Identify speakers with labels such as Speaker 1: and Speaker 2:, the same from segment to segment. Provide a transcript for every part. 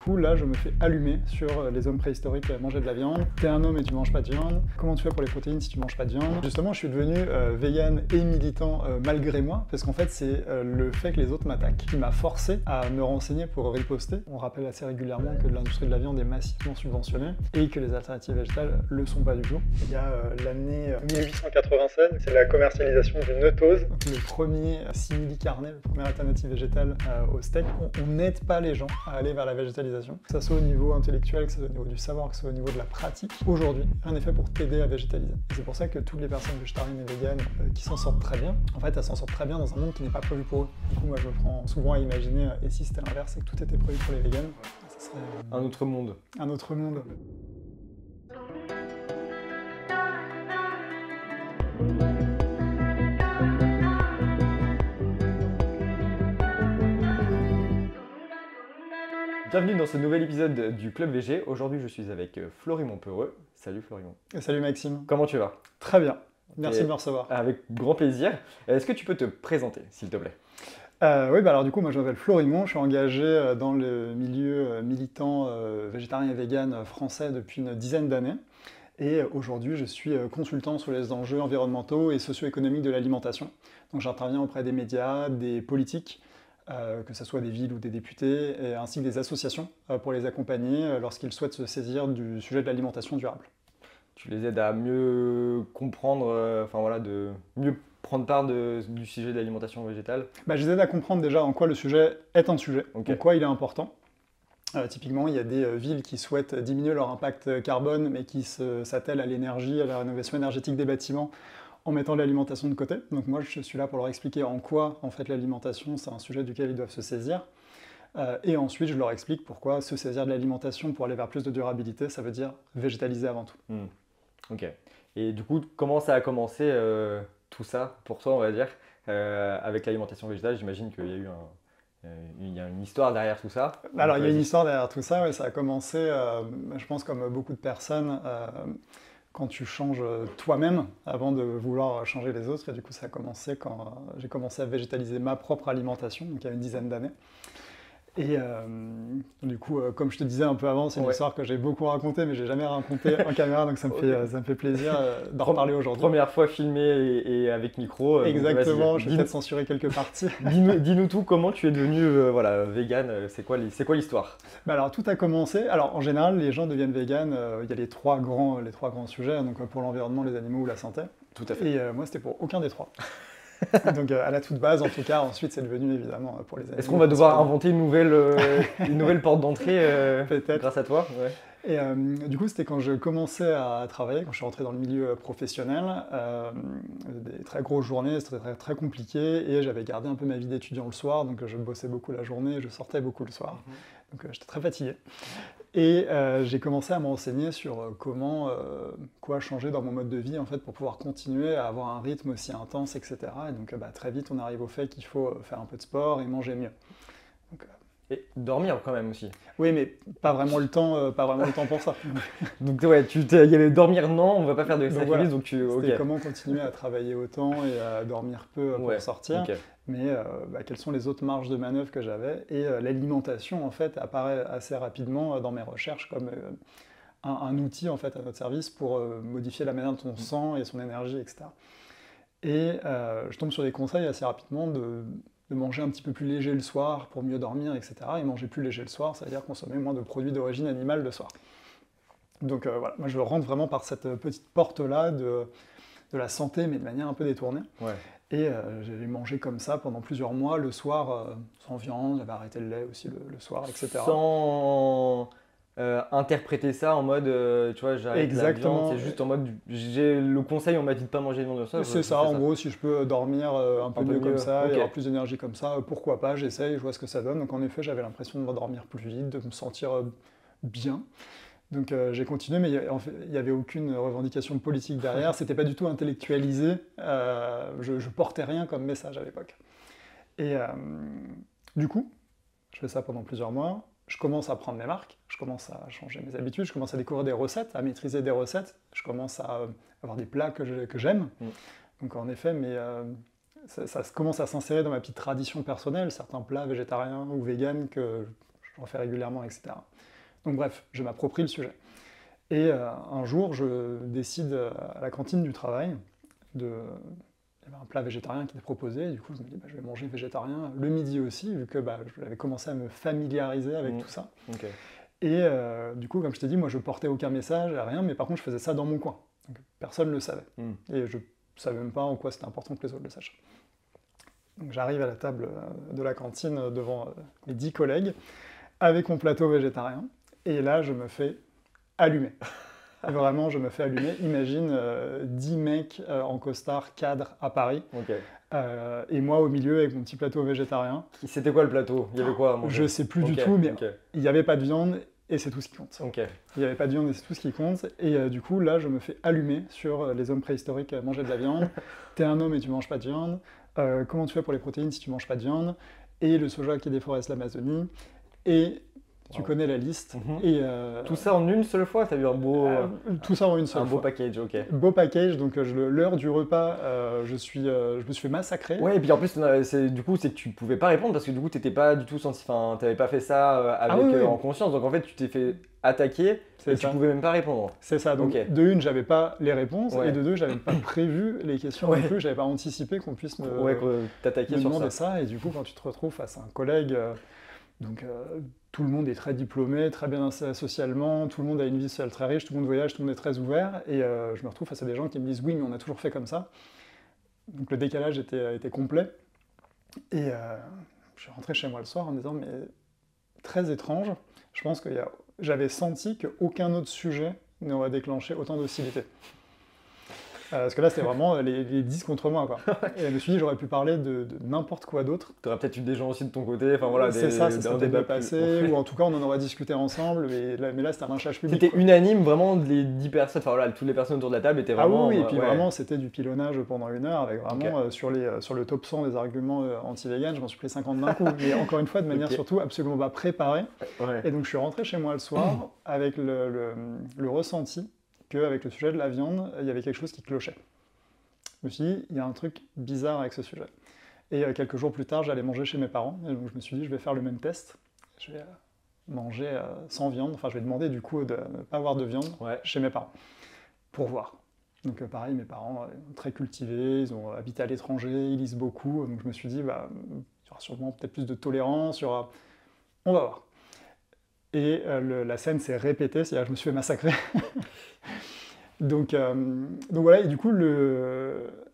Speaker 1: coup, là, je me fais allumer sur les hommes préhistoriques à manger de la viande. T'es un homme et tu manges pas de viande. Comment tu fais pour les protéines si tu manges pas de viande? Justement, je suis devenu vegan et militant malgré moi, parce qu'en fait, c'est le fait que les autres m'attaquent qui m'a forcé à me renseigner pour riposter. On rappelle assez régulièrement que l'industrie de la viande est massivement subventionnée et que les alternatives végétales le sont pas du tout. Il y a l'année 1896, c'est la commercialisation du nutose, le premier simili-carnet, la première alternative végétale au steak. On n'aide pas les gens à aller vers la végétalisation, que ce soit au niveau intellectuel, que ce soit au niveau du savoir, que ce soit au niveau de la pratique. Aujourd'hui, rien n'est fait pour t'aider à végétaliser. Et c'est pour ça que toutes les personnes végétariennes et véganes qui s'en sortent très bien, en fait, elles s'en sortent très bien dans un monde qui n'est pas prévu pour eux. Du coup, moi, je me prends souvent à imaginer, et si c'était l'inverse et que tout était prévu pour les véganes, ça serait
Speaker 2: un autre monde.
Speaker 1: Un autre monde.
Speaker 2: Bienvenue dans ce nouvel épisode du Club VG. Aujourd'hui, je suis avec Florimond Peureux. Salut Florimond.
Speaker 1: Et salut Maxime.
Speaker 2: Comment tu vas?
Speaker 1: Très bien. Merci de me recevoir.
Speaker 2: Avec grand plaisir. Est-ce que tu peux te présenter, s'il te plaît?
Speaker 1: Oui, alors du coup, moi je m'appelle Florimond, je suis engagé dans le milieu militant végétarien et vegan français depuis une dizaine d'années. Et aujourd'hui, je suis consultant sur les enjeux environnementaux et socio-économiques de l'alimentation. Donc j'interviens auprès des médias, des politiques, que ce soit des villes ou des députés, ainsi que des associations pour les accompagner lorsqu'ils souhaitent se saisir du sujet de l'alimentation durable.
Speaker 2: Tu les aides à mieux comprendre, de mieux prendre part du sujet de l'alimentation végétale?
Speaker 1: Je les aide à comprendre déjà en quoi le sujet est un sujet,
Speaker 2: Okay.
Speaker 1: en quoi il est important. Typiquement, il y a des villes qui souhaitent diminuer leur impact carbone, mais qui s'attellent à l'énergie, à la rénovation énergétique des bâtiments, en mettant l'alimentation de côté. Donc moi, je suis là pour leur expliquer en quoi, en fait, l'alimentation, c'est un sujet duquel ils doivent se saisir. Et ensuite, je leur explique pourquoi se saisir de l'alimentation pour aller vers plus de durabilité, ça veut dire végétaliser avant tout.
Speaker 2: Ok. Et du coup, comment ça a commencé tout ça, pour toi, on va dire, avec l'alimentation végétale? J'imagine qu'il y a eu il y a une histoire derrière tout ça.
Speaker 1: Alors, il y a une histoire derrière tout ça, ouais, ça a commencé, je pense, comme beaucoup de personnes, quand tu changes toi-même avant de vouloir changer les autres. Et du coup, ça a commencé quand j'ai commencé à végétaliser ma propre alimentation, donc il y a une dizaine d'années. Et du coup, comme je te disais un peu avant, c'est une histoire que j'ai beaucoup racontée, mais j'ai jamais racontée en caméra, donc ça me fait plaisir d'en reparler aujourd'hui.
Speaker 2: Première fois filmée et avec micro.
Speaker 1: Exactement, je vais peut-être censurer quelques parties.
Speaker 2: Dis-nous tout, comment tu es devenu vegan, c'est quoi l'histoire?
Speaker 1: Alors tout a commencé, alors en général les gens deviennent vegan, il y a les trois grands sujets, donc pour l'environnement, les animaux ou la santé.
Speaker 2: Tout à fait.
Speaker 1: Et moi c'était pour aucun des trois. Donc à la toute base en tout cas, ensuite c'est devenu évidemment pour les animaux.
Speaker 2: Est-ce qu'on va devoir inventer une nouvelle porte d'entrée
Speaker 1: peut-être
Speaker 2: grâce à toi? Ouais.
Speaker 1: Et du coup, c'était quand je commençais à travailler, quand je suis rentré dans le milieu professionnel, des très grosses journées, c'était très, très compliqué, et j'avais gardé un peu ma vie d'étudiant le soir, donc je bossais beaucoup la journée, je sortais beaucoup le soir, donc j'étais très fatigué. Et j'ai commencé à me renseigner sur quoi changer dans mon mode de vie en fait, pour pouvoir continuer à avoir un rythme aussi intense, etc. Et donc très vite, on arrive au fait qu'il faut faire un peu de sport et manger mieux. Donc,
Speaker 2: et dormir quand même aussi.
Speaker 1: Oui, mais pas vraiment le temps pour ça.
Speaker 2: Donc ouais, il y avait dormir, non, on va pas faire de sacrifice, donc
Speaker 1: c'était comment continuer à travailler autant et à dormir peu pour sortir.
Speaker 2: Okay.
Speaker 1: Mais quelles sont les autres marges de manœuvre que j'avais? Et l'alimentation, en fait, apparaît assez rapidement dans mes recherches comme un outil, en fait, à notre service pour modifier la manière dont on sent et son énergie, etc. Et je tombe sur des conseils assez rapidement de manger un petit peu plus léger le soir pour mieux dormir, etc. Et manger plus léger le soir, ça veut dire consommer moins de produits d'origine animale le soir. Donc voilà, moi je rentre vraiment par cette petite porte-là de la santé, mais de manière un peu détournée.
Speaker 2: Ouais.
Speaker 1: Et j'ai mangé comme ça pendant plusieurs mois, le soir, sans viande, j'avais arrêté le lait aussi le soir, etc.
Speaker 2: Sans interpréter ça en mode, tu vois, j'arrête la viande, c'est juste en mode, j'ai le conseil, on m'a dit de pas manger de viande le soir.
Speaker 1: C'est ça, en gros, si je peux dormir un peu mieux comme ça,
Speaker 2: okay.
Speaker 1: et avoir plus d'énergie comme ça, pourquoi pas, j'essaye, je vois ce que ça donne. Donc en effet, j'avais l'impression de m'endormir plus vite, de me sentir bien. Donc j'ai continué, mais il n'y avait aucune revendication politique derrière, c'était pas du tout intellectualisé, je portais rien comme message à l'époque. Et du coup, je fais ça pendant plusieurs mois, je commence à prendre mes marques, je commence à changer mes habitudes, je commence à découvrir des recettes, à maîtriser des recettes, je commence à avoir des plats que j'aime. Donc en effet, ça commence à s'insérer dans ma petite tradition personnelle, certains plats végétariens ou véganes que je refais régulièrement, etc. Donc bref, je m'approprie le sujet. Et un jour, je décide à la cantine du travail il y avait un plat végétarien qui était proposé, et du coup je me dis je vais manger végétarien le midi aussi, vu que j'avais commencé à me familiariser avec tout ça.
Speaker 2: Okay.
Speaker 1: Et du coup, comme je t'ai dit, moi je portais aucun message, rien, mais par contre je faisais ça dans mon coin. Donc, personne ne le savait. Et je ne savais même pas en quoi c'était important que les autres le sachent. Donc j'arrive à la table de la cantine devant mes 10 collègues, avec mon plateau végétarien, et là je me fais allumer. Vraiment, je me fais allumer. Imagine 10 mecs en costard cadre à Paris, et moi au milieu avec mon petit plateau végétarien.
Speaker 2: C'était quoi le plateau? Il y avait quoi à manger?
Speaker 1: Je sais plus du tout, mais il n'y avait pas de viande et c'est tout ce qui compte. Il n'y avait pas de viande et c'est tout ce qui compte. Et du coup, là, je me fais allumer sur les hommes préhistoriques mangeaient de la viande. T'es un homme et tu manges pas de viande. Comment tu fais pour les protéines si tu manges pas de viande? Et le soja qui déforeste l'Amazonie. Et tu connais la liste. Et,
Speaker 2: tout ça en une seule fois? T'as eu un beau...
Speaker 1: tout ça en une seule fois.
Speaker 2: Un beau package, ok.
Speaker 1: Beau package, donc l'heure du repas, je me suis fait massacrer.
Speaker 2: Ouais, et puis en plus, du coup, c'est que tu pouvais pas répondre parce que du coup, t'étais pas du tout t'avais pas fait ça en conscience. Donc en fait, tu t'es fait attaquer et tu pouvais même pas répondre.
Speaker 1: C'est ça, donc de une, j'avais pas les réponses, et de deux, j'avais pas prévu les questions non plus, j'avais pas anticipé qu'on puisse
Speaker 2: t'attaquer sur
Speaker 1: demander ça. Et du coup, quand tu te retrouves face à un collègue, tout le monde est très diplômé, très bien installé socialement, tout le monde a une vie sociale très riche, tout le monde voyage, tout le monde est très ouvert, et je me retrouve face à des gens qui me disent oui, mais on a toujours fait comme ça. Donc le décalage était complet, et je suis rentré chez moi le soir en me disant mais très étrange, je pense que j'avais senti qu'aucun autre sujet n'aurait déclenché autant d'hostilité. Parce que là, c'était vraiment les 10 contre moi, quoi. Et je me suis dit, j'aurais pu parler de n'importe quoi d'autre.
Speaker 2: Tu aurais peut-être eu des gens aussi de ton côté, enfin voilà.
Speaker 1: C'est ça serait peut-être passé, ou en tout cas, on en aurait discuté ensemble, mais là, c'était un lynchage public.
Speaker 2: C'était unanime, vraiment, les 10 personnes, enfin voilà, toutes les personnes autour de la table étaient vraiment...
Speaker 1: Ah oui, et puis vraiment, c'était du pilonnage pendant 1 heure, avec vraiment, sur le top 100 des arguments anti-vegan, je m'en suis pris 50 d'un coup. Mais encore une fois, de manière surtout absolument pas préparée. Et donc, je suis rentré chez moi le soir, avec le ressenti qu'avec le sujet de la viande, il y avait quelque chose qui clochait. Je me suis dit, il y a un truc bizarre avec ce sujet. Et quelques jours plus tard, j'allais manger chez mes parents, et donc je me suis dit, je vais faire le même test. Je vais manger sans viande, enfin je vais demander du coup de ne pas avoir de viande chez mes parents, pour voir. Donc pareil, mes parents, très cultivés, ils ont habité à l'étranger, ils lisent beaucoup, donc je me suis dit, il y aura sûrement peut-être plus de tolérance, on va voir. Et la scène s'est répétée, c'est-à-dire que je me suis fait massacrer. Donc voilà, et du coup,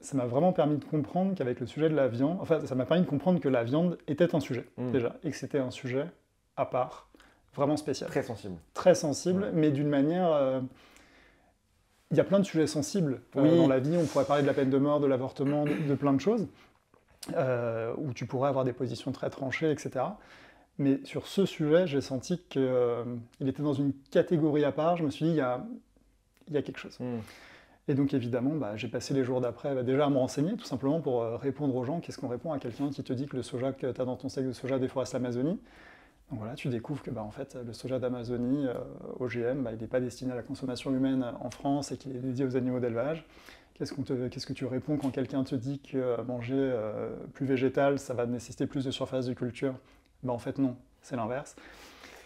Speaker 1: ça m'a vraiment permis de comprendre qu'avec le sujet de la viande, enfin, ça m'a permis de comprendre que la viande était un sujet, déjà, et que c'était un sujet à part, vraiment spécial.
Speaker 2: Très sensible.
Speaker 1: Très sensible, mais d'une manière... Il y a plein de sujets sensibles dans la vie, on pourrait parler de la peine de mort, de l'avortement, de plein de choses, où tu pourrais avoir des positions très tranchées, etc. Mais sur ce sujet, j'ai senti qu'il était dans une catégorie à part. Je me suis dit, il y a quelque chose. Et donc évidemment, j'ai passé les jours d'après déjà à me renseigner, tout simplement pour répondre aux gens. Qu'est-ce qu'on répond à quelqu'un qui te dit que le soja que tu as dans ton steak de soja déforeste l'Amazonie? Donc voilà, tu découvres que en fait, le soja d'Amazonie, OGM, il n'est pas destiné à la consommation humaine en France et qu'il est dédié aux animaux d'élevage. Qu'est-ce que tu réponds quand quelqu'un te dit que manger plus végétal, ça va nécessiter plus de surface de culture? En fait non, c'est l'inverse.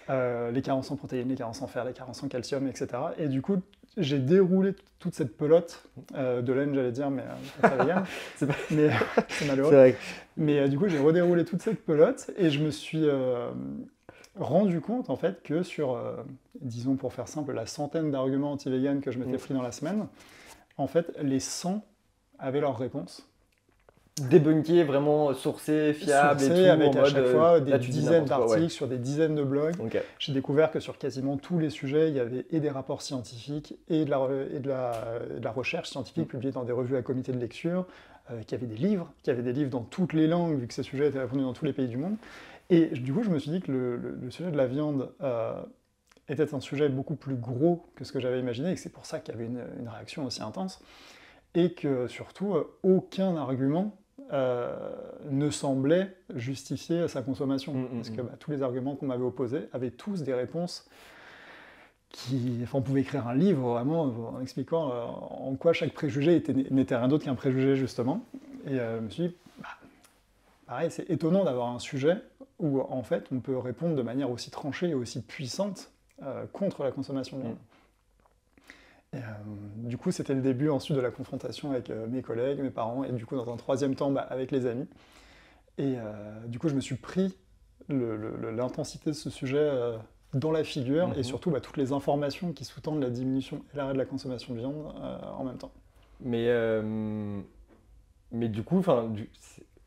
Speaker 1: Les carences en protéines, les carences en fer, les carences en calcium, etc. Et du coup, j'ai déroulé toute cette pelote de laine, j'allais dire, mais pas vegan, mais c'est malheureux. C'est vrai. Mais du coup, j'ai redéroulé toute cette pelote et je me suis rendu compte en fait que sur, disons pour faire simple, la centaine d'arguments anti-vegan que je m'étais pris dans la semaine, en fait, les 100 avaient leur réponse.
Speaker 2: Débunké, vraiment sourcé, fiable et tout,
Speaker 1: avec à chaque fois des dizaines d'articles sur des dizaines de blogs. J'ai découvert que sur quasiment tous les sujets, il y avait et des rapports scientifiques et de la recherche scientifique publiée dans des revues à comité de lecture, qu'il y avait des livres dans toutes les langues, vu que ces sujets étaient répandus dans tous les pays du monde. Et du coup, je me suis dit que le sujet de la viande était un sujet beaucoup plus gros que ce que j'avais imaginé, et que c'est pour ça qu'il y avait une réaction aussi intense, et que surtout, aucun argument ne semblait justifier sa consommation. Parce que tous les arguments qu'on m'avait opposés avaient tous des réponses on pouvait écrire un livre vraiment en expliquant en quoi chaque préjugé n'était rien d'autre qu'un préjugé, justement. Et je me suis dit, pareil, c'est étonnant d'avoir un sujet où en fait on peut répondre de manière aussi tranchée et aussi puissante contre la consommation de viande. Et, du coup, c'était le début ensuite de la confrontation avec mes collègues, mes parents, et du coup, dans un troisième temps, avec les amis. Et du coup, je me suis pris l'intensité de ce sujet dans la figure, et surtout toutes les informations qui sous-tendent la diminution et l'arrêt de la consommation de viande en même temps.
Speaker 2: Mais du coup,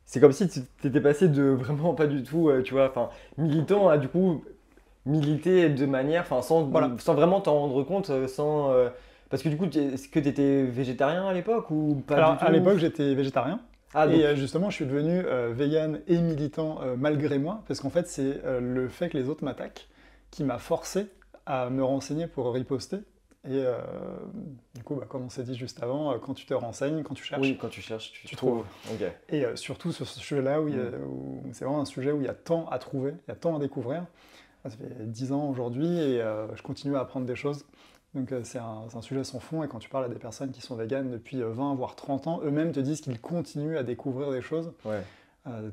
Speaker 2: c'est comme si tu étais passé de vraiment pas du tout, tu vois, militant à du coup militer de manière, sans vraiment t'en rendre compte, parce que du coup, est-ce que tu étais végétarien à l'époque ou pas
Speaker 1: Alors,
Speaker 2: du tout?
Speaker 1: à l'époque, j'étais végétarien.
Speaker 2: Donc...
Speaker 1: Et justement, je suis devenu vegan et militant malgré moi, parce qu'en fait, c'est le fait que les autres m'attaquent qui m'a forcé à me renseigner pour riposter. Et du coup, comme on s'est dit juste avant, quand tu te renseignes, quand tu cherches,
Speaker 2: oui, quand tu cherches, tu trouves. Okay.
Speaker 1: Et surtout sur ce sujet-là, où c'est vraiment un sujet où il y a tant à trouver, il y a tant à découvrir. Ça fait 10 ans aujourd'hui et je continue à apprendre des choses. Donc c'est un sujet sans fond, et quand tu parles à des personnes qui sont véganes depuis 20 voire 30 ans, eux-mêmes te disent qu'ils continuent à découvrir des choses,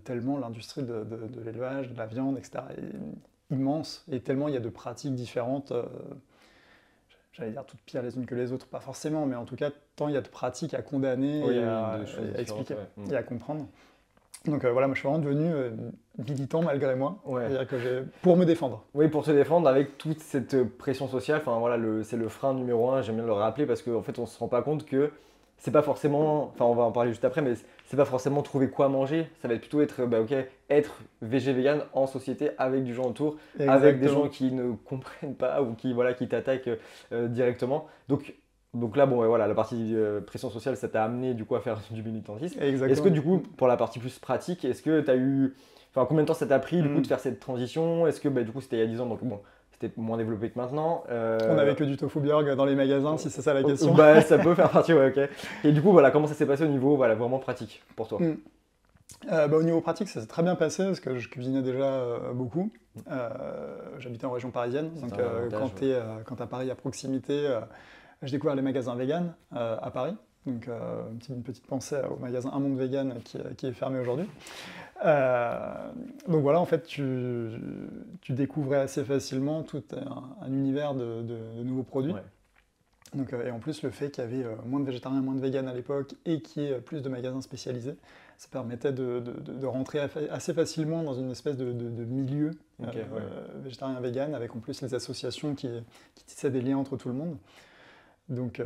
Speaker 1: tellement l'industrie de l'élevage, de la viande, etc. est immense, et tellement il y a de pratiques différentes, j'allais dire toutes pires les unes que les autres, pas forcément, mais en tout cas, tant il y a de pratiques à condamner et à expliquer et à comprendre. Donc voilà, moi je suis vraiment devenu militant malgré moi, c'est-à-dire que pour me défendre.
Speaker 2: Oui, pour te défendre avec toute cette pression sociale, c'est le frein numéro 1, j'aime bien le rappeler, parce qu'en fait on se rend pas compte que c'est pas forcément, on va en parler juste après, mais c'est pas forcément trouver quoi manger, ça va être plutôt être vegan en société avec du gens autour, avec des gens qui ne comprennent pas ou qui t'attaquent directement. Donc là, la partie pression sociale, ça t'a amené du coup à faire du militantisme.
Speaker 1: Exactement.
Speaker 2: Est-ce que du coup, pour la partie plus pratique, est-ce que tu as eu... combien de temps ça t'a pris du coup de faire cette transition? Est-ce que du coup c'était il y a 10 ans, donc bon, c'était moins développé que maintenant.
Speaker 1: On n'avait que du tofu burger dans les magasins, si c'est ça la question.
Speaker 2: Ça peut faire partie, ok. Et du coup, comment ça s'est passé au niveau vraiment pratique pour toi?
Speaker 1: Au niveau pratique, ça s'est très bien passé parce que je cuisinais déjà beaucoup. J'habitais en région parisienne, donc quand tu es à Paris à proximité, j'ai découvert les magasins vegan à Paris. Donc une petite pensée au magasin Un Monde Vegan qui est fermé aujourd'hui. Donc voilà, en fait, tu découvrais assez facilement tout un univers de nouveaux produits. Donc, et en plus, le fait qu'il y avait moins de végétariens, moins de véganes à l'époque, et qu'il y ait plus de magasins spécialisés, ça permettait de rentrer assez facilement dans une espèce de milieu végétarien-vegan, avec en plus les associations qui tissaient des liens entre tout le monde. Donc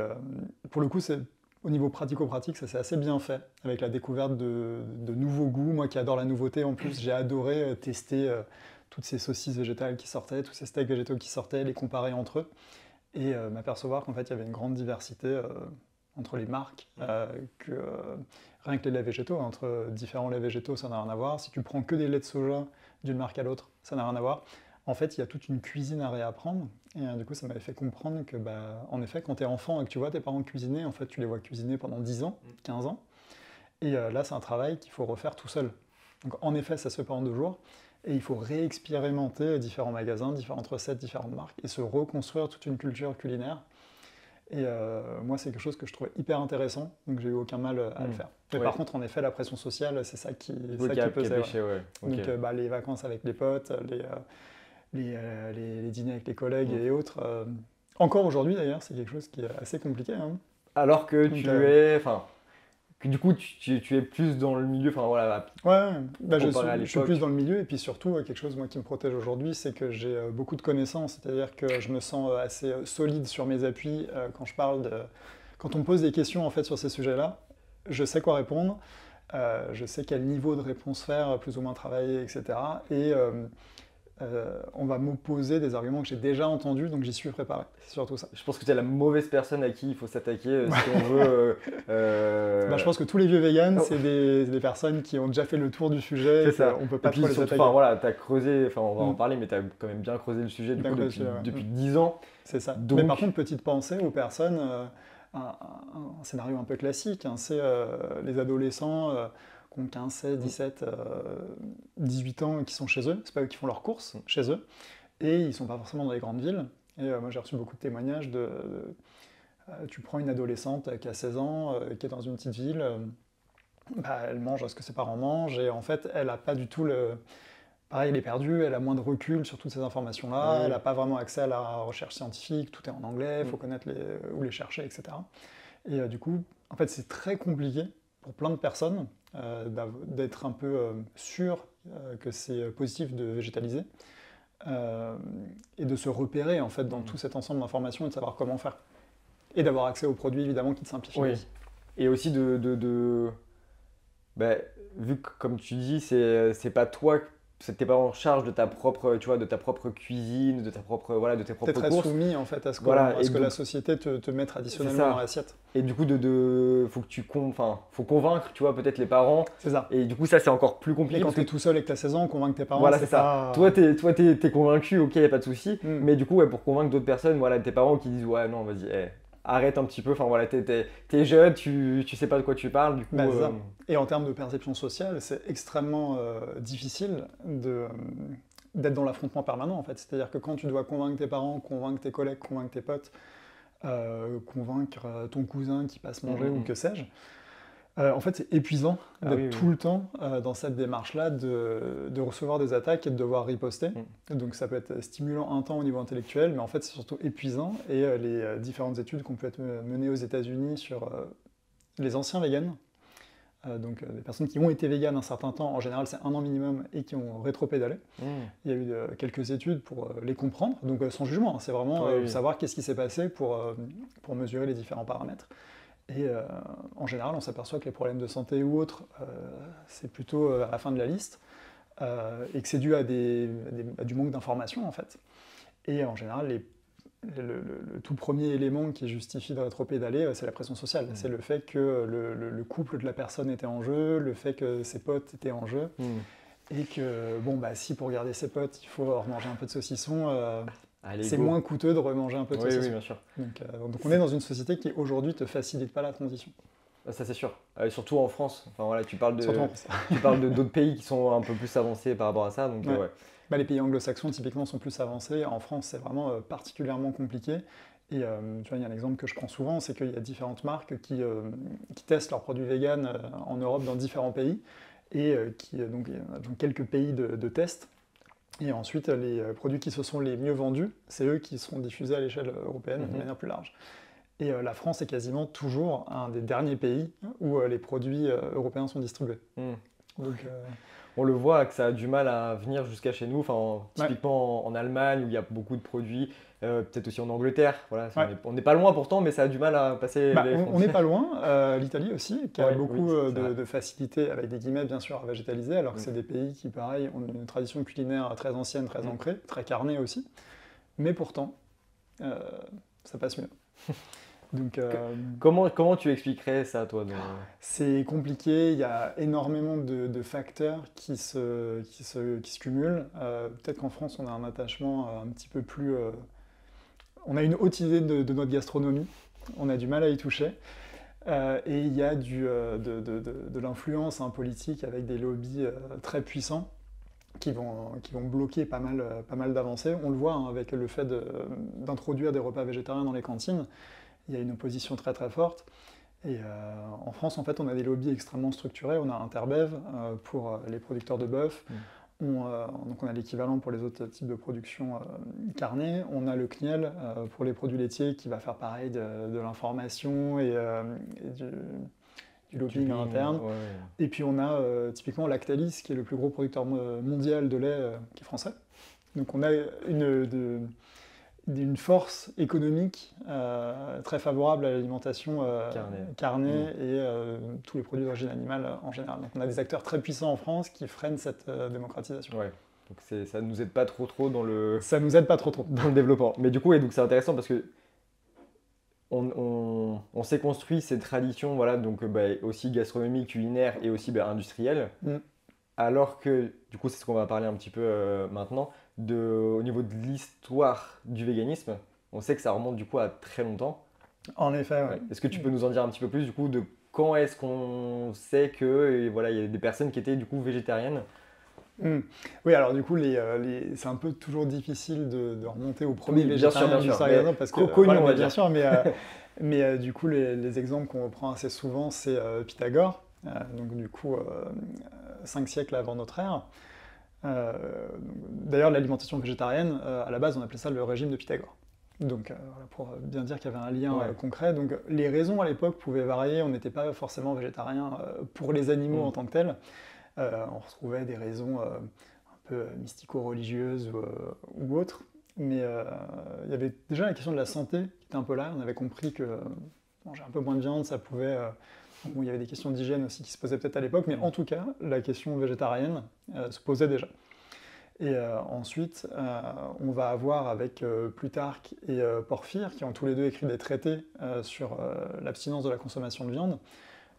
Speaker 1: pour le coup, au niveau pratico-pratique, ça s'est assez bien fait, avec la découverte de nouveaux goûts. Moi qui adore la nouveauté, en plus, j'ai adoré tester toutes ces saucisses végétales qui sortaient, tous ces steaks végétaux qui sortaient, les comparer entre eux, et m'apercevoir qu'en fait, il y avait une grande diversité entre les marques, rien que les laits végétaux, entre différents laits végétaux, ça n'a rien à voir. Si tu prends que des laits de soja d'une marque à l'autre, ça n'a rien à voir. En fait, il y a toute une cuisine à réapprendre. Et du coup, ça m'avait fait comprendre que, en effet, quand tu es enfant et que tu vois tes parents cuisiner, en fait, tu les vois cuisiner pendant 10 ans, 15 ans. Et là, c'est un travail qu'il faut refaire tout seul. Donc, en effet, ça se fait pas en 2 jours. Et il faut réexpérimenter différents magasins, différentes recettes, différentes marques, et se reconstruire toute une culture culinaire. Et moi, c'est quelque chose que je trouvais hyper intéressant, donc j'ai eu aucun mal à le faire. Mais par contre, en effet, la pression sociale, c'est ça qui pesait. Donc, les vacances avec les potes, les dîners avec les collègues et autres. Encore aujourd'hui, d'ailleurs, c'est quelque chose qui est assez compliqué. Hein.
Speaker 2: Alors que du coup, tu es plus dans le milieu,
Speaker 1: je suis plus dans le milieu, et puis surtout, quelque chose moi, qui me protège aujourd'hui, c'est que j'ai beaucoup de connaissances, c'est-à-dire que je me sens assez solide sur mes appuis quand on me pose des questions en fait, sur ces sujets-là, je sais quoi répondre, je sais quel niveau de réponse faire, plus ou moins travailler, etc. Et on va m'opposer des arguments que j'ai déjà entendus, donc j'y suis préparé. C'est surtout ça.
Speaker 2: Je pense que tu es la mauvaise personne à qui il faut s'attaquer si on veut.
Speaker 1: Je pense que tous les vieux véganes, c'est des personnes qui ont déjà fait le tour du sujet.
Speaker 2: C'est ça.
Speaker 1: On peut pas trop les attaquer.
Speaker 2: Tu as creusé, on va en parler, mais tu as quand même bien creusé le sujet depuis 10 ans.
Speaker 1: C'est ça. Donc... Mais par contre, petite pensée aux personnes, un scénario un peu classique, hein, c'est les adolescents qui ont 15, 16, 17, 18 ans qui sont chez eux, c'est pas eux qui font leurs courses chez eux, et ils sont pas forcément dans les grandes villes. Et moi j'ai reçu beaucoup de témoignages tu prends une adolescente qui a 16 ans, qui est dans une petite ville, elle mange ce que ses parents mangent, et en fait elle n'a pas du tout pareil, elle est perdue, elle a moins de recul sur toutes ces informations-là,
Speaker 2: Oui.
Speaker 1: elle n'a pas vraiment accès à la recherche scientifique, tout est en anglais, il faut connaître où les chercher, etc. Et du coup, en fait, c'est très compliqué pour plein de personnes d'être un peu sûr que c'est positif de végétaliser et de se repérer en fait dans tout cet ensemble d'informations et de savoir comment faire. Et d'avoir accès aux produits évidemment qui te simplifient.
Speaker 2: Oui. Et aussi bah, vu que comme tu dis, c'est pas toi, t'es pas en charge de ta propre, tu vois, de ta propre cuisine, de ta propre, voilà, de tes
Speaker 1: T'es
Speaker 2: propres
Speaker 1: très
Speaker 2: courses.
Speaker 1: soumis en fait à ce que,
Speaker 2: Voilà, et
Speaker 1: la
Speaker 2: donc,
Speaker 1: société te met traditionnellement
Speaker 2: c'est ça.
Speaker 1: dans l'assiette.
Speaker 2: Et du coup, faut que faut convaincre, tu vois, peut-être les parents.
Speaker 1: C'est ça.
Speaker 2: Et du coup, ça, c'est encore plus
Speaker 1: Et
Speaker 2: compliqué.
Speaker 1: quand
Speaker 2: parce
Speaker 1: t'es
Speaker 2: que
Speaker 1: tout seul et que t'as 16 ans, convaincre tes parents,
Speaker 2: voilà,
Speaker 1: c'est
Speaker 2: c'est ça.
Speaker 1: pas...
Speaker 2: Toi, t'es convaincu, ok, y a pas de souci. Mais du coup, ouais, pour convaincre d'autres personnes, voilà, tes parents qui disent, ouais, non, vas-y, arrête un petit peu. Enfin, voilà, t'es jeune, tu sais pas de quoi tu parles. Du coup,
Speaker 1: Bah, ça. Et en termes de perception sociale, c'est extrêmement difficile d'être dans l'affrontement permanent, en fait. C'est-à-dire que quand tu dois convaincre tes parents, convaincre tes collègues, convaincre tes potes, convaincre ton cousin qui passe manger ou que sais-je, en fait, c'est épuisant d'être tout le temps dans cette démarche-là de recevoir des attaques et de devoir riposter. Donc ça peut être stimulant un temps au niveau intellectuel, mais en fait, c'est surtout épuisant. Et les différentes études qui ont pu être menées aux États-Unis sur les anciens véganes, donc des personnes qui ont été véganes un certain temps, en général c'est 1 an minimum, et qui ont rétropédalé. Il y a eu quelques études pour les comprendre, donc sans jugement, hein, c'est vraiment savoir qu'est-ce qui s'est passé pour mesurer les différents paramètres. Et en général, on s'aperçoit que les problèmes de santé ou autres, c'est plutôt à la fin de la liste, et que c'est dû à du manque d'informations en fait. Et en général, le tout premier élément qui justifie de rétropédaler, c'est la pression sociale. C'est le fait que le couple de la personne était en jeu, le fait que ses potes étaient en jeu, et que, bon, bah, si pour garder ses potes, il faut remanger un peu de saucisson, c'est moins coûteux de remanger un peu de saucisson.
Speaker 2: Oui, bien sûr.
Speaker 1: Donc on est dans une société qui, aujourd'hui, te facilite pas la transition.
Speaker 2: Ça, c'est sûr. Surtout en France. Enfin, voilà, tu parles
Speaker 1: Surtout en France.
Speaker 2: d'autres pays qui sont un peu plus avancés par rapport à ça. Donc, ouais.
Speaker 1: Bah, les pays anglo-saxons, typiquement, sont plus avancés. En France, c'est vraiment particulièrement compliqué. Et tu vois, il y a un exemple que je prends souvent, c'est qu'il y a différentes marques qui testent leurs produits véganes en Europe dans différents pays. Et donc, il y a donc quelques pays de test. Et ensuite, les produits qui se sont les mieux vendus, c'est eux qui seront diffusés à l'échelle européenne de manière plus large. Et la France est quasiment toujours un des derniers pays où les produits européens sont distribués. Donc,
Speaker 2: on le voit que ça a du mal à venir jusqu'à chez nous, enfin, typiquement en Allemagne où il y a beaucoup de produits, peut-être aussi en Angleterre. Voilà, on n'est pas loin pourtant, mais ça a du mal à passer les frontières.
Speaker 1: On n'est pas loin, l'Italie aussi, qui a beaucoup de facilité, avec des guillemets bien sûr, à végétaliser, alors que c'est des pays qui, pareil, ont une tradition culinaire très ancienne, très ancrée, très carnée aussi. Mais pourtant, ça passe mieux. Donc,
Speaker 2: comment tu expliquerais ça, toi
Speaker 1: C'est compliqué, il y a énormément de facteurs qui se cumulent. Peut-être qu'en France, on a un attachement un petit peu plus... on a une haute idée de notre gastronomie, on a du mal à y toucher. Et il y a de l'influence politique avec des lobbies très puissants qui vont bloquer pas mal d'avancées. On le voit avec le fait d'introduire des repas végétariens dans les cantines. Il y a une opposition très très forte. Et en France, en fait, on a des lobbies extrêmement structurés. On a Interbev pour les producteurs de bœuf. Donc on a l'équivalent pour les autres types de production carnée. On a le CNIEL pour les produits laitiers qui va faire pareil de l'information et du lobbying interne. Et puis on a typiquement Lactalis qui est le plus gros producteur mondial de lait qui est français. Donc on a une force économique très favorable à l'alimentation carnée et tous les produits d'origine animale en général. Donc on a des acteurs très puissants en France qui freinent cette démocratisation.
Speaker 2: Ouais. Donc ça ne nous aide pas trop dans le...
Speaker 1: Ça nous aide pas trop.
Speaker 2: Dans le développement. Mais du coup, donc c'est intéressant parce que on s'est construit ces traditions, voilà, donc aussi gastronomiques, culinaires et aussi industrielles. Alors que, du coup, c'est ce qu'on va parler un petit peu maintenant, au niveau de l'histoire du véganisme, on sait que ça remonte du coup à très longtemps.
Speaker 1: En effet, oui.
Speaker 2: Est-ce que tu peux nous en dire un petit peu plus du coup de quand est-ce qu'on sait que voilà, il y a des personnes qui étaient du coup végétariennes?
Speaker 1: Oui, alors du coup, c'est un peu toujours difficile de remonter au premier végétarien
Speaker 2: bien sûr,
Speaker 1: parce que
Speaker 2: connu, on va
Speaker 1: bien
Speaker 2: dire.
Speaker 1: sûr, mais du coup, les exemples qu'on reprend assez souvent, c'est Pythagore, donc du coup 5 siècles avant notre ère, D'ailleurs, l'alimentation végétarienne, à la base, on appelait ça le régime de Pythagore. Donc, voilà, pour bien dire qu'il y avait un lien concret. Donc, les raisons à l'époque pouvaient varier. On n'était pas forcément végétarien pour les animaux en tant que tels. On retrouvait des raisons un peu mystico-religieuses ou autres. Mais il y avait déjà la question de la santé qui était un peu là. On avait compris que manger un peu moins de viande, ça pouvait... Bon, il y avait des questions d'hygiène aussi qui se posaient peut-être à l'époque, mais en tout cas, la question végétarienne se posait déjà. Et ensuite, on va avoir avec Plutarque et Porphyre, qui ont tous les deux écrit des traités sur l'abstinence de la consommation de viande,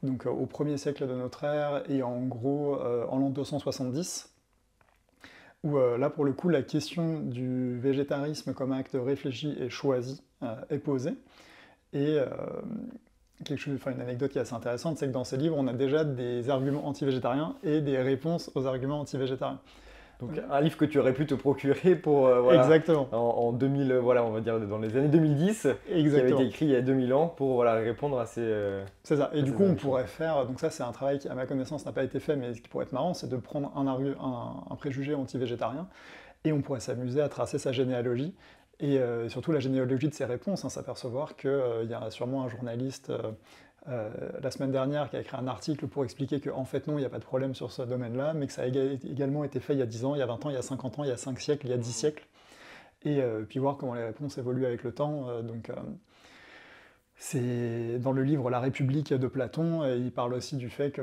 Speaker 1: donc au 1er siècle de notre ère, et en gros en l'an 270, où là, pour le coup, la question du végétarisme comme acte réfléchi et choisi est posée. Et une anecdote qui est assez intéressante, c'est que dans ces livres, on a déjà des arguments anti-végétariens et des réponses aux arguments anti-végétariens.
Speaker 2: Donc un livre que tu aurais pu te procurer pour
Speaker 1: Exactement.
Speaker 2: En 2000, voilà, on va dire dans les années 2010,
Speaker 1: Exactement.
Speaker 2: Qui avait été écrit il y a 2000 ans pour répondre à ces...
Speaker 1: C'est ça, et du coup on pourrait faire, donc ça c'est un travail qui à ma connaissance n'a pas été fait, mais ce qui pourrait être marrant, c'est de prendre un préjugé anti-végétarien, et on pourrait s'amuser à tracer sa généalogie, et surtout la généalogie de ses réponses, s'apercevoir qu'il y a sûrement un journaliste la semaine dernière qui a écrit un article pour expliquer qu'en fait non, il n'y a pas de problème sur ce domaine-là, mais que ça a également été fait il y a 10 ans, il y a 20 ans, il y a 50 ans, il y a 5 siècles, il y a 10 siècles, et puis voir comment les réponses évoluent avec le temps. C'est dans le livre La République de Platon, il parle aussi du fait que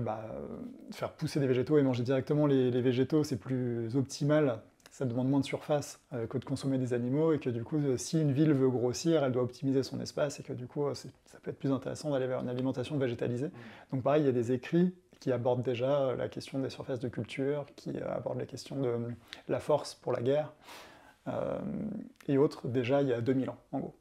Speaker 1: faire pousser des végétaux et manger directement les végétaux, c'est plus optimal, ça demande moins de surface que de consommer des animaux, et que du coup, si une ville veut grossir, elle doit optimiser son espace, et que du coup, ça peut être plus intéressant d'aller vers une alimentation végétalisée. Donc pareil, il y a des écrits qui abordent déjà la question des surfaces de culture, qui abordent la question de la force pour la guerre, et autres, déjà il y a 2000 ans, en gros.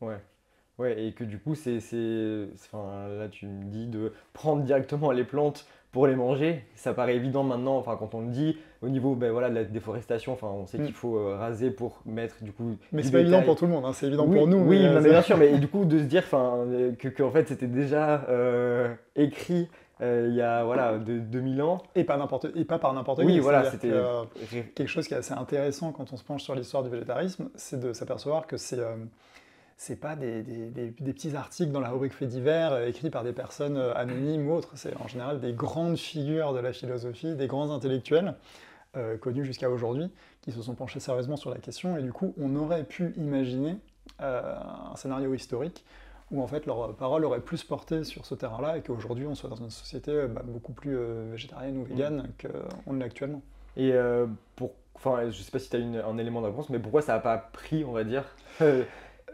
Speaker 2: Ouais, et que du coup, là tu me dis de prendre directement les plantes pour les manger, ça paraît évident maintenant, quand on le dit, au niveau de la déforestation, on sait qu'il faut raser pour mettre du coup...
Speaker 1: Mais c'est pas évident pour tout le monde, c'est évident pour nous.
Speaker 2: Oui, mais bien sûr, mais du coup de se dire que en fait c'était déjà écrit il y a 2000 ans.
Speaker 1: Et pas par n'importe qui.
Speaker 2: Oui, voilà, c'était...
Speaker 1: quelque chose qui est assez intéressant quand on se penche sur l'histoire du végétarisme, c'est de s'apercevoir que c'est pas des petits articles dans la rubrique faits divers écrits par des personnes anonymes ou autres. C'est en général des grandes figures de la philosophie, des grands intellectuels connus jusqu'à aujourd'hui, qui se sont penchés sérieusement sur la question. Et du coup, on aurait pu imaginer un scénario historique où en fait leur parole aurait plus porté sur ce terrain-là, et qu'aujourd'hui on soit dans une société beaucoup plus végétarienne ou végane qu'on l'est actuellement.
Speaker 2: Et je sais pas si tu as un élément de réponse, mais pourquoi ça n'a pas pris, on va dire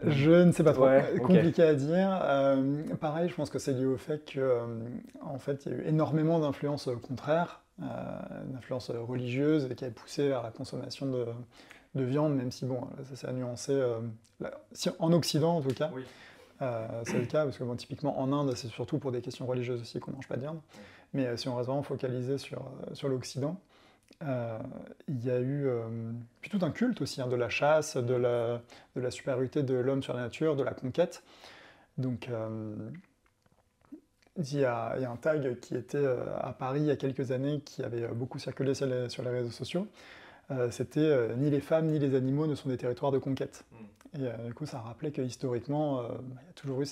Speaker 1: Je ne sais pas trop,
Speaker 2: okay.
Speaker 1: Compliqué à dire. Pareil, je pense que c'est lié au fait que, en fait, il y a eu énormément d'influences contraires, d'influences religieuses qui a poussé vers la consommation de viande, même si ça s'est nuancé. En Occident, en tout cas, c'est le cas, parce que typiquement en Inde, c'est surtout pour des questions religieuses aussi qu'on ne mange pas de viande. Mais si on reste vraiment focalisé sur l'Occident, il y a eu puis tout un culte aussi de la chasse, de la supériorité de l'homme sur la nature, de la conquête. Donc il y a un tag qui était à Paris il y a quelques années, qui avait beaucoup circulé sur les réseaux sociaux. C'était ni les femmes ni les animaux ne sont des territoires de conquête. Et du coup ça rappelait que historiquement il y a toujours eu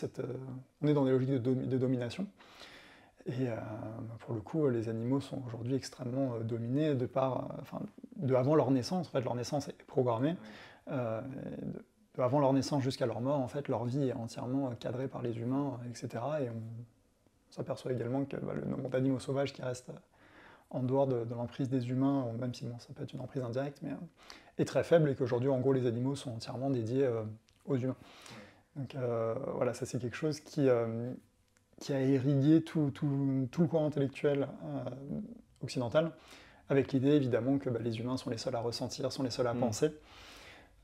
Speaker 1: on est dans des logiques de domination. Et pour le coup, les animaux sont aujourd'hui extrêmement dominés avant leur naissance. En fait, leur naissance est programmée. Avant leur naissance jusqu'à leur mort, en fait, leur vie est entièrement cadrée par les humains, etc. Et on s'aperçoit également que le nombre d'animaux sauvages qui restent en dehors de l'emprise des humains, même si ça peut être une emprise indirecte, mais est très faible, et qu'aujourd'hui, en gros, les animaux sont entièrement dédiés aux humains. Donc ça c'est quelque chose qui a irrigué tout le courant intellectuel occidental, avec l'idée évidemment que les humains sont les seuls à ressentir, sont les seuls à penser.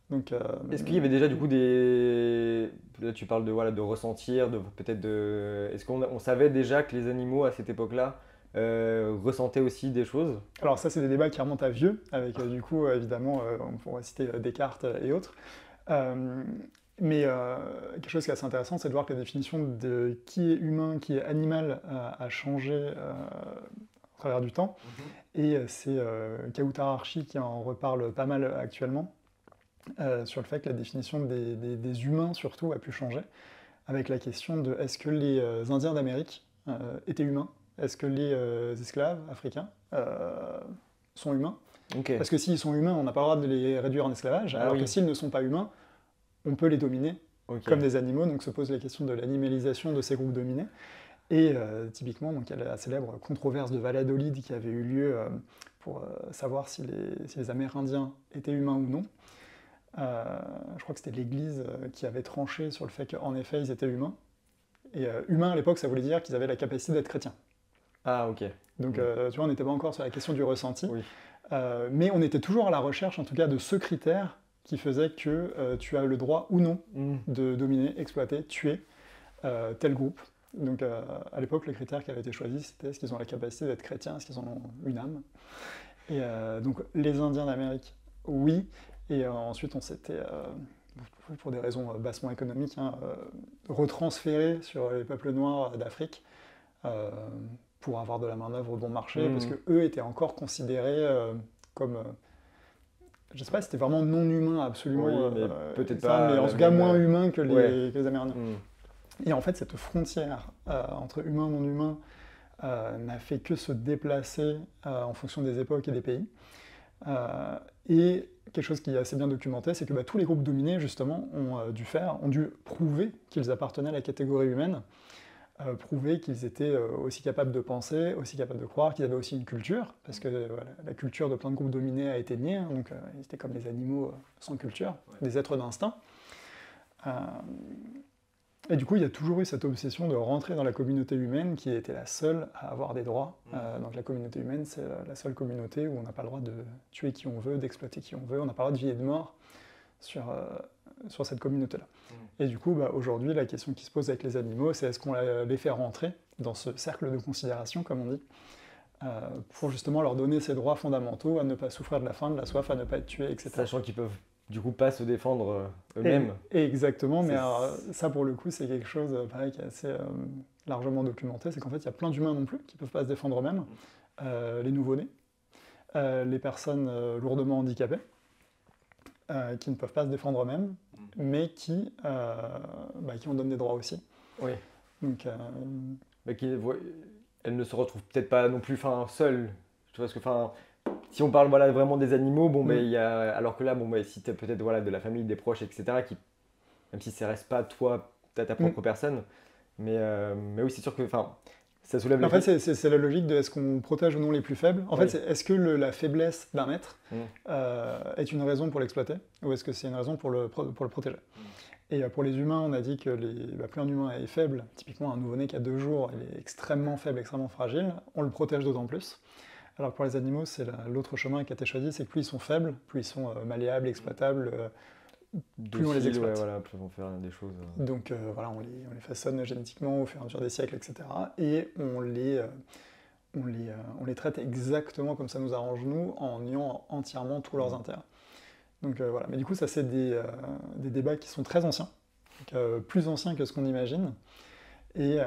Speaker 1: Donc,
Speaker 2: est-ce qu'il y avait déjà du coup là tu parles de ressentir, est-ce qu'on savait déjà que les animaux à cette époque-là ressentaient aussi des choses?
Speaker 1: Alors ça c'est des débats qui remontent à vieux, avec du coup évidemment on pourrait citer Descartes et autres. Mais quelque chose qui est assez intéressant, c'est de voir que la définition de qui est humain, qui est animal a changé travers du temps. Et c'est Kautar Archi qui en reparle pas mal actuellement, sur le fait que la définition des humains, surtout, a pu changer, avec la question de est-ce que les Indiens d'Amérique étaient humains? Est-ce que les esclaves africains sont humains?
Speaker 2: Ok.
Speaker 1: Parce que s'ils sont humains, on n'a pas le droit de les réduire en esclavage,
Speaker 2: Ah
Speaker 1: alors
Speaker 2: oui.
Speaker 1: que s'ils ne sont pas humains, on peut les dominer
Speaker 2: Ok.
Speaker 1: comme des animaux, donc se pose la question de l'animalisation de ces groupes dominés. Et typiquement, donc, il y a la célèbre controverse de Valladolid qui avait eu lieu pour savoir si les Amérindiens étaient humains ou non. Je crois que c'était l'Église qui avait tranché sur le fait qu'en effet, ils étaient humains. Et humains, à l'époque, ça voulait dire qu'ils avaient la capacité d'être chrétiens.
Speaker 2: Ah, ok.
Speaker 1: Donc, tu vois, on n'était pas encore sur la question du ressenti.
Speaker 2: Oui.
Speaker 1: Mais on était toujours à la recherche, en tout cas, de ce critère qui faisait que tu as le droit ou non de dominer, exploiter, tuer tel groupe. Donc à l'époque, le critère qui avait été choisi, c'était est-ce qu'ils ont la capacité d'être chrétiens, est-ce qu'ils en ont une âme. Et donc les Indiens d'Amérique, oui. Et ensuite, on s'était, pour des raisons bassement économiques, retransféré sur les peuples noirs d'Afrique pour avoir de la main-d'œuvre bon marché, parce qu'eux étaient encore considérés comme... je sais pas si c'était vraiment non humain absolument,
Speaker 2: oui, peut-être pas,
Speaker 1: mais en tout cas moins humain que
Speaker 2: ouais.
Speaker 1: les Amérindiens. Et en fait, cette frontière entre humain et non humain n'a fait que se déplacer en fonction des époques et des pays. Et quelque chose qui est assez bien documenté, c'est que tous les groupes dominés, justement, ont dû prouver qu'ils appartenaient à la catégorie humaine, prouver qu'ils étaient aussi capables de penser, aussi capables de croire, qu'ils avaient aussi une culture, parce que voilà, la culture de plein de groupes dominés a été née, hein, donc ils étaient comme les animaux sans culture, des êtres d'instinct. Et du coup, il y a toujours eu cette obsession de rentrer dans la communauté humaine qui était la seule à avoir des droits. Donc la communauté humaine, c'est la seule communauté où on n'a pas le droit de tuer qui on veut, d'exploiter qui on veut, on n'a pas le droit de vie et de mort sur cette communauté-là. Et du coup, aujourd'hui, la question qui se pose avec les animaux, c'est est-ce qu'on les fait rentrer dans ce cercle de considération, comme on dit, pour justement leur donner ces droits fondamentaux, à ne pas souffrir de la faim, de la soif, à ne pas être tués, etc.
Speaker 2: Sachant qu'ils peuvent du coup pas se défendre eux-mêmes.
Speaker 1: Exactement, mais alors, ça pour le coup c'est quelque chose pareil, qui est assez largement documenté, c'est qu'en fait il y a plein d'humains non plus qui ne peuvent pas se défendre eux-mêmes, les nouveau-nés, les personnes lourdement handicapées, qui ne peuvent pas se défendre eux-mêmes, mais qui en donnent des droits aussi.
Speaker 2: Oui.
Speaker 1: Donc,
Speaker 2: mais elles ne se retrouvent peut-être pas non plus seules, tu vois, parce que si on parle vraiment des animaux, alors que là, si tu as peut-être de la famille, des proches, etc., même si ça reste pas toi, ta propre personne, mais oui, c'est sûr que ça soulève...
Speaker 1: En fait, c'est la logique de est-ce qu'on protège ou non les plus faibles. En fait, est-ce que la faiblesse d'un être est une raison pour l'exploiter, ou est-ce que c'est une raison pour le protéger? Et pour les humains, on a dit que plus un humain est faible, typiquement un nouveau-né qui a 2 jours, il est extrêmement faible, extrêmement fragile, on le protège d'autant plus. Alors pour les animaux, c'est l'autre chemin qui a été choisi, c'est que plus ils sont faibles, plus ils sont malléables, exploitables, plus on les exploite.
Speaker 2: Plus on faire des choses.
Speaker 1: Donc on les façonne génétiquement au fur et à mesure des siècles, etc. Et on les traite exactement comme ça nous arrange nous, en niant entièrement tous leurs intérêts. Donc voilà, mais du coup ça c'est des débats qui sont très anciens, donc, plus anciens que ce qu'on imagine. Et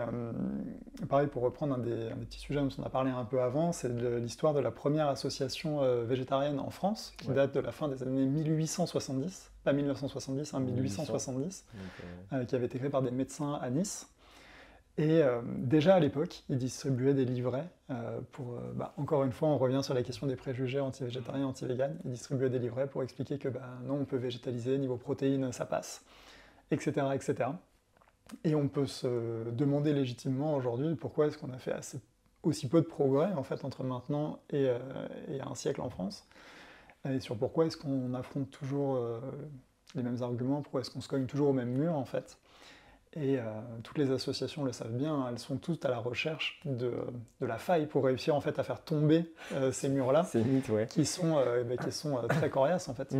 Speaker 1: pareil, pour reprendre un des petits sujets dont on a parlé un peu avant, c'est l'histoire de la première association végétarienne en France, qui date de la fin des années 1870, pas 1970, 1870, qui avait été créée par des médecins à Nice. Et déjà à l'époque, ils distribuaient des livrets pour... encore une fois, on revient sur la question des préjugés anti-végétariens, anti-véganes. Ils distribuaient des livrets pour expliquer que non, on peut végétaliser, niveau protéines, ça passe, etc., etc. Et on peut se demander légitimement aujourd'hui pourquoi est-ce qu'on a fait aussi peu de progrès en fait, entre maintenant et un siècle en France, et sur pourquoi est-ce qu'on affronte toujours les mêmes arguments, pourquoi est-ce qu'on se cogne toujours au même mur en fait. Et toutes les associations le savent bien, elles sont toutes à la recherche de la faille pour réussir en fait à faire tomber ces murs-là, qui sont très coriaces en fait.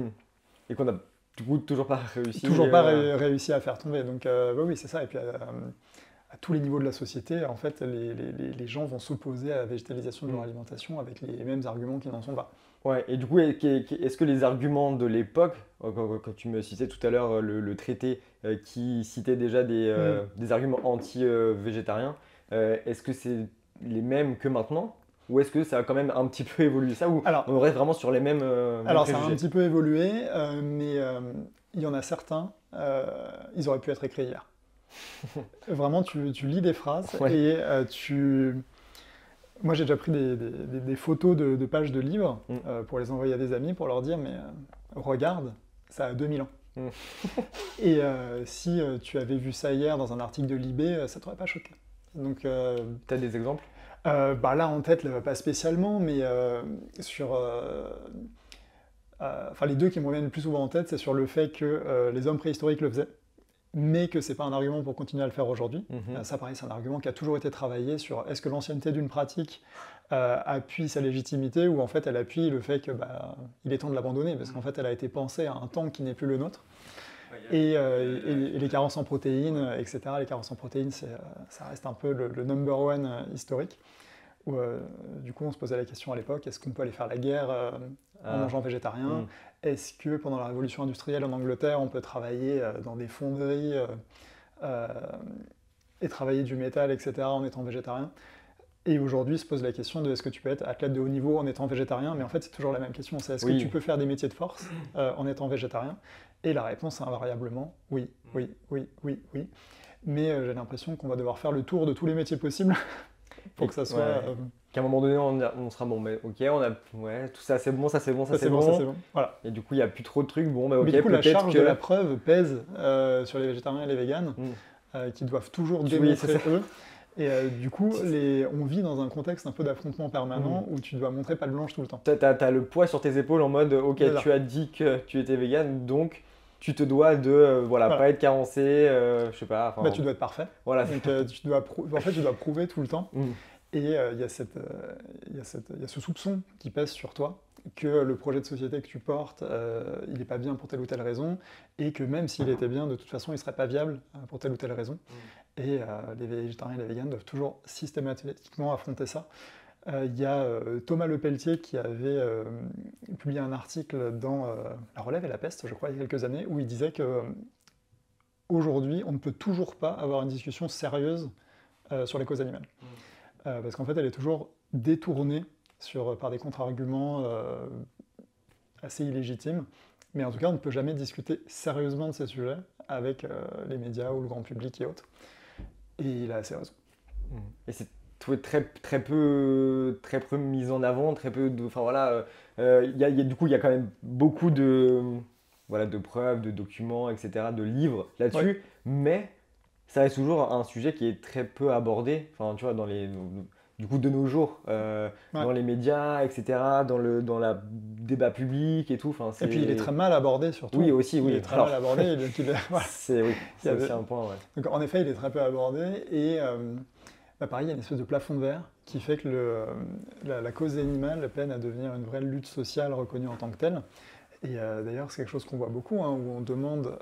Speaker 2: Et qu'on a du coup toujours pas réussi.
Speaker 1: Réussi à faire tomber. Donc oui, c'est ça. Et puis à tous les niveaux de la société, en fait, les gens vont s'opposer à la végétalisation de leur alimentation avec les mêmes arguments qui n'en sont pas.
Speaker 2: Ouais, et du coup, est-ce que les arguments de l'époque, quand tu me citais tout à l'heure le traité qui citait déjà des arguments anti-végétariens, est-ce que c'est les mêmes que maintenant? Ou est-ce que ça a quand même un petit peu évolué ça, ou
Speaker 1: Alors,
Speaker 2: on reste vraiment sur les mêmes,
Speaker 1: alors ça a un
Speaker 2: préjugés?
Speaker 1: petit peu évolué, mais il y en a certains, ils auraient pu être écrits hier. Vraiment, tu lis des phrases
Speaker 2: Ouais.
Speaker 1: et moi j'ai déjà pris des photos de pages de livres
Speaker 2: Mm.
Speaker 1: pour les envoyer à des amis pour leur dire mais regarde, ça a 2000 ans.
Speaker 2: Mm.
Speaker 1: Et si tu avais vu ça hier dans un article de Libé, ça t'aurait pas choqué. Donc
Speaker 2: T'as des exemples?
Speaker 1: bah là en tête, là, pas spécialement, mais sur enfin, les deux qui me reviennent le plus souvent en tête, c'est sur le fait que les hommes préhistoriques le faisaient, mais que c'est pas un argument pour continuer à le faire aujourd'hui.
Speaker 2: Mhm.
Speaker 1: Ça, pareil, c'est un argument qui a toujours été travaillé sur est-ce que l'ancienneté d'une pratique appuie sa légitimité ou en fait elle appuie le fait que bah, il est temps de l'abandonner parce qu'en fait elle a été pensée à un temps qui n'est plus le nôtre. Et les carences en protéines, etc. Les carences en protéines, ça reste un peu le number one historique. Où, du coup, on se posait la question à l'époque, est-ce qu'on peut aller faire la guerre en mangeant végétarien?
Speaker 2: Mm.
Speaker 1: Est-ce que pendant la révolution industrielle en Angleterre, on peut travailler dans des fonderies euh, et travailler du métal, etc. en étant végétarien? Et aujourd'hui se pose la question de est-ce que tu peux être athlète de haut niveau en étant végétarien? Mais en fait, c'est toujours la même question, c'est est-ce que
Speaker 2: Oui.
Speaker 1: tu peux faire des métiers de force en étant végétarien? Et la réponse est invariablement oui, oui, oui, oui, oui. Mais j'ai l'impression qu'on va devoir faire le tour de tous les métiers possibles pour que ça soit...
Speaker 2: Ouais. Qu'à un moment donné, on sera bon, mais ok, on a, ouais, tout ça c'est bon, ça c'est bon, ça
Speaker 1: ça
Speaker 2: c'est
Speaker 1: c'est bon,
Speaker 2: bon.
Speaker 1: ça c'est bon. Voilà.
Speaker 2: Et du coup, il n'y a plus trop de trucs, bon, bah ok,
Speaker 1: Mais du coup, la
Speaker 2: peut-être
Speaker 1: charge
Speaker 2: que.
Speaker 1: de la preuve pèse sur les végétariens et les véganes,
Speaker 2: Mm.
Speaker 1: qui doivent toujours
Speaker 2: Oui,
Speaker 1: démontrer
Speaker 2: c'est ça.
Speaker 1: eux. Et du coup, on vit dans un contexte un peu d'affrontement permanent où tu dois montrer patte blanche tout le temps.
Speaker 2: T'as le poids sur tes épaules en mode, ok,
Speaker 1: Voilà.
Speaker 2: tu as dit que tu étais vegan, donc tu te dois de, voilà,
Speaker 1: Voilà.
Speaker 2: pas être carencé, je sais pas.
Speaker 1: Bah, tu dois être parfait.
Speaker 2: Voilà.
Speaker 1: Donc, en fait, tu dois prouver tout le temps.
Speaker 2: Mm.
Speaker 1: Et il y a ce soupçon qui pèse sur toi que le projet de société que tu portes, il n'est pas bien pour telle ou telle raison, et que même s'il était bien, de toute façon, il ne serait pas viable pour telle ou telle raison. Et les végétariens et les véganes doivent toujours systématiquement affronter ça. Il y a Thomas Lepelletier qui avait publié un article dans La Relève et la Peste, je crois, il y a quelques années, où il disait que aujourd'hui, on ne peut toujours pas avoir une discussion sérieuse sur les causes animales. Parce qu'en fait, elle est toujours détournée par des contre-arguments assez illégitimes. Mais en tout cas, on ne peut jamais discuter sérieusement de ces sujets avec les médias ou le grand public et autres. Et il a assez raison.
Speaker 2: Et c'est très peu mis en avant, très peu de. Enfin voilà, du coup, il y a quand même beaucoup de, voilà, de preuves, de documents, etc., de livres là-dessus,
Speaker 1: Ouais.
Speaker 2: mais ça reste toujours un sujet qui est très peu abordé, enfin, tu vois, du coup, de nos jours,
Speaker 1: Ouais.
Speaker 2: dans les médias, etc., dans le débat public et tout. Enfin,
Speaker 1: Et puis il est très mal abordé surtout.
Speaker 2: Oui, aussi, oui.
Speaker 1: Il est très
Speaker 2: Alors,
Speaker 1: mal abordé. Donc voilà.
Speaker 2: c'est
Speaker 1: Il y avait-
Speaker 2: aussi un point, ouais.
Speaker 1: Donc en effet, il est très peu abordé. Et bah, pareil, il y a une espèce de plafond de verre qui fait que la cause animale peine à devenir une vraie lutte sociale reconnue en tant que telle. Et d'ailleurs, c'est quelque chose qu'on voit beaucoup, hein, où on demande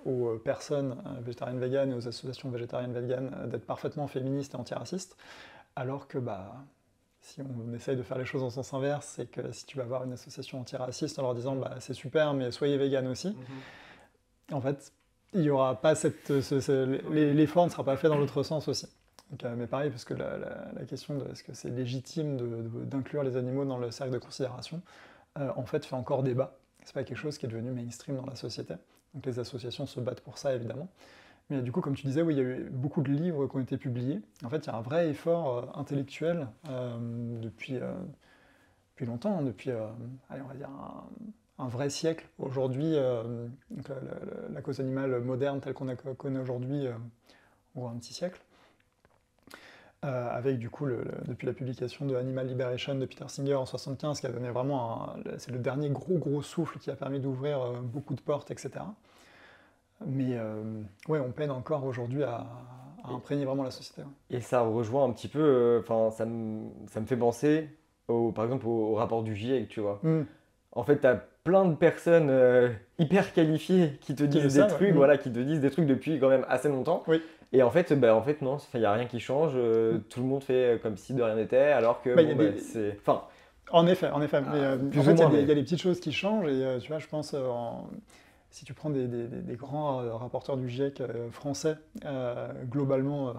Speaker 1: aux personnes végétariennes véganes et aux associations végétariennes véganes d'être parfaitement féministes et antiracistes, alors que bah, si on essaye de faire les choses en sens inverse, c'est que si tu vas voir une association antiraciste en leur disant bah, c'est super, mais soyez vegan aussi, en fait, il y aura pas l'effort ne sera pas fait dans l'autre sens aussi. Donc, mais pareil, parce que la question de est-ce que c'est légitime d'inclure les animaux dans le cercle de considération, en fait, fait encore débat. C'est pas quelque chose qui est devenu mainstream dans la société. Donc les associations se battent pour ça, évidemment. Mais du coup, comme tu disais, oui, il y a eu beaucoup de livres qui ont été publiés. En fait, il y a un vrai effort intellectuel depuis longtemps, depuis, allez, on va dire, un vrai siècle. Aujourd'hui, donc la cause animale moderne telle qu'on la connaît aujourd'hui, ou un petit siècle. Avec du coup, depuis la publication de Animal Liberation de Peter Singer en 1975, qui a donné vraiment c'est le dernier gros souffle qui a permis d'ouvrir beaucoup de portes, etc. Mais ouais, on peine encore aujourd'hui à imprégner vraiment la société.
Speaker 2: Et ça rejoint un petit peu, enfin, ça me fait penser, par exemple, au rapport du GIEC, tu vois. En fait, tu as plein de personnes hyper qualifiées qui te disent des trucs, voilà, qui te disent des trucs depuis quand même assez longtemps.
Speaker 1: Oui.
Speaker 2: Et en fait, non, il n'y a rien qui change, tout le monde fait comme si de rien n'était, alors que c'est... Enfin,
Speaker 1: en effet. Mais, en fait, il y a des petites choses qui changent, et tu vois, je pense, si tu prends des grands rapporteurs du GIEC français, globalement,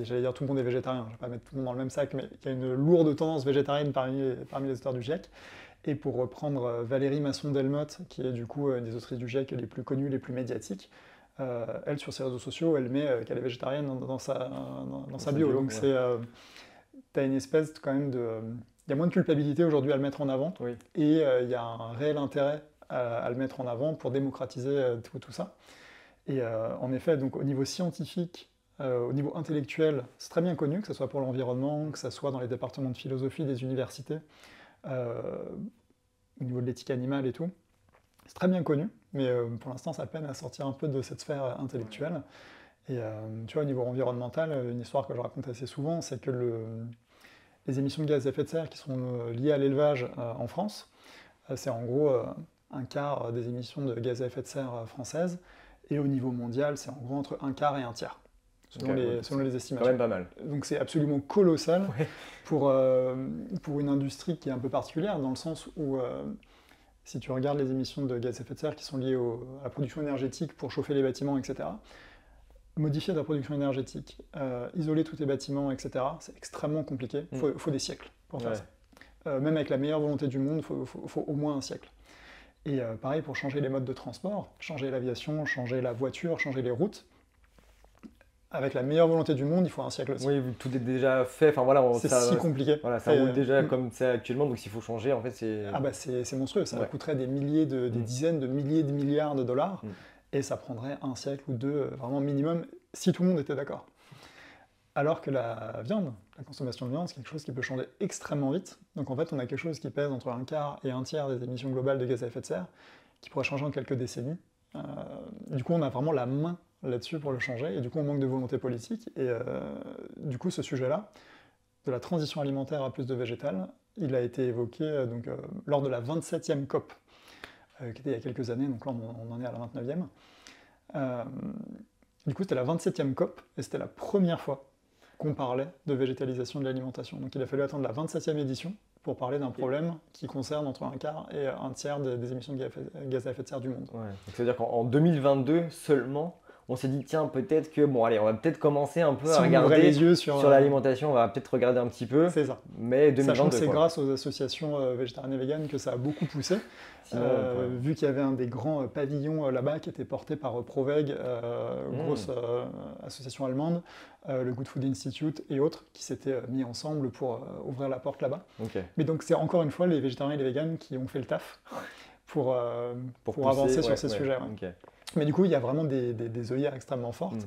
Speaker 1: j'allais dire tout le monde est végétarien, je ne vais pas mettre tout le monde dans le même sac, mais il y a une lourde tendance végétarienne parmi les auteurs du GIEC. Et pour reprendre Valérie Masson-Delmotte, qui est du coup une des autrices du GIEC les plus connues, les plus médiatiques, elle, sur ses réseaux sociaux, elle met qu'elle est végétarienne dans sa bio. Donc tu as une espèce quand même de... Il y a moins de culpabilité aujourd'hui à le mettre en avant,
Speaker 2: Oui.
Speaker 1: et il y a un réel intérêt à le mettre en avant pour démocratiser tout ça. Et en effet, donc, au niveau scientifique, au niveau intellectuel, c'est très bien connu, que ce soit pour l'environnement, que ce soit dans les départements de philosophie des universités, au niveau de l'éthique animale et tout. C'est très bien connu, mais pour l'instant, ça peine à sortir un peu de cette sphère intellectuelle. Et tu vois, au niveau environnemental, une histoire que je raconte assez souvent, c'est que les émissions de gaz à effet de serre qui sont liées à l'élevage en France, c'est en gros un quart des émissions de gaz à effet de serre françaises, et au niveau mondial, c'est en gros entre un quart et un tiers, selon les estimations.
Speaker 2: Quand même pas mal.
Speaker 1: Donc c'est absolument colossal pour une industrie qui est un peu particulière, dans le sens où si tu regardes les émissions de gaz à effet de serre qui sont liées à la production énergétique pour chauffer les bâtiments, etc., modifier ta production énergétique, isoler tous tes bâtiments, etc., c'est extrêmement compliqué. Il faut des siècles pour faire ça. Même avec la meilleure volonté du monde, il faut au moins un siècle. Et pareil pour changer les modes de transport, changer l'aviation, changer la voiture, changer les routes. Avec la meilleure volonté du monde, il faut un siècle aussi.
Speaker 2: Oui, tout est déjà fait. Enfin, voilà,
Speaker 1: c'est si compliqué.
Speaker 2: Voilà, ça roule déjà comme c'est actuellement, donc s'il faut changer, en fait, c'est...
Speaker 1: Ah bah c'est monstrueux, ça coûterait des dizaines de milliers de milliards de dollars, et ça prendrait un siècle ou deux, vraiment minimum, si tout le monde était d'accord. Alors que la viande, la consommation de viande, c'est quelque chose qui peut changer extrêmement vite. Donc en fait, on a quelque chose qui pèse entre un quart et un tiers des émissions globales de gaz à effet de serre, qui pourrait changer en quelques décennies. Du coup, on a vraiment la main là-dessus pour le changer, et du coup, on manque de volonté politique. Et du coup, ce sujet-là, de la transition alimentaire à plus de végétal, il a été évoqué lors de la 27e COP, qui était il y a quelques années, donc là, on en est à la 29e. Du coup, c'était la 27e COP, et c'était la première fois qu'on parlait de végétalisation de l'alimentation. Donc il a fallu attendre la 27e édition pour parler d'un problème qui concerne entre un quart et un tiers des émissions de gaz à effet de serre du monde.
Speaker 2: Ouais. Donc ça veut dire qu'en 2022 seulement, on s'est dit tiens, peut-être que bon allez, on va peut-être commencer un peu à regarder
Speaker 1: les yeux sur
Speaker 2: l'alimentation, on va peut-être regarder un petit peu.
Speaker 1: C'est ça.
Speaker 2: Mais 2022,
Speaker 1: sachant que c'est grâce aux associations végétariennes et véganes que ça a beaucoup poussé. Vu qu'il y avait un des grands pavillons là-bas qui était porté par Proveg, grosse association allemande, le Good Food Institute et autres, qui s'étaient mis ensemble pour ouvrir la porte là-bas.
Speaker 2: Okay.
Speaker 1: Mais donc c'est encore une fois les végétariens et les véganes qui ont fait le taf pour pousser, avancer sur ces sujets. Ouais. Okay. Mais du coup, il y a vraiment des œillères extrêmement fortes.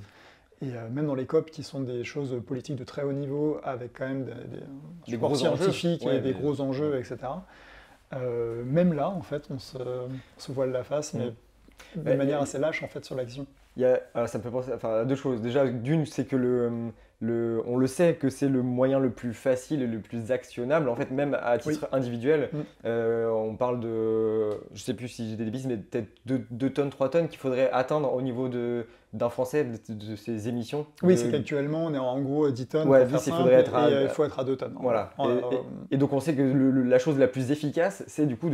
Speaker 1: Et même dans les COP, qui sont des choses politiques de très haut niveau, avec quand même des supports scientifiques et des gros enjeux, etc. Même là, en fait, on se voile la face, mais de manière assez lâche, en fait, sur l'action.
Speaker 2: Ça me fait penser à deux choses. Déjà, d'une, c'est que on le sait que c'est le moyen le plus facile et le plus actionnable, en fait, même à titre individuel. On parle de, je sais plus si j'ai des bêtises, mais peut-être 2 tonnes, 3 tonnes qu'il faudrait atteindre au niveau d'un Français de ses émissions.
Speaker 1: Oui, c'est qu'actuellement, on est en gros 10 tonnes, il faut être à 2 tonnes.
Speaker 2: Voilà. Et donc, on sait que la chose la plus efficace, c'est du coup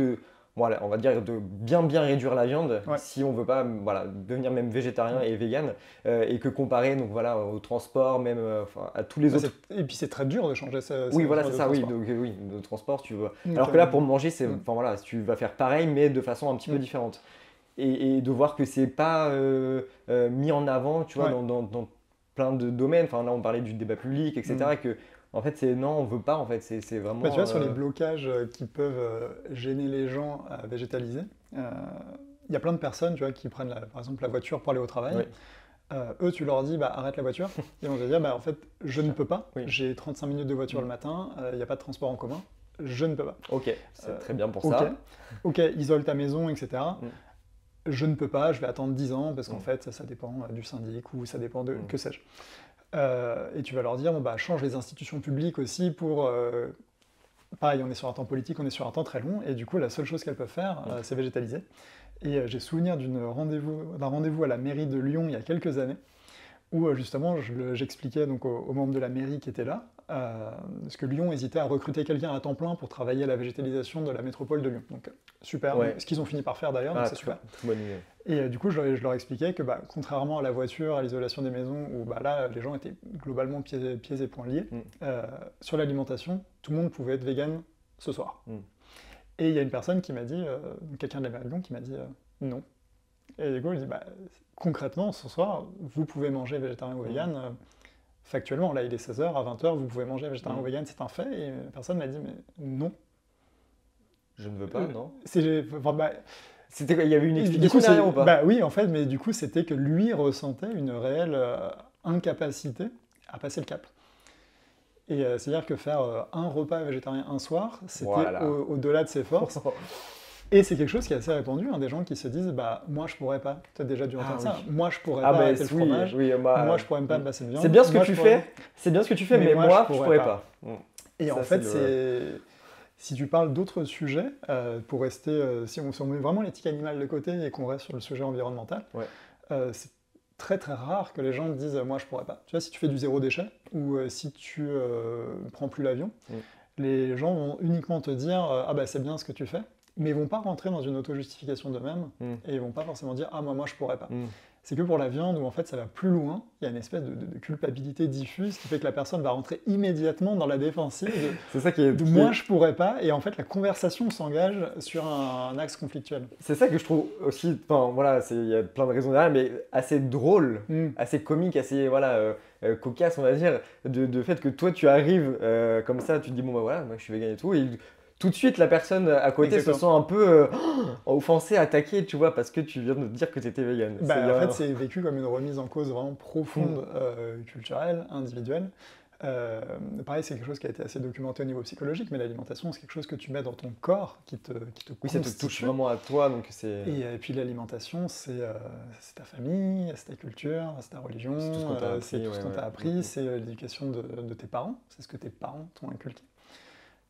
Speaker 2: voilà, on va dire de bien réduire la viande si on veut pas devenir même végétarien et vegan, et que comparer donc voilà au transport, même à tous les autres.
Speaker 1: Et puis c'est très dur de changer ça.
Speaker 2: Oui, voilà, c'est ça. Oui, donc oui, le transport, tu veux. Alors que là, pour manger, c'est voilà, tu vas faire pareil, mais de façon un petit peu différente. Et de voir que c'est pas mis en avant, tu vois, dans plein de domaines. Enfin là, on parlait du débat public, etc. Que en fait, non, on veut pas, en fait, c'est vraiment...
Speaker 1: tu vois, sur les blocages qui peuvent gêner les gens à végétaliser, il y a plein de personnes, tu vois, qui prennent, par exemple, la voiture pour aller au travail. Eux, tu leur dis, arrête la voiture. Et on va dire, en fait, je ne peux pas. J'ai 35 minutes de voiture le matin, il n'y a pas de transport en commun, je ne peux pas.
Speaker 2: Ok, c'est très bien pour ça.
Speaker 1: Ok, isole ta maison, etc. Je ne peux pas, je vais attendre 10 ans, parce qu'en fait, ça dépend du syndic, ou ça dépend de... que sais-je. Et tu vas leur dire, change les institutions publiques aussi pour... pareil, on est sur un temps politique, on est sur un temps très long, et du coup, la seule chose qu'elles peuvent faire, c'est végétaliser. Et j'ai souvenir d'un rendez-vous à la mairie de Lyon il y a quelques années, où justement, j'expliquais donc aux membres de la mairie qui étaient là, parce que Lyon hésitait à recruter quelqu'un à temps plein pour travailler à la végétalisation de la métropole de Lyon. Donc super,
Speaker 2: Ouais.
Speaker 1: ce qu'ils ont fini par faire d'ailleurs, donc c'est super.
Speaker 2: Très bonne idée.
Speaker 1: Et du coup, je leur expliquais que contrairement à la voiture, à l'isolation des maisons, où là, les gens étaient globalement pieds et poings liés, sur l'alimentation, tout le monde pouvait être vegan ce soir. Et il y a une personne qui m'a dit, quelqu'un de la Lyon qui m'a dit non. Et du coup, je dis, concrètement, ce soir, vous pouvez manger végétarien ou vegan. Factuellement, là, il est 16h, à 20h, vous pouvez manger végétarien ou vegan, c'est un fait. Et personne m'a dit, mais non.
Speaker 2: Je ne veux pas, non.
Speaker 1: Il
Speaker 2: y avait une explication derrière ou pas?
Speaker 1: Oui, en fait, mais du coup, c'était que lui ressentait une réelle incapacité à passer le cap. Et c'est-à-dire que faire un repas végétarien un soir, c'était au-delà de ses forces. Et c'est quelque chose qui est assez répandu, des gens qui se disent moi je pourrais pas, tu as déjà dû entendre ça, moi je pourrais pas arrêter le fromage, moi je pourrais même pas me passer de viande.
Speaker 2: C'est bien ce que tu fais, mais moi je pourrais pas.
Speaker 1: Et en fait, si tu parles d'autres sujets, pour rester, si on met vraiment l'éthique animale de côté et qu'on reste sur le sujet environnemental, c'est très très rare que les gens te disent moi je pourrais pas. Tu vois, si tu fais du zéro déchet ou si tu prends plus l'avion, les gens vont uniquement te dire c'est bien ce que tu fais, mais ils vont pas rentrer dans une auto-justification d'eux-mêmes et ils vont pas forcément dire moi je pourrais pas. C'est que pour la viande où en fait ça va plus loin, il y a une espèce de culpabilité diffuse qui fait que la personne va rentrer immédiatement dans la défensive
Speaker 2: c'est ça qui est
Speaker 1: moi je pourrais pas, et en fait la conversation s'engage sur un axe conflictuel.
Speaker 2: C'est ça que je trouve aussi, il y a plein de raisons derrière, mais assez drôle, assez comique, assez cocasse on va dire, de fait que toi tu arrives comme ça, tu te dis moi je suis vegan et tout, et tout de suite, la personne à côté se sent un peu offensée, attaquée, tu vois, parce que tu viens de dire que tu étais vegan.
Speaker 1: En fait, c'est vécu comme une remise en cause vraiment profonde, culturelle, individuelle. Pareil, c'est quelque chose qui a été assez documenté au niveau psychologique, mais l'alimentation, c'est quelque chose que tu mets dans ton corps, qui te
Speaker 2: oui, ça te touche vraiment à toi, donc c'est...
Speaker 1: Et puis l'alimentation, c'est ta famille, c'est ta culture, c'est ta religion, c'est tout ce qu'on t'a appris, c'est l'éducation de tes parents, c'est ce que tes parents t'ont inculqué.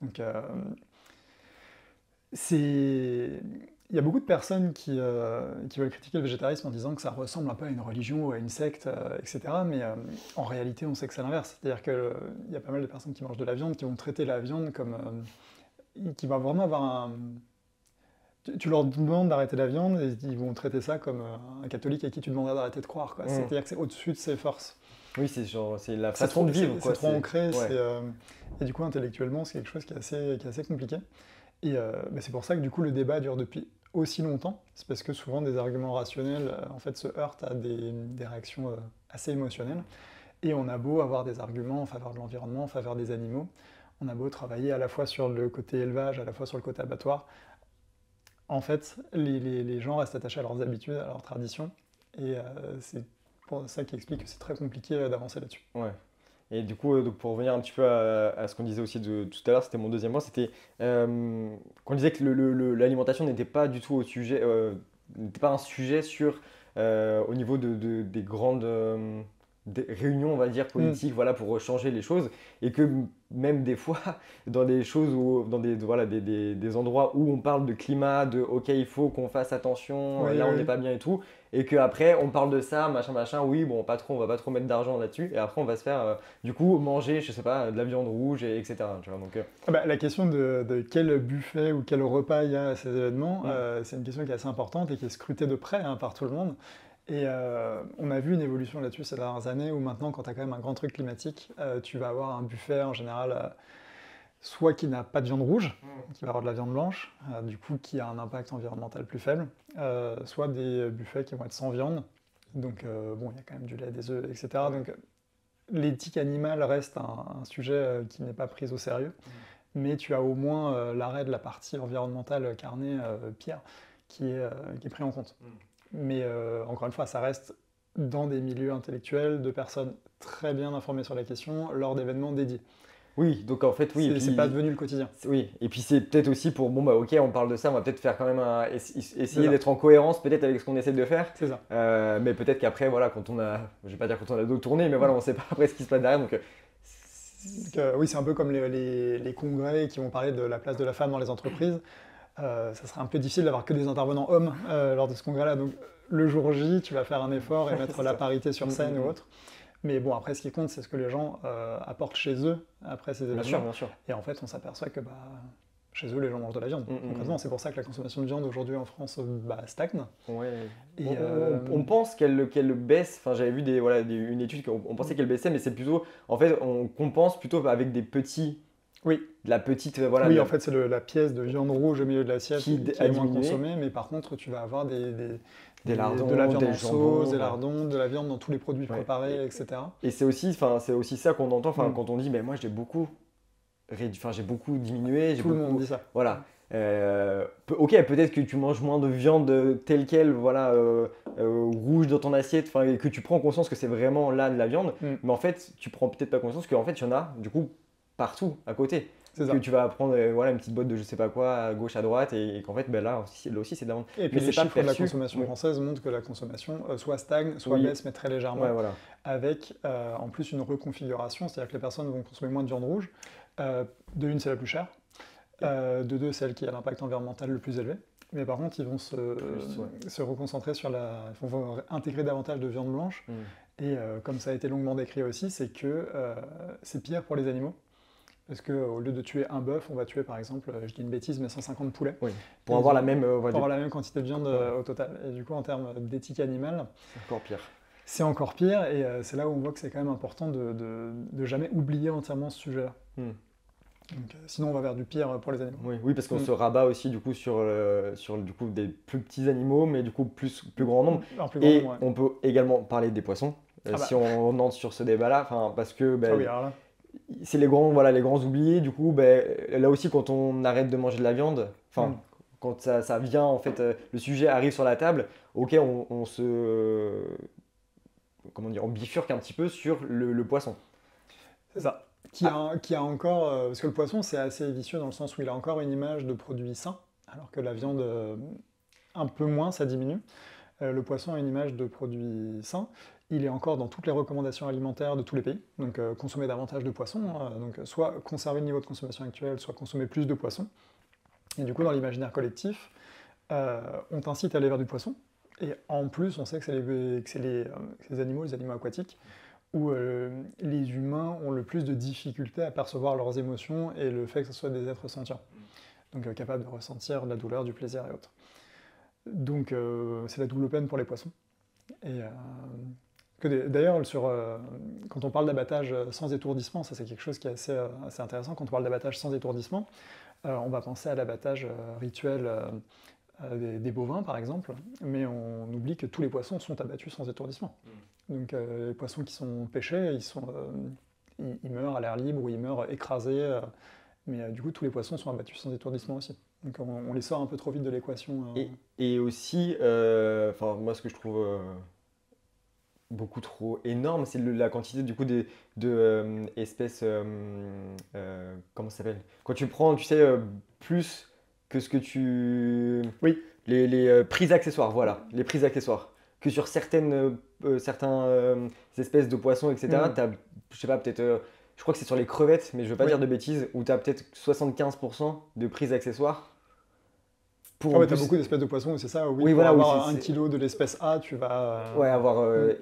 Speaker 1: Donc... il y a beaucoup de personnes qui veulent critiquer le végétarisme en disant que ça ressemble un peu à une religion ou à une secte, etc. Mais en réalité, on sait que c'est l'inverse. C'est-à-dire qu'il y a pas mal de personnes qui mangent de la viande, qui vont traiter la viande comme... qui va vraiment avoir un... Tu leur demandes d'arrêter la viande et ils vont traiter ça comme un catholique à qui tu demanderais d'arrêter de croire. C'est-à-dire que c'est au-dessus de ses forces.
Speaker 2: Oui, c'est la façon de vivre.
Speaker 1: C'est trop ancré. Et du coup, intellectuellement, c'est quelque chose qui est assez compliqué. Et c'est pour ça que du coup le débat dure depuis aussi longtemps, c'est parce que souvent des arguments rationnels en fait se heurtent à des réactions assez émotionnelles, et on a beau avoir des arguments en faveur de l'environnement, en faveur des animaux, on a beau travailler à la fois sur le côté élevage, à la fois sur le côté abattoir, en fait les gens restent attachés à leurs habitudes, à leurs traditions, et c'est pour ça qui explique que c'est très compliqué d'avancer là-dessus.
Speaker 2: Ouais. Et du coup, donc pour revenir un petit peu à ce qu'on disait aussi tout à l'heure, c'était mon deuxième point, c'était qu'on disait que l'alimentation n'était pas du tout au sujet, n'était pas un sujet au niveau des grandes des réunions, on va dire, politiques, pour changer les choses, et que même des fois, dans des choses dans des endroits où on parle de climat, ok, il faut qu'on fasse attention, on n'est pas bien et tout, et qu'après on parle de ça, machin, oui, bon, on va pas trop mettre d'argent là-dessus, et après on va se faire, du coup, manger, je sais pas, de la viande rouge, etc. Tu vois, donc,
Speaker 1: la question de quel buffet ou quel repas il y a à ces événements, c'est une question qui est assez importante et qui est scrutée de près par tout le monde. Et on a vu une évolution là-dessus ces dernières années où maintenant, quand tu as quand même un grand truc climatique, tu vas avoir un buffet en général soit qui n'a pas de viande rouge, qui va avoir de la viande blanche, du coup qui a un impact environnemental plus faible, soit des buffets qui vont être sans viande, donc il y a quand même du lait, des œufs, etc. Donc l'éthique animale reste un sujet qui n'est pas pris au sérieux, mais tu as au moins l'arrêt de la partie environnementale carnée, Pierre, qui est pris en compte. Mais encore une fois, ça reste dans des milieux intellectuels de personnes très bien informées sur la question lors d'événements dédiés.
Speaker 2: Oui, donc en fait, oui.
Speaker 1: C'est pas devenu le quotidien.
Speaker 2: Oui, et puis c'est peut-être aussi pour, ok, on parle de ça, on va peut-être faire quand même essayer d'être en cohérence peut-être avec ce qu'on essaie de faire.
Speaker 1: C'est ça.
Speaker 2: Mais peut-être qu'après, quand on a, je vais pas dire quand on a dos tourné, mais on sait pas après ce qui se passe derrière. Donc,
Speaker 1: oui, c'est un peu comme les congrès qui vont parler de la place de la femme dans les entreprises. Ça serait un peu difficile d'avoir que des intervenants hommes lors de ce congrès-là. Donc le jour J, tu vas faire un effort et mettre la parité sur scène ou autre. Mais bon, après, ce qui compte, c'est ce que les gens apportent chez eux après ces
Speaker 2: Bien sûr,
Speaker 1: événements.
Speaker 2: bien sûr.
Speaker 1: Et en fait, on s'aperçoit que chez eux, les gens mangent de la viande. Concrètement, c'est pour ça que la consommation de viande aujourd'hui en France stagne.
Speaker 2: Ouais.
Speaker 1: Et,
Speaker 2: On pense qu'elle baisse. Enfin, j'avais vu une étude qu'on pensait qu'elle baissait, mais c'est plutôt, en fait, on compense plutôt avec des petits,
Speaker 1: oui,
Speaker 2: de la petite,
Speaker 1: oui, en fait, c'est la pièce de viande rouge au milieu de l'assiette
Speaker 2: qui
Speaker 1: qui
Speaker 2: a
Speaker 1: est moins
Speaker 2: diminué.
Speaker 1: consommée, mais par contre, tu vas avoir
Speaker 2: Des lardons,
Speaker 1: de la viande
Speaker 2: des
Speaker 1: en
Speaker 2: jambons,
Speaker 1: sauce, des
Speaker 2: ouais.
Speaker 1: lardons, de la viande dans tous les produits
Speaker 2: Ouais.
Speaker 1: préparés, etc.
Speaker 2: Et c'est aussi ça qu'on entend,
Speaker 1: Mm.
Speaker 2: quand on dit, mais moi j'ai beaucoup diminué,
Speaker 1: Tout le monde dit ça.
Speaker 2: Voilà. Ok, peut-être que tu manges moins de viande telle quelle, voilà, rouge dans ton assiette, et que tu prends conscience que c'est vraiment là de la viande, mais en fait, tu prends peut-être pas conscience qu'en fait, il y en a, du coup, partout, à côté.
Speaker 1: C'est ça.
Speaker 2: Que tu vas prendre une petite boîte de je sais pas quoi, à gauche, à droite, et qu'en fait, là aussi, c'est de la viande.
Speaker 1: Et puis
Speaker 2: Mais
Speaker 1: les
Speaker 2: c'est pas
Speaker 1: chiffres de la
Speaker 2: perçu.
Speaker 1: consommation
Speaker 2: Oui.
Speaker 1: française montrent que la consommation soit stagne, soit
Speaker 2: Oui.
Speaker 1: baisse, mais très légèrement,
Speaker 2: Ouais, voilà.
Speaker 1: avec en plus une reconfiguration, c'est-à-dire que les personnes vont consommer moins de viande rouge. De une, c'est la plus chère. De deux, celle qui a l'impact environnemental le plus élevé. Mais par contre, ils vont se reconcentrer sur ils vont intégrer davantage de viande blanche. Et comme ça a été longuement décrit aussi, c'est que c'est pire pour les animaux. Parce qu'au lieu de tuer un bœuf, on va tuer par exemple, je dis une bêtise, mais 150 poulets.
Speaker 2: Oui. Pour avoir la même
Speaker 1: quantité de viande au total. Et du coup, en termes d'éthique animale,
Speaker 2: c'est encore pire.
Speaker 1: C'est encore pire, et c'est là où on voit que c'est quand même important de jamais oublier entièrement ce sujet-là. Donc, sinon, on va vers du pire pour les animaux.
Speaker 2: Oui, parce qu'on se rabat aussi du coup sur du coup, des plus petits animaux, mais du coup plus grand nombre. Et on peut également parler des poissons, si on entre sur ce débat-là, parce que
Speaker 1: oui, alors là.
Speaker 2: c'est les grands oubliés. Du coup, là aussi, quand on arrête de manger de la viande, quand ça vient, en fait, le sujet arrive sur la table, ok, on bifurque un petit peu sur le poisson.
Speaker 1: C'est ça. Qui a encore, parce que le poisson c'est assez vicieux dans le sens où il a encore une image de produit sain, alors que la viande un peu moins, ça diminue. Le poisson a une image de produit sain. Il est encore dans toutes les recommandations alimentaires de tous les pays, donc consommer davantage de poissons, donc soit conserver le niveau de consommation actuel, soit consommer plus de poissons. Et du coup, dans l'imaginaire collectif, on t'incite à aller vers du poisson, et en plus, on sait que c'est les animaux aquatiques, où les humains ont le plus de difficultés à percevoir leurs émotions et le fait que ce soit des êtres sentients, donc capables de ressentir de la douleur, du plaisir et autres. Donc c'est la double peine pour les poissons. Et d'ailleurs, quand on parle d'abattage sans étourdissement, ça c'est quelque chose qui est assez intéressant. Quand on parle d'abattage sans étourdissement, on va penser à l'abattage rituel des bovins par exemple, mais on oublie que tous les poissons sont abattus sans étourdissement. Donc les poissons qui sont pêchés, ils meurent à l'air libre ou ils meurent écrasés, mais du coup tous les poissons sont abattus sans étourdissement aussi. Donc on les sort un peu trop vite de l'équation.
Speaker 2: Et aussi, moi ce que je trouve beaucoup trop énorme, c'est la quantité du coup espèces, comment ça s'appelle? Quand tu prends, tu sais, plus que ce que tu...
Speaker 1: Oui.
Speaker 2: Les prises accessoires, voilà, les prises accessoires. Que sur certaines espèces de poissons, etc., t'as, je sais pas, peut-être, je crois que c'est sur les crevettes, mais je veux pas dire de bêtises, où tu as peut-être 75% de prises accessoires.
Speaker 1: T'as beaucoup d'espèces de poissons, c'est ça, oui, pour avoir 1 kilo de l'espèce A, tu vas...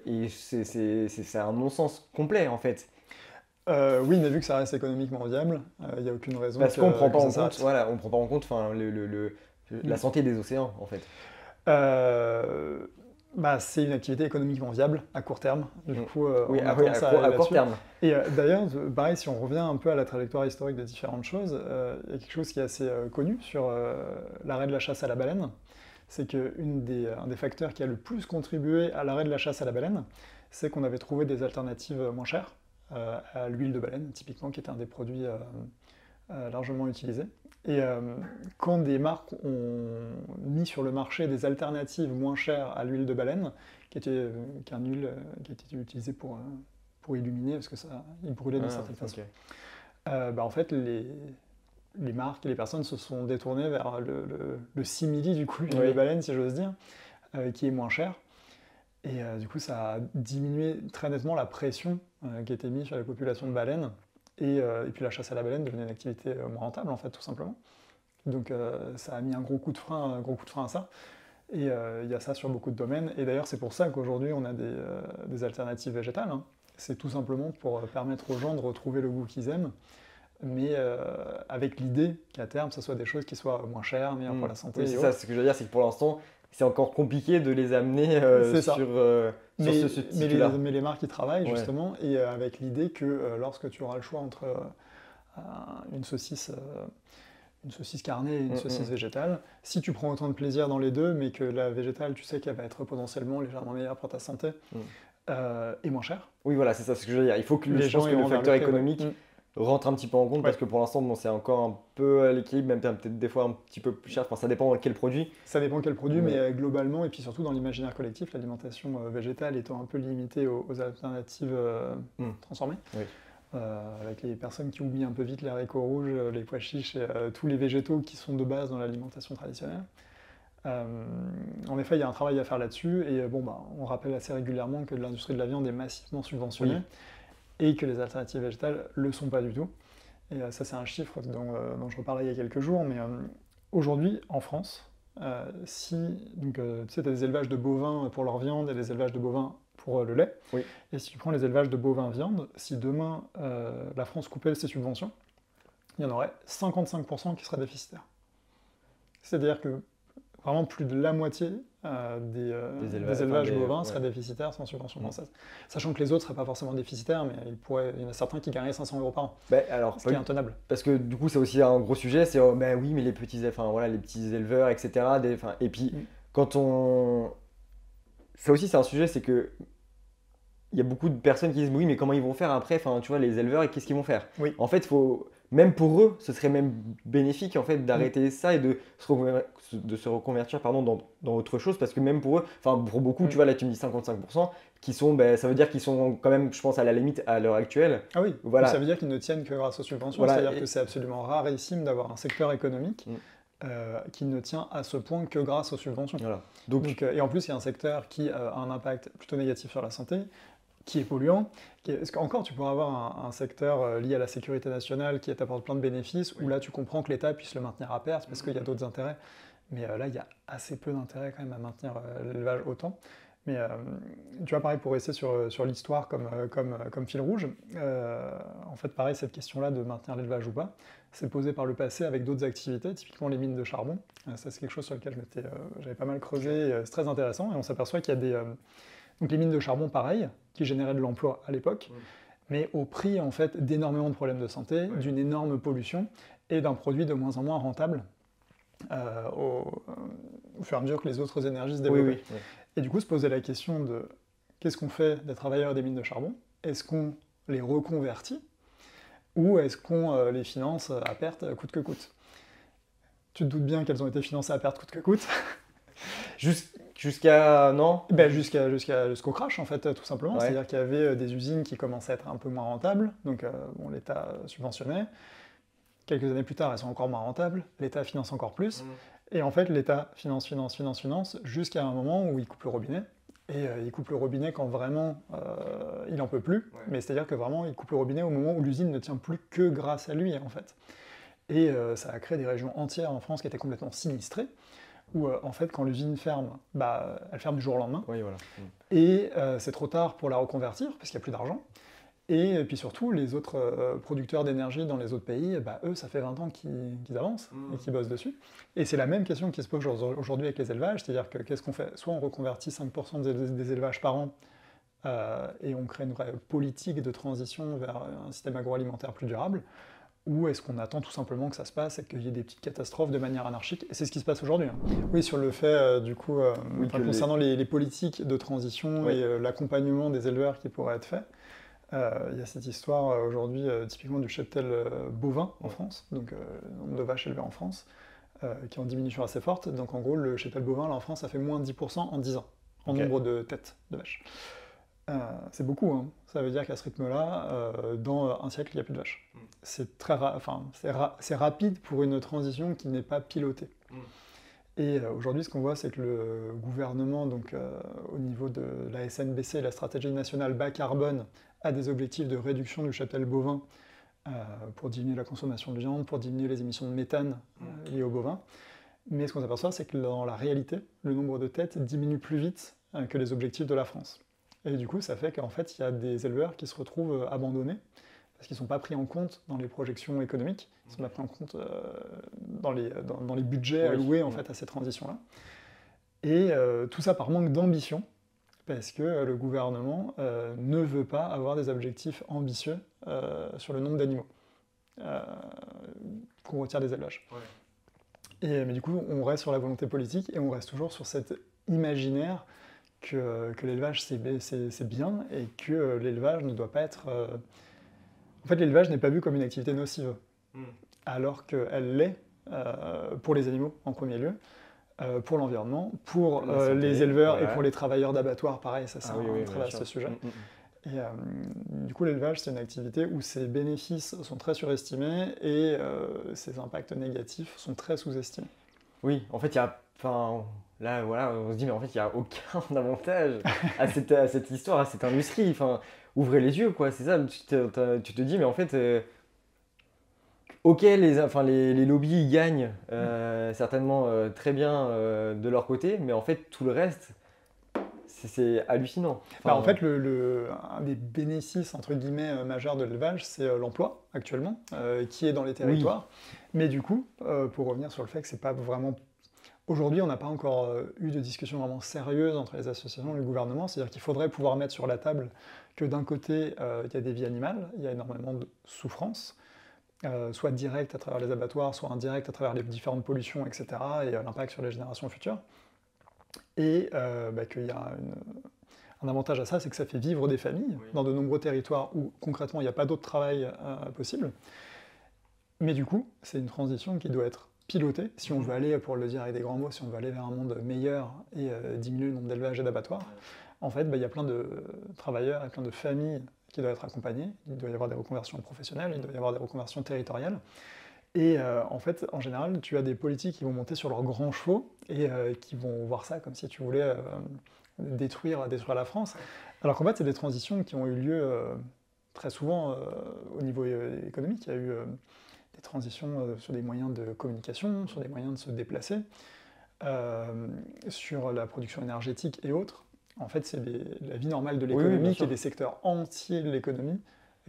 Speaker 2: et c'est un non-sens complet, en fait.
Speaker 1: Oui, mais vu que ça reste économiquement viable, il n'y a aucune raison
Speaker 2: parce qu'on prend pas en
Speaker 1: compte,
Speaker 2: on prend pas en compte la santé des océans, en fait.
Speaker 1: C'est une activité économiquement viable à court terme. Du coup,
Speaker 2: à court terme.
Speaker 1: Et d'ailleurs, pareil, si on revient un peu à la trajectoire historique des différentes choses, il y a quelque chose qui est assez connu sur l'arrêt de la chasse à la baleine. C'est qu'un des facteurs qui a le plus contribué à l'arrêt de la chasse à la baleine, c'est qu'on avait trouvé des alternatives moins chères à l'huile de baleine, typiquement, qui est un des produits largement utilisés. Et quand des marques ont mis sur le marché des alternatives moins chères à l'huile de baleine, qui était un huile qui était utilisée pour illuminer, parce que il brûlait d'une certaine façon, en fait, les marques et les personnes se sont détournées vers le simili du coup, l'huile de baleine, si j'ose dire, qui est moins cher. Et du coup, ça a diminué très nettement la pression qui était mise sur les populations de baleines. Et puis la chasse à la baleine devenait une activité moins rentable, en fait, tout simplement. Donc ça a mis un gros coup de frein à ça. Et il y a ça sur beaucoup de domaines. Et d'ailleurs, c'est pour ça qu'aujourd'hui, on a des alternatives végétales. c'est tout simplement pour permettre aux gens de retrouver le goût qu'ils aiment, mais avec l'idée qu'à terme, ce soit des choses qui soient moins chères, meilleures pour la santé.
Speaker 2: Oui, c'est
Speaker 1: et
Speaker 2: ça,
Speaker 1: autres.
Speaker 2: ce que je veux dire, c'est que pour l'instant, c'est encore compliqué de les amener
Speaker 1: C'est ça.
Speaker 2: sur
Speaker 1: Mais,
Speaker 2: ce
Speaker 1: mais,
Speaker 2: titre-là.
Speaker 1: mais les marques y travaillent
Speaker 2: Ouais.
Speaker 1: justement, et avec l'idée que lorsque tu auras le choix entre une saucisse carnée et une saucisse végétale, si tu prends autant de plaisir dans les deux, mais que la végétale, tu sais qu'elle va être potentiellement légèrement meilleure pour ta santé et moins chère.
Speaker 2: Oui, voilà, c'est ça ce que je veux dire. Il faut que
Speaker 1: Les
Speaker 2: je pense
Speaker 1: gens
Speaker 2: que le
Speaker 1: iront vers
Speaker 2: facteur
Speaker 1: le prix,
Speaker 2: économique
Speaker 1: ouais.
Speaker 2: rentre un petit peu en compte,
Speaker 1: Ouais.
Speaker 2: parce que pour l'instant, bon, c'est encore un peu à l'équilibre, même peut-être des fois un petit peu plus cher. Enfin, ça dépend de quel produit.
Speaker 1: Ça dépend quel produit,
Speaker 2: Ouais.
Speaker 1: mais globalement, et puis surtout dans l'imaginaire collectif, l'alimentation végétale étant un peu limitée aux alternatives transformées.
Speaker 2: Oui.
Speaker 1: Avec les personnes qui oublient un peu vite les haricots rouges, les pois chiches et tous les végétaux qui sont de base dans l'alimentation traditionnelle. En effet, il y a un travail à faire là-dessus, et on rappelle assez régulièrement que l'industrie de la viande est massivement subventionnée, et que les alternatives végétales ne le sont pas du tout. Et ça, c'est un chiffre dont je reparlais il y a quelques jours, mais aujourd'hui, en France, tu sais, tu as des élevages de bovins pour leur viande et des élevages de bovins pour le lait.
Speaker 2: Oui.
Speaker 1: Et si tu prends les élevages de bovins viande, si demain la France coupait ses subventions, il y en aurait 55% qui seraient déficitaires. C'est-à-dire que vraiment plus de la moitié des élevages bovins seraient déficitaires sans subvention française. Sachant que les autres ne seraient pas forcément déficitaires, mais il y en a certains qui gagneraient 500 € par an.
Speaker 2: Alors,
Speaker 1: ce qui est intenable.
Speaker 2: Parce que du coup, c'est aussi un gros sujet, c'est oui, mais les petits éleveurs, etc. Et puis, quand on... Ça aussi, c'est un sujet, c'est que il y a beaucoup de personnes qui disent oui, mais comment ils vont faire après, tu vois, les éleveurs, et qu'est-ce qu'ils vont faire?
Speaker 1: Oui.
Speaker 2: En fait, même pour eux, ce serait même bénéfique en fait d'arrêter ça et de se reconvertir dans autre chose, parce que même pour eux, pour beaucoup, tu vois, là tu me dis 55%, qui sont, ça veut dire qu'ils sont quand même, je pense, à la limite à l'heure actuelle.
Speaker 1: Ah oui,
Speaker 2: voilà.
Speaker 1: Ça veut dire qu'ils ne tiennent que grâce aux subventions,
Speaker 2: Voilà.
Speaker 1: C'est-à-dire que c'est absolument rarissime d'avoir un secteur économique qui ne tient à ce point que grâce aux subventions.
Speaker 2: Voilà.
Speaker 1: Et en plus, il y a un secteur qui a un impact plutôt négatif sur la santé, qui est polluant. Parce qu'encore, tu pourrais avoir un secteur lié à la sécurité nationale qui t'apporte plein de bénéfices, où là, tu comprends que l'État puisse le maintenir à perte, parce qu'il y a d'autres intérêts. Mais là, il y a assez peu d'intérêt quand même à maintenir l'élevage autant. Mais tu vois, pareil, pour rester sur l'histoire comme fil rouge, en fait, pareil, cette question-là de maintenir l'élevage ou pas, c'est posé par le passé avec d'autres activités, typiquement les mines de charbon. Ça, c'est quelque chose sur lequel j'avais pas mal creusé, c'est très intéressant, et on s'aperçoit qu'il y a des... Donc les mines de charbon, pareil, qui généraient de l'emploi à l'époque, mais au prix, en fait, d'énormément de problèmes de santé, d'une énorme pollution, et d'un produit de moins en moins rentable au fur et à mesure que les autres énergies se développaient.
Speaker 2: Oui.
Speaker 1: Et du coup, se poser la question de qu'est-ce qu'on fait des travailleurs des mines de charbon? Est-ce qu'on les reconvertit? Ou est-ce qu'on les finance à perte coûte que coûte? Tu te doutes bien qu'elles ont été financées à perte coûte que coûte.
Speaker 2: Jusqu'à... non
Speaker 1: Jusqu'au crash, en fait, tout simplement. Ouais. C'est-à-dire qu'il y avait des usines qui commençaient à être un peu moins rentables, donc l'État subventionnait. Quelques années plus tard, elles sont encore moins rentables, l'État finance encore plus, et en fait, l'État finance, jusqu'à un moment où il coupe le robinet, et il coupe le robinet quand vraiment il n'en peut plus, mais c'est-à-dire que vraiment, il coupe le robinet au moment où l'usine ne tient plus que grâce à lui, en fait. Et ça a créé des régions entières en France qui étaient complètement sinistrées, où en fait, quand l'usine ferme, elle ferme du jour au lendemain, et c'est trop tard pour la reconvertir, parce qu'il n'y a plus d'argent. Et puis surtout, les autres producteurs d'énergie dans les autres pays, eux, ça fait 20 ans qu'ils avancent et qu'ils bossent dessus. Et c'est la même question qui se pose aujourd'hui avec les élevages, c'est-à-dire que qu'est-ce qu'on fait? Soit on reconvertit 5% des élevages par an et on crée une vraie politique de transition vers un système agroalimentaire plus durable, ou est-ce qu'on attend tout simplement que ça se passe et qu'il y ait des petites catastrophes de manière anarchique? Et c'est ce qui se passe aujourd'hui. Oui, sur le fait, concernant les politiques de transition et l'accompagnement des éleveurs qui pourraient être faits, il y a cette histoire aujourd'hui typiquement du cheptel bovin en France, donc le nombre de vaches élevées en France, qui est en diminution assez forte. Donc en gros, le cheptel bovin là, en France, ça fait moins de 10% en 10 ans, en nombre de têtes de vaches. C'est beaucoup, hein. Ça veut dire qu'à ce rythme-là, dans un siècle, il n'y a plus de vaches. C'est c'est rapide pour une transition qui n'est pas pilotée. Et aujourd'hui, ce qu'on voit, c'est que le gouvernement, donc au niveau de la SNBC, la stratégie nationale bas carbone, a des objectifs de réduction du cheptel bovin pour diminuer la consommation de viande, pour diminuer les émissions de méthane liées aux bovins. Mais ce qu'on s'aperçoit, c'est que dans la réalité, le nombre de têtes diminue plus vite que les objectifs de la France. Et du coup, ça fait qu'en fait, il y a des éleveurs qui se retrouvent abandonnés parce qu'ils ne sont pas pris en compte dans les projections économiques, ils ne sont pas pris en compte dans les budgets alloués en fait, à ces transitions-là. Et tout ça par manque d'ambition, parce que le gouvernement ne veut pas avoir des objectifs ambitieux sur le nombre d'animaux qu'on retire des élevages. Mais du coup, on reste sur la volonté politique et on reste toujours sur cet imaginaire que l'élevage c'est bien et que l'élevage ne doit pas être... En fait, l'élevage n'est pas vu comme une activité nocive, alors qu'elle l'est pour les animaux en premier lieu, pour l'environnement, pour les éleveurs et pour les travailleurs d'abattoirs, pareil, ça c'est un très vaste sujet. Et du coup, l'élevage, c'est une activité où ses bénéfices sont très surestimés et ses impacts négatifs sont très sous-estimés.
Speaker 2: Oui, en fait, il y a... Enfin, là, voilà, on se dit, mais en fait, il n'y a aucun avantage à cette histoire, à cette industrie. Enfin, ouvrez les yeux, quoi, c'est ça. Tu te dis, mais en fait... Ok, les lobbies ils gagnent certainement très bien de leur côté, mais en fait tout le reste, c'est hallucinant.
Speaker 1: Enfin, en fait, un des bénéfices entre guillemets majeurs de l'élevage, c'est l'emploi actuellement, qui est dans les territoires. Mais du coup, pour revenir sur le fait que c'est pas vraiment... Aujourd'hui, on n'a pas encore eu de discussion vraiment sérieuse entre les associations et le gouvernement, c'est-à-dire qu'il faudrait pouvoir mettre sur la table que d'un côté, il y a des vies animales, il y a énormément de souffrance, soit direct à travers les abattoirs, soit indirect à travers les différentes pollutions, etc., et l'impact sur les générations futures. Et qu'il y a un avantage à ça, c'est que ça fait vivre des familles dans de nombreux territoires où concrètement il n'y a pas d'autre travail possible. Mais du coup, c'est une transition qui doit être pilotée, si on veut aller, pour le dire avec des grands mots, si on veut aller vers un monde meilleur et diminuer le nombre d'élevages et d'abattoirs. En fait, il y a plein de travailleurs et plein de familles qui doivent être accompagnés, il doit y avoir des reconversions professionnelles, il doit y avoir des reconversions territoriales. Et en fait, en général, tu as des politiques qui vont monter sur leurs grands chevaux et qui vont voir ça comme si tu voulais détruire la France. Alors qu'en fait, c'est des transitions qui ont eu lieu très souvent au niveau économique. Il y a eu des transitions sur des moyens de communication, sur des moyens de se déplacer, sur la production énergétique et autres. En fait, c'est la vie normale de l'économie qui est des secteurs entiers de l'économie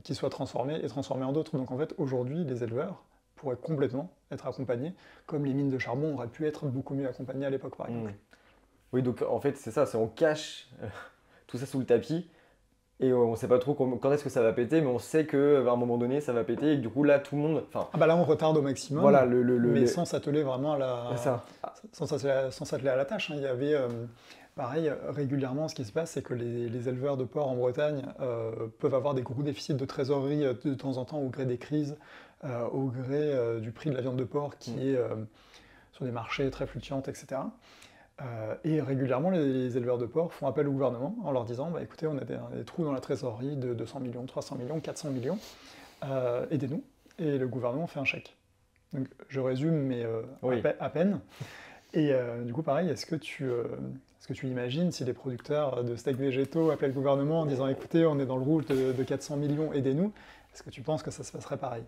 Speaker 1: qui soient transformés et transformés en d'autres. Donc en fait, aujourd'hui, les éleveurs pourraient complètement être accompagnés, comme les mines de charbon auraient pu être beaucoup mieux accompagnées à l'époque, par exemple.
Speaker 2: Oui, donc en fait, c'est ça, on cache tout ça sous le tapis, et on ne sait pas trop quand est-ce que ça va péter, mais on sait qu'à un moment donné, ça va péter, et du coup, là, tout le monde...
Speaker 1: là, on retarde au maximum,
Speaker 2: voilà,
Speaker 1: mais sans s'atteler vraiment à la... Sans s'atteler à la tâche. Il y avait... Pareil, régulièrement, ce qui se passe, c'est que les éleveurs de porc en Bretagne peuvent avoir des gros déficits de trésorerie de temps en temps au gré des crises, au gré du prix de la viande de porc qui est sur des marchés très fluctuants, etc. Et régulièrement, les éleveurs de porc font appel au gouvernement en leur disant écoutez, on a des trous dans la trésorerie de 200 millions, 300 millions, 400 millions, aidez-nous. Et le gouvernement fait un chèque. Donc, je résume, mais à peine. Et du coup, pareil, est-ce que tu imagines si les producteurs de steaks végétaux appellent le gouvernement en disant écoutez, on est dans le rouge de 400 millions, aidez-nous, est-ce que tu penses que ça se passerait pareil?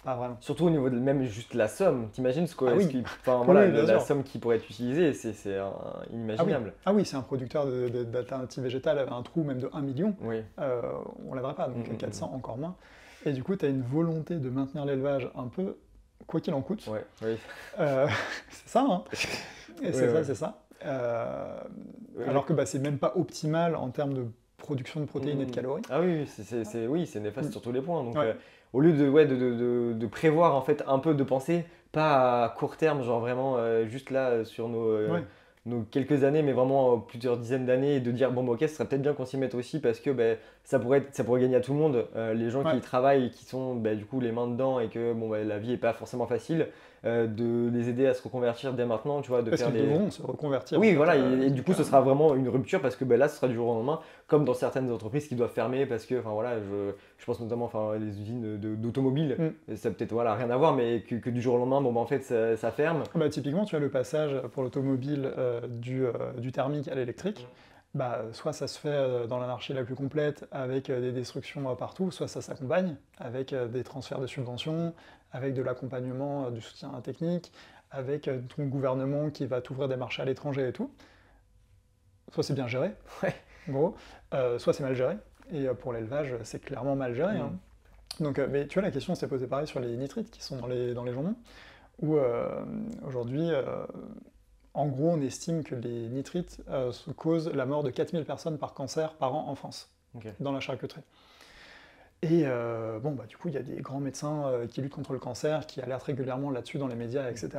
Speaker 1: Pas vraiment.
Speaker 2: Surtout au niveau de même juste la somme, t'imagines la somme qui pourrait être utilisée, c'est inimaginable.
Speaker 1: Oui, si un producteur d'alternatives végétales avait un trou même de 1 million, on ne l'aimerait pas, donc 400 encore moins. Et du coup, tu as une volonté de maintenir l'élevage un peu quoi qu'il en coûte. C'est ça, hein. Et c'est ça. Alors que c'est même pas optimal en termes de production de protéines et de calories.
Speaker 2: Ah oui, c'est néfaste sur tous les points. Donc, au lieu de prévoir en fait un peu, de penser pas à court terme, genre vraiment juste là sur nos quelques années, mais vraiment plusieurs dizaines d'années, et de dire bon ok, ce serait peut-être bien qu'on s'y mette aussi parce que ça pourrait gagner à tout le monde, les gens qui y travaillent, qui sont du coup les mains dedans et que la vie est pas forcément facile, de les aider à se reconvertir dès maintenant, tu vois,
Speaker 1: parce qu'ils devront se reconvertir.
Speaker 2: Oui, voilà, et du coup ce sera vraiment une rupture parce que là ce sera du jour au lendemain, comme dans certaines entreprises qui doivent fermer parce que, je pense notamment les usines d'automobiles, ça peut-être rien à voir, mais que du jour au lendemain, en fait ça ferme.
Speaker 1: Typiquement, tu as le passage pour l'automobile du thermique à l'électrique. Soit ça se fait dans l'anarchie la plus complète avec des destructions partout, soit ça s'accompagne avec des transferts de subventions, avec de l'accompagnement, du soutien technique, avec ton gouvernement qui va t'ouvrir des marchés à l'étranger et tout. soit c'est bien géré,
Speaker 2: Ouais.
Speaker 1: en gros, soit c'est mal géré. Et pour l'élevage, c'est clairement mal géré. Hein. Donc, mais tu vois, la question s'est posée pareil sur les nitrites qui sont dans les jambons, où aujourd'hui, en gros, on estime que les nitrites causent la mort de 4000 personnes par cancer par an en France, dans la charcuterie. Et bon, bah, du coup, il y a des grands médecins qui luttent contre le cancer, qui alertent régulièrement là-dessus dans les médias, etc.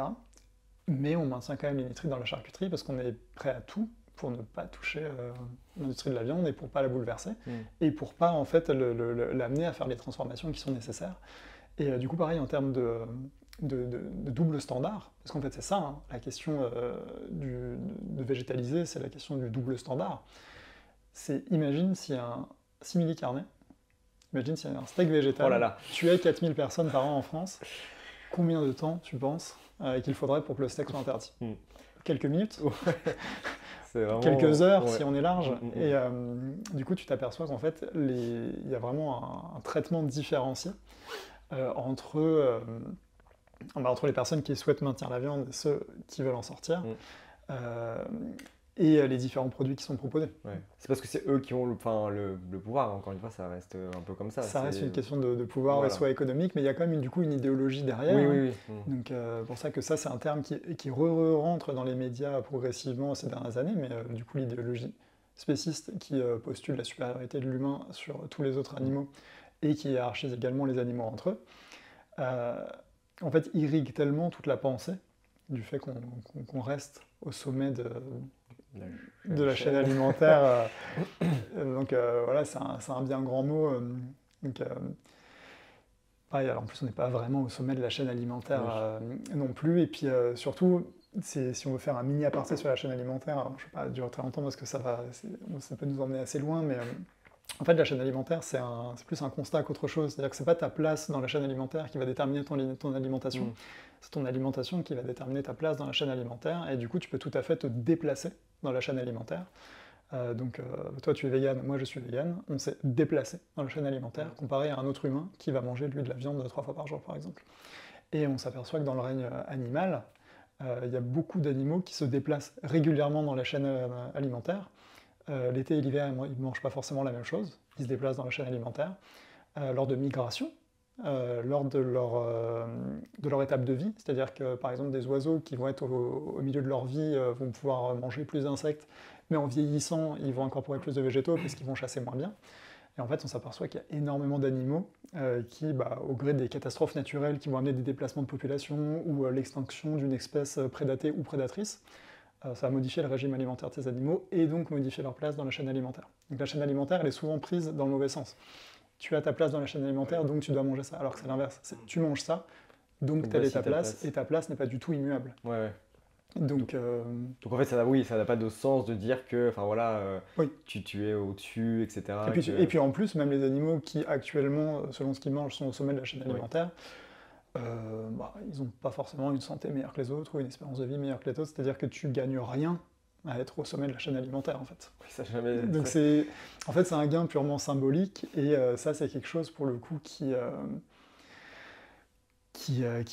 Speaker 1: Mais on maintient quand même les nitrites dans la charcuterie parce qu'on est prêt à tout pour ne pas toucher l'industrie de la viande et pour pas la bouleverser et pour pas en fait l'amener à faire les transformations qui sont nécessaires. Et du coup, pareil en termes de double standard, parce qu'en fait c'est ça, hein, la question de végétaliser, c'est la question du double standard. C'est, imagine s'il y a un simili carné, imagine s'il y a un steak végétal, tuer 4000 personnes par an en France, combien de temps tu penses qu'il faudrait pour que le steak soit interdit? Quelques minutes, vraiment... quelques heures si on est large. Et du coup, tu t'aperçois qu'en fait, il y a vraiment un traitement différencié entre les personnes qui souhaitent maintenir la viande et ceux qui veulent en sortir. Et les différents produits qui sont proposés.
Speaker 2: C'est parce que c'est eux qui ont le pouvoir, encore une fois, ça reste un peu comme ça.
Speaker 1: Ça reste une question de pouvoir, soit économique, mais il y a quand même du coup une idéologie derrière.
Speaker 2: Oui.
Speaker 1: Donc pour ça que ça, c'est un terme qui rentre dans les médias progressivement ces dernières années, mais du coup l'idéologie spéciste qui postule la supériorité de l'humain sur tous les autres animaux et qui hiérarchise également les animaux entre eux, en fait irrigue tellement toute la pensée du fait qu'on reste au sommet de la chaîne alimentaire. Donc voilà, c'est un bien grand mot. Donc, pareil, alors en plus on n'est pas vraiment au sommet de la chaîne alimentaire non plus. Et puis surtout, si on veut faire un mini aparté sur la chaîne alimentaire, alors, je ne vais pas durer très longtemps parce que ça peut nous emmener assez loin, mais en fait la chaîne alimentaire c'est plus un constat qu'autre chose. C'est-à-dire que c'est pas ta place dans la chaîne alimentaire qui va déterminer ton alimentation. C'est ton alimentation qui va déterminer ta place dans la chaîne alimentaire, et du coup tu peux tout à fait te déplacer dans la chaîne alimentaire. Donc toi tu es végane, moi je suis végane, on s'est déplacé dans la chaîne alimentaire comparé à un autre humain qui va manger lui de la viande 3 fois par jour par exemple. Et on s'aperçoit que dans le règne animal, il y a beaucoup d'animaux qui se déplacent régulièrement dans la chaîne alimentaire. L'été et l'hiver, ils ne mangent pas forcément la même chose, ils se déplacent dans la chaîne alimentaire. Lors de migration, lors de leur étape de vie, c'est-à-dire que par exemple des oiseaux qui vont être au milieu de leur vie vont pouvoir manger plus d'insectes, mais en vieillissant ils vont incorporer plus de végétaux parce qu'ils vont chasser moins bien. Et en fait on s'aperçoit qu'il y a énormément d'animaux qui, au gré des catastrophes naturelles qui vont amener des déplacements de population ou l'extinction d'une espèce prédatée ou prédatrice, ça va modifier le régime alimentaire de ces animaux et donc modifier leur place dans la chaîne alimentaire. Donc la chaîne alimentaire elle est souvent prise dans le mauvais sens. Tu as ta place dans la chaîne alimentaire, donc tu dois manger ça. Alors que c'est l'inverse. Tu manges ça, donc telle est ta place, et ta place n'est pas du tout immuable. Donc
Speaker 2: en fait, ça n'a pas de sens de dire que, tu es au-dessus, etc.
Speaker 1: Et puis en plus, même les animaux qui actuellement, selon ce qu'ils mangent, sont au sommet de la chaîne alimentaire, ils n'ont pas forcément une santé meilleure que les autres ou une espérance de vie meilleure que les autres. C'est-à-dire que tu gagnes rien à être au sommet de la chaîne alimentaire en fait. Donc c'est un gain purement symbolique, et ça c'est quelque chose pour le coup qui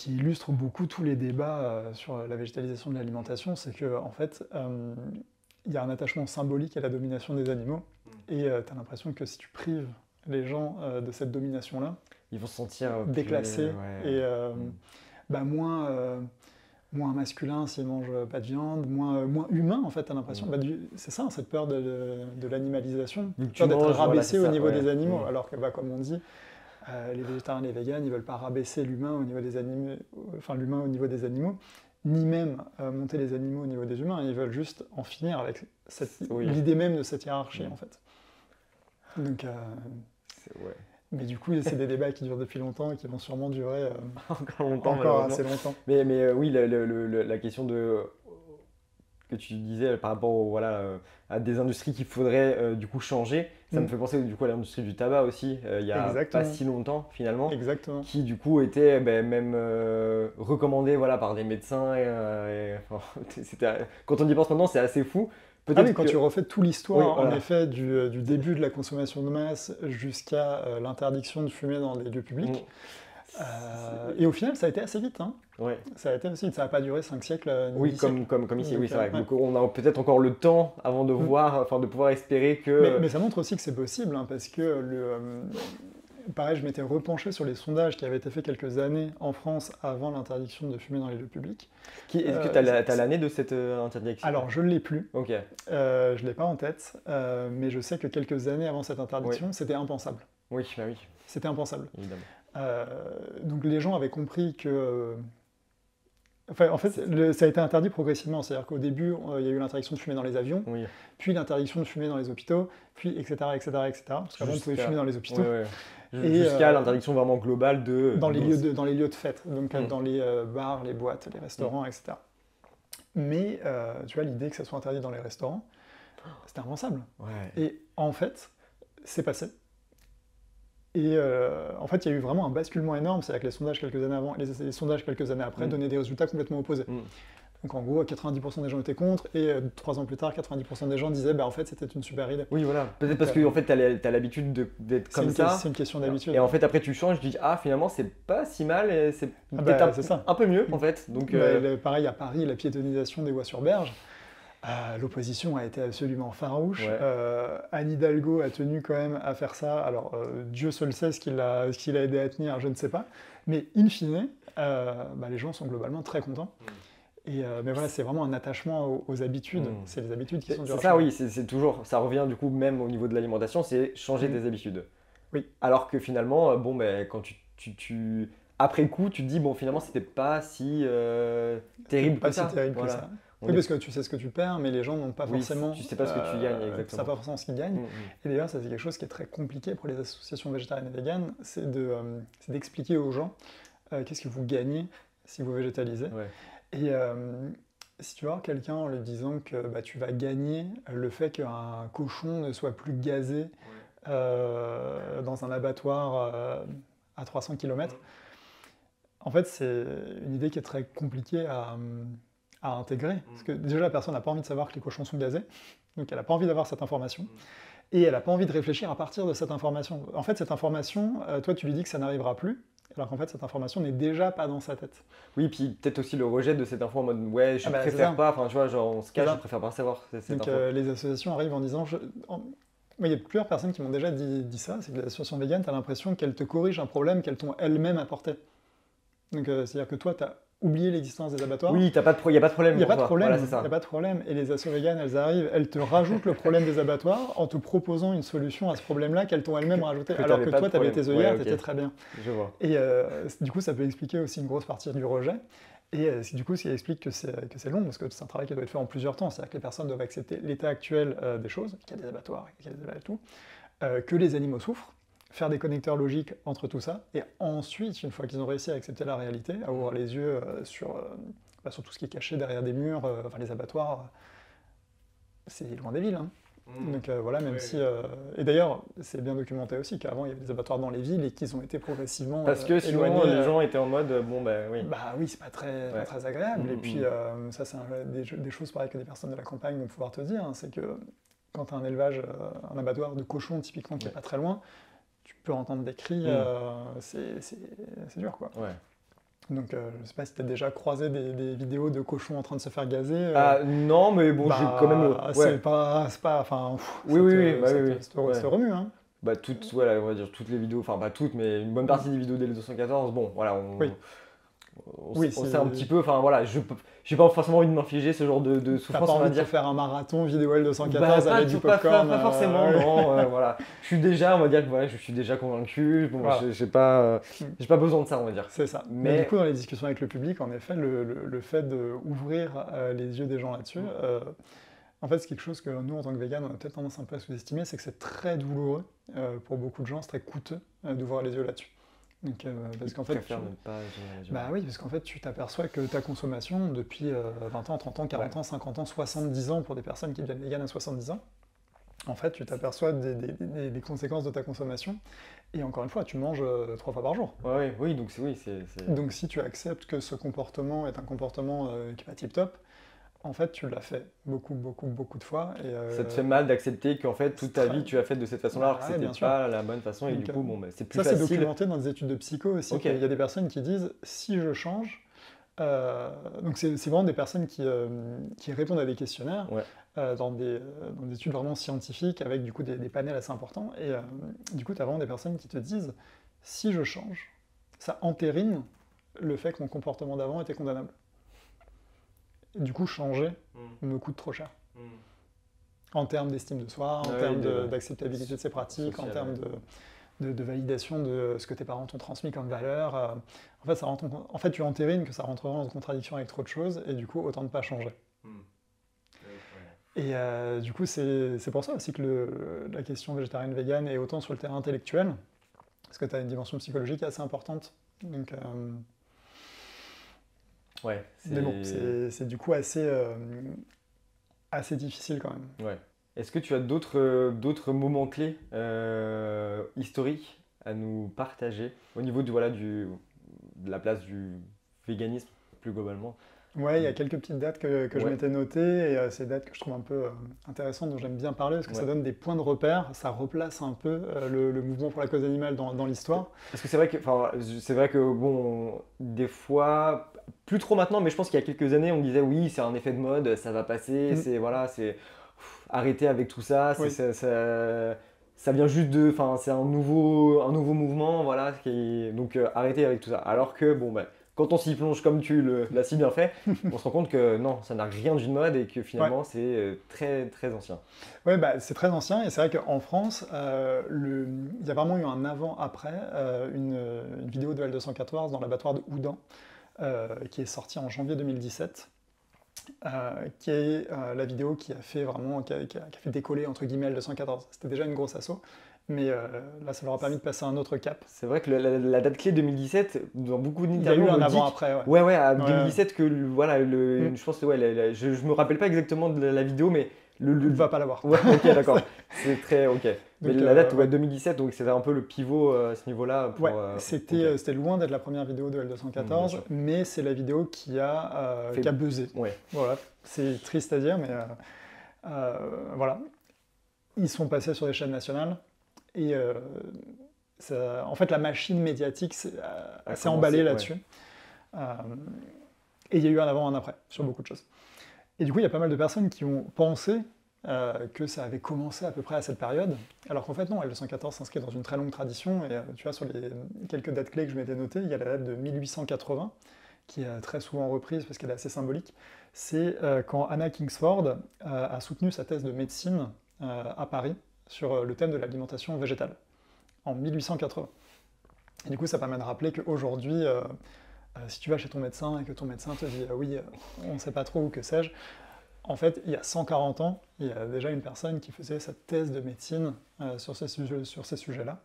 Speaker 1: illustre beaucoup tous les débats sur la végétalisation de l'alimentation. C'est que en fait il y a un attachement symbolique à la domination des animaux, et tu as l'impression que si tu prives les gens de cette domination là,
Speaker 2: ils vont se sentir
Speaker 1: déclassés et moins masculin s'ils mangent pas de viande, moins humain en fait, t'as l'impression. C'est ça, cette peur de l'animalisation, peur d'être rabaissé au niveau des animaux, alors que comme on dit, les végétariens et les véganes, ils veulent pas rabaisser l'humain au niveau des animaux, l'humain au niveau des animaux, ni même monter les animaux au niveau des humains, ils veulent juste en finir avec l'idée même de cette hiérarchie en fait. Donc mais du coup, c'est des débats qui durent depuis longtemps et qui vont sûrement durer encore assez longtemps.
Speaker 2: Mais oui, la question que tu disais par rapport à des industries qu'il faudrait du coup changer, ça me fait penser du coup à l'industrie du tabac aussi, il y a pas si longtemps finalement, qui du coup était même recommandé par des médecins. Quand on y pense maintenant, c'est assez fou.
Speaker 1: Quand tu refais toute l'histoire, en effet, du début de la consommation de masse jusqu'à l'interdiction de fumer dans des lieux publics, Et au final, ça a été assez vite. Hein.
Speaker 2: Ouais.
Speaker 1: Ça a été assez vite. Ça n'a pas duré 5 siècles. Ni
Speaker 2: Oui,
Speaker 1: 10 siècles.
Speaker 2: comme ici,
Speaker 1: Donc,
Speaker 2: oui, c'est vrai.
Speaker 1: ouais.
Speaker 2: Donc on a peut-être encore le temps avant de voir, enfin de pouvoir espérer que.
Speaker 1: Mais ça montre aussi que c'est possible, hein, parce que pareil, je m'étais repenché sur les sondages qui avaient été faits quelques années en France avant l'interdiction de fumer dans les lieux publics.
Speaker 2: Est-ce que tu as l'année de cette interdiction?
Speaker 1: Alors, je ne l'ai plus.
Speaker 2: Ok.
Speaker 1: Je ne l'ai pas en tête, mais je sais que quelques années avant cette interdiction, c'était impensable.
Speaker 2: Oui, bah oui.
Speaker 1: C'était impensable.
Speaker 2: Évidemment.
Speaker 1: Donc les gens avaient compris que... Enfin, en fait, ça a été interdit progressivement. C'est-à-dire qu'au début, il y a eu l'interdiction de fumer dans les avions,
Speaker 2: Oui.
Speaker 1: puis l'interdiction de fumer dans les hôpitaux, puis etc. Parce qu'avant, on pouvait fumer dans les hôpitaux.
Speaker 2: Ouais. Jusqu'à l'interdiction vraiment globale de...
Speaker 1: Dans les lieux de fête, donc dans les bars, les boîtes, les restaurants, etc. Mais, tu vois, l'idée que ça soit interdit dans les restaurants, c'était impensable.
Speaker 2: Ouais.
Speaker 1: Et en fait, c'est passé. Et en fait, il y a eu vraiment un basculement énorme, c'est-à-dire que les sondages quelques années avant et les sondages quelques années après donnaient des résultats complètement opposés. Donc en gros, 90% des gens étaient contre, et 3 ans plus tard, 90% des gens disaient bah en fait c'était une super idée.
Speaker 2: Oui, voilà. Peut-être parce que en fait, t'as l'habitude d'être comme ça.
Speaker 1: C'est une question d'habitude.
Speaker 2: Et en fait, après tu changes, tu dis ah finalement c'est pas si mal, et c'est peut-être un peu mieux en fait. Donc
Speaker 1: pareil à Paris, la piétonisation des voies sur berge. L'opposition a été absolument farouche. Anne Hidalgo a tenu quand même à faire ça. Alors, Dieu seul sait ce qu'il a aidé à tenir, je ne sais pas. Mais in fine, les gens sont globalement très contents. Mais voilà, c'est vraiment un attachement aux habitudes. C'est les habitudes qui sont dures.
Speaker 2: C'est ça, oui. C'est toujours, ça revient du coup même au niveau de l'alimentation, c'est changer des habitudes.
Speaker 1: Oui.
Speaker 2: Alors que finalement, quand tu après coup, tu te dis bon finalement c'était pas si terrible que ça.
Speaker 1: Pas si terrible que ça. Oui, parce que tu sais ce que tu perds, mais les gens n'ont pas forcément...
Speaker 2: Tu sais pas ce que tu gagnes, exactement.
Speaker 1: Tu sais pas forcément ce qu'ils gagnent. Et d'ailleurs, ça c'est quelque chose qui est très compliqué pour les associations végétariennes et véganes, c'est d'expliquer aux gens qu'est-ce que vous gagnez si vous végétalisez. Et si tu vois quelqu'un en lui disant que tu vas gagner le fait qu'un cochon ne soit plus gazé dans un abattoir à 300 km, en fait, c'est une idée qui est très compliquée à intégrer. Parce que déjà, la personne n'a pas envie de savoir que les cochons sont gazés, donc elle n'a pas envie d'avoir cette information, et elle n'a pas envie de réfléchir à partir de cette information. En fait, cette information, toi, tu lui dis que ça n'arrivera plus, alors qu'en fait, cette information n'est déjà pas dans sa tête.
Speaker 2: Oui, puis peut-être aussi le rejet de cette info en mode « ouais, je préfère pas », enfin tu vois, genre on se cache, je préfère pas savoir cette info.
Speaker 1: Donc les associations arrivent en disant... Il y a plusieurs personnes qui m'ont déjà dit ça, c'est que les associations véganes, tu as l'impression qu'elles te corrigent un problème qu'elles t'ont elles-mêmes apporté. Donc c'est-à-dire que toi, tu as oublier l'existence des abattoirs.
Speaker 2: Oui, il n'y a pas de problème.
Speaker 1: Il n'y a pas de problème.
Speaker 2: Voilà, c'est ça.
Speaker 1: Il n'y a pas de problème. Et les assos véganes, elles arrivent, elles te rajoutent le problème des abattoirs en te proposant une solution à ce problème-là qu'elles t'ont elles-mêmes rajouté. Alors que toi, tu avais tes œillères, tu étais très bien.
Speaker 2: Je vois.
Speaker 1: Et du coup, ça peut expliquer aussi une grosse partie du rejet. Et du coup, ce qui explique que c'est long, parce que c'est un travail qui doit être fait en plusieurs temps. C'est-à-dire que les personnes doivent accepter l'état actuel des choses, qu'il y a des abattoirs, qu'il y a des éleveurs et tout, que les animaux souffrent, faire des connecteurs logiques entre tout ça, et ensuite, une fois qu'ils ont réussi à accepter la réalité, à ouvrir les yeux sur tout ce qui est caché derrière des murs, les abattoirs, c'est loin des villes. Hein. Donc voilà, même si... Et d'ailleurs, c'est bien documenté aussi qu'avant, il y avait des abattoirs dans les villes et qu'ils ont été progressivement
Speaker 2: parce que sinon,
Speaker 1: éloignés.
Speaker 2: Les gens étaient en mode, oui.
Speaker 1: Bah oui, c'est pas très agréable. Et puis, ça, c'est des choses pareilles que des personnes de la campagne vont pouvoir te dire, hein, c'est que quand tu as un élevage, un abattoir de cochons, typiquement, qui n'est pas très loin, tu peux entendre des cris, c'est dur, quoi.
Speaker 2: Ouais.
Speaker 1: Donc, je ne sais pas si tu as déjà croisé des vidéos de cochons en train de se faire gazer.
Speaker 2: Non, mais bon, j'ai quand même...
Speaker 1: C'est pas... Enfin,
Speaker 2: oui.
Speaker 1: Ça remue, hein.
Speaker 2: On va dire toutes les vidéos, enfin pas toutes, mais une bonne partie des vidéos des 214, bon, voilà, on sait un petit peu, enfin voilà, j'ai pas forcément envie de m'infliger ce genre de souffrance.
Speaker 1: T'as pas envie de faire un marathon vidéo L214 avec du popcorn
Speaker 2: pas forcément, non, voilà. Je suis déjà, on va dire que voilà, je suis déjà convaincu, bon, voilà. j'ai pas besoin de ça, on va dire.
Speaker 1: C'est ça. Mais du coup, dans les discussions avec le public, en effet, le fait d'ouvrir les yeux des gens là-dessus, en fait, c'est quelque chose que nous, en tant que véganes, on a peut-être tendance un peu à sous-estimer, c'est que c'est très douloureux pour beaucoup de gens, c'est très coûteux d'ouvrir les yeux là-dessus. Donc, parce qu'en fait, oui, parce qu'en fait, tu t'aperçois que ta consommation, depuis 20 ans, 30 ans, 40 ans, 50 ans, 70 ans, pour des personnes qui deviennent véganes à 70 ans, en fait, tu t'aperçois des conséquences de ta consommation. Et encore une fois, tu manges 3 fois par jour.
Speaker 2: Oui, donc
Speaker 1: Donc si tu acceptes que ce comportement est un comportement qui n'est pas tip-top, en fait, tu l'as fait beaucoup de fois. Et,
Speaker 2: Ça te fait mal d'accepter qu'en fait, toute ta vie, tu as fait de cette façon-là, alors que
Speaker 1: Ouais,
Speaker 2: c'était
Speaker 1: bien sûr.
Speaker 2: pas la bonne façon, et
Speaker 1: Donc,
Speaker 2: du coup, bon, bah, c'est plus
Speaker 1: ça, c'est
Speaker 2: facile.
Speaker 1: documenté dans des études de psycho aussi.
Speaker 2: Ok.
Speaker 1: qu'il y a des personnes qui disent, si je change, donc c'est vraiment des personnes qui répondent à des questionnaires
Speaker 2: Ouais.
Speaker 1: dans des études vraiment scientifiques avec du coup des panels assez importants. Et du coup, tu as vraiment des personnes qui te disent, si je change, ça entérine le fait que mon comportement d'avant était condamnable. Et du coup, changer me coûte trop cher. En termes d'estime de soi, en
Speaker 2: Ouais,
Speaker 1: termes
Speaker 2: de-
Speaker 1: d'acceptabilité de ses pratiques, en
Speaker 2: social,
Speaker 1: termes de validation de ce que tes parents t'ont transmis comme valeur. En fait, en fait, tu entérines que ça rentre vraiment en contradiction avec trop de choses, et du coup, autant ne pas changer. Et du coup, c'est pour ça aussi que la question végétarienne-végane est autant sur le terrain intellectuel, parce que tu as une dimension psychologique assez importante. Donc,
Speaker 2: Ouais,
Speaker 1: mais bon, c'est du coup assez difficile quand même.
Speaker 2: Ouais. Est-ce que tu as d'autres moments clés historiques à nous partager au niveau de la place du véganisme plus globalement?
Speaker 1: Ouais, il y a quelques petites dates que je
Speaker 2: Ouais.
Speaker 1: m'étais notées, et ces dates que je trouve un peu intéressantes, dont j'aime bien parler, parce que ça
Speaker 2: Ouais.
Speaker 1: donne des points de repère, ça replace un peu le mouvement pour la cause animale dans l'histoire.
Speaker 2: Parce que c'est vrai que bon, des fois, plus trop maintenant, mais je pense qu'il y a quelques années, on disait oui, c'est un effet de mode, ça va passer, c'est voilà, c'est arrêter avec tout ça,
Speaker 1: Oui.
Speaker 2: ça vient juste c'est un nouveau mouvement, voilà, donc arrêter avec tout ça. Alors que bon, bah, quand on s'y plonge comme tu l'as si bien fait, on se rend compte que non, ça n'a rien d'une mode et que finalement c'est très très ancien.
Speaker 1: Ouais, bah, c'est très ancien, et c'est vrai qu'en France, il y a vraiment eu un avant-après, une vidéo de L214 dans l'abattoir de Houdan, qui est sortie en janvier 2017, qui est la vidéo qui a fait décoller entre guillemets L214. C'était déjà une grosse asso, mais là, ça leur a permis de passer un autre cap.
Speaker 2: C'est vrai que la date clé 2017, dans beaucoup
Speaker 1: Il y a
Speaker 2: d'interviews,
Speaker 1: eu
Speaker 2: on
Speaker 1: un
Speaker 2: me dit
Speaker 1: avant-après, ouais.
Speaker 2: ouais, à
Speaker 1: Ouais.
Speaker 2: 2017 que voilà, je pense que ouais, je me rappelle pas exactement de la vidéo, mais
Speaker 1: Tu ne vas pas l'avoir.
Speaker 2: ouais, ok, d'accord, c'est très ok. Mais
Speaker 1: Donc,
Speaker 2: la date,
Speaker 1: ouais.
Speaker 2: ouais, 2017, donc c'était un peu le pivot à ce niveau-là.
Speaker 1: Ouais,
Speaker 2: Ok.
Speaker 1: c'était loin d'être la première vidéo de
Speaker 2: Bien
Speaker 1: L214,
Speaker 2: sûr.
Speaker 1: mais c'est la vidéo qui a buzzé.
Speaker 2: Ouais.
Speaker 1: Voilà, c'est triste à dire, mais voilà. Ils sont passés sur des chaînes nationales, et en fait, la machine médiatique s'est emballée
Speaker 2: ouais.
Speaker 1: là-dessus. Et il y a eu un avant, un après, sur beaucoup de choses. Et du coup, il y a pas mal de personnes qui ont pensé que ça avait commencé à peu près à cette période, alors qu'en fait non, L214 s'inscrit dans une très longue tradition, et tu vois, sur les quelques dates clés que je m'étais notées, il y a la date de 1880, qui est très souvent reprise parce qu'elle est assez symbolique. C'est quand Anna Kingsford a soutenu sa thèse de médecine à Paris sur le thème de l'alimentation végétale, en 1880. Et du coup, ça permet de rappeler qu'aujourd'hui, si tu vas chez ton médecin et que ton médecin te dit oui, on ne sait pas trop, ou que sais-je, en fait, il y a 140 ans, il y a déjà une personne qui faisait sa thèse de médecine sur ces sujets-là.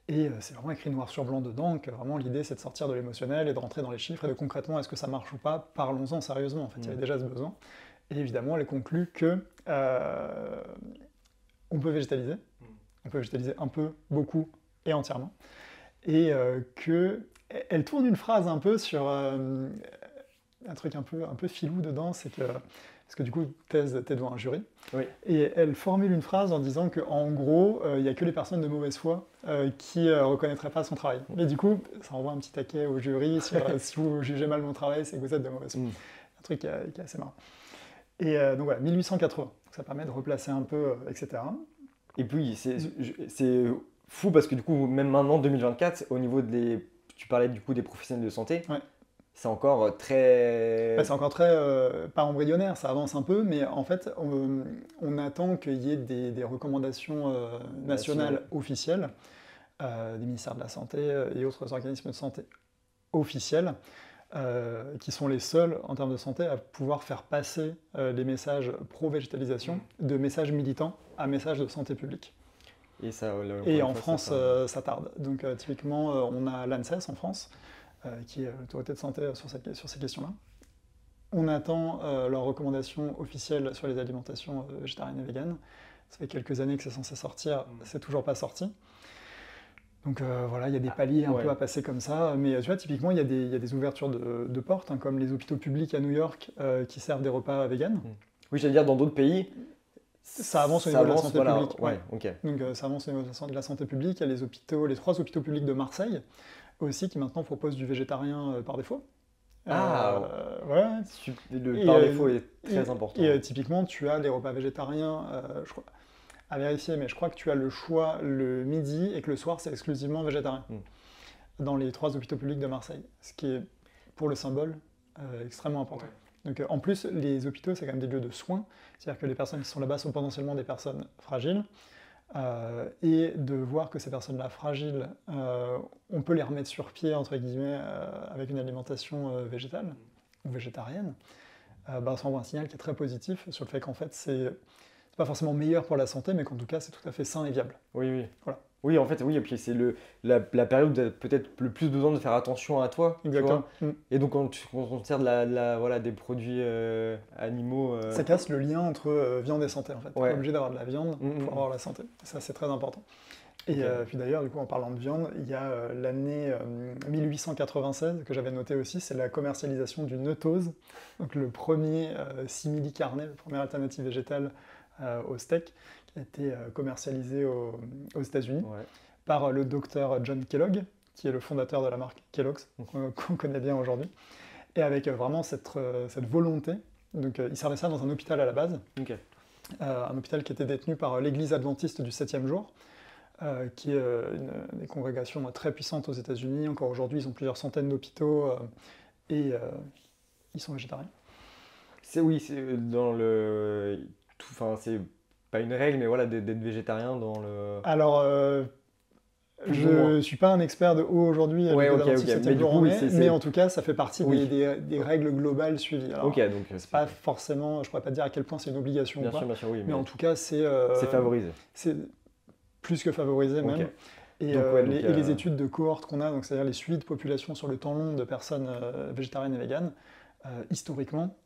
Speaker 1: Et c'est vraiment écrit noir sur blanc dedans, que vraiment l'idée c'est de sortir de l'émotionnel et de rentrer dans les chiffres, et de concrètement, est-ce que ça marche ou pas, parlons-en sérieusement. En fait, il y avait déjà ce besoin. Et évidemment, elle conclut que on peut végétaliser. On peut végétaliser un peu, beaucoup et entièrement. Et qu'elle tourne une phrase un peu sur un truc un peu filou dedans, c'est que, parce que du coup, t'es devant un jury,
Speaker 2: Oui.
Speaker 1: et elle formule une phrase en disant qu'en gros, il n'y a que les personnes de mauvaise foi qui ne reconnaîtraient pas son travail. Et du coup, ça envoie un petit taquet au jury sur si vous jugez mal mon travail, c'est que vous êtes de mauvaise foi. Un truc qui est assez marrant. Et donc voilà, 1880, ça permet de replacer un peu, etc.
Speaker 2: Et puis c'est fou parce que du coup, même maintenant, 2024, au niveau tu parlais du coup des professionnels de santé,
Speaker 1: Ouais.
Speaker 2: c'est encore très...
Speaker 1: C'est encore très, pas embryonnaire, ça avance un peu, mais en fait, on attend qu'il y ait des recommandations nationales officielles, des ministères de la Santé et autres organismes de santé officiels, qui sont les seuls, en termes de santé, à pouvoir faire passer les messages pro-végétalisation de messages militants à messages de santé publique. Et en France, ça tarde. Donc typiquement, on a l'ANSES en France, qui est l'autorité de santé sur ces questions-là. On attend leurs recommandations officielles sur les alimentations végétariennes et véganes. Ça fait quelques années que c'est censé sortir, c'est toujours pas sorti. Donc voilà, il y a des paliers un
Speaker 2: ouais.
Speaker 1: peu à passer comme ça. Mais tu vois, typiquement, il y a des ouvertures de portes, hein, comme les hôpitaux publics à New York qui servent des repas véganes.
Speaker 2: Oui, j'allais dire, dans d'autres pays,
Speaker 1: Ça avance au niveau de la santé
Speaker 2: voilà,
Speaker 1: publique.
Speaker 2: ouais, ok.
Speaker 1: Donc ça avance au niveau de la santé publique. Il y a les hôpitaux, les 3 hôpitaux publics de Marseille aussi qui maintenant proposent du végétarien par défaut.
Speaker 2: Ah,
Speaker 1: Ouais.
Speaker 2: le
Speaker 1: Et,
Speaker 2: par défaut est très important.
Speaker 1: Et typiquement, tu as des repas végétariens, je crois, à vérifier, mais je crois que tu as le choix le midi et que le soir, c'est exclusivement végétarien dans les 3 hôpitaux publics de Marseille. Ce qui est, pour le symbole, extrêmement important. Donc en plus, les hôpitaux, c'est quand même des lieux de soins. C'est-à-dire que les personnes qui sont là-bas sont potentiellement des personnes fragiles. Et de voir que ces personnes-là fragiles, on peut les remettre sur pied, entre guillemets, avec une alimentation végétale ou végétarienne, ça envoie un signal qui est très positif sur le fait qu'en fait, c'est pas forcément meilleur pour la santé, mais qu'en tout cas, c'est tout à fait sain et viable.
Speaker 2: Oui.
Speaker 1: Voilà.
Speaker 2: Oui, en fait, oui, et puis c'est la période où tu as peut-être le plus besoin de faire attention à toi.
Speaker 1: Exactement.
Speaker 2: Et donc, quand on te sert voilà, des produits animaux.
Speaker 1: Ça casse le lien entre viande et santé, en fait.
Speaker 2: Ouais.
Speaker 1: T'es obligé d'avoir de la viande pour avoir la santé. Ça, c'est très important. Et puis d'ailleurs, du coup, en parlant de viande, il y a l'année 1896 que j'avais noté aussi, c'est la commercialisation du nutose, donc le premier simili carne, la première alternative végétale au steak, qui a été commercialisé aux États-Unis par le docteur John Kellogg, qui est le fondateur de la marque Kellogg's, qu'on connaît bien aujourd'hui, et avec vraiment cette volonté. Donc, il servait ça dans un hôpital à la base, un hôpital qui était détenu par l'église adventiste du 7e jour, qui est des congrégations très puissantes aux États-Unis. Encore aujourd'hui, ils ont plusieurs centaines d'hôpitaux et ils sont végétariens.
Speaker 2: C'est dans le. Enfin, c'est pas une règle, mais voilà, d'être végétarien dans le.
Speaker 1: Alors, je ne suis pas un expert de haut aujourd'hui, mais en tout cas, ça fait partie des règles globales suivies. Alors,
Speaker 2: donc
Speaker 1: c'est pas forcément, je ne pourrais pas dire à quel point c'est une obligation ou pas,
Speaker 2: bien sûr, oui,
Speaker 1: mais en tout cas, c'est
Speaker 2: favorisé.
Speaker 1: C'est plus que favorisé même. Et, les études de cohorte qu'on a, donc c'est-à-dire les suivis de population sur le temps long de personnes végétariennes et véganes, historiquement,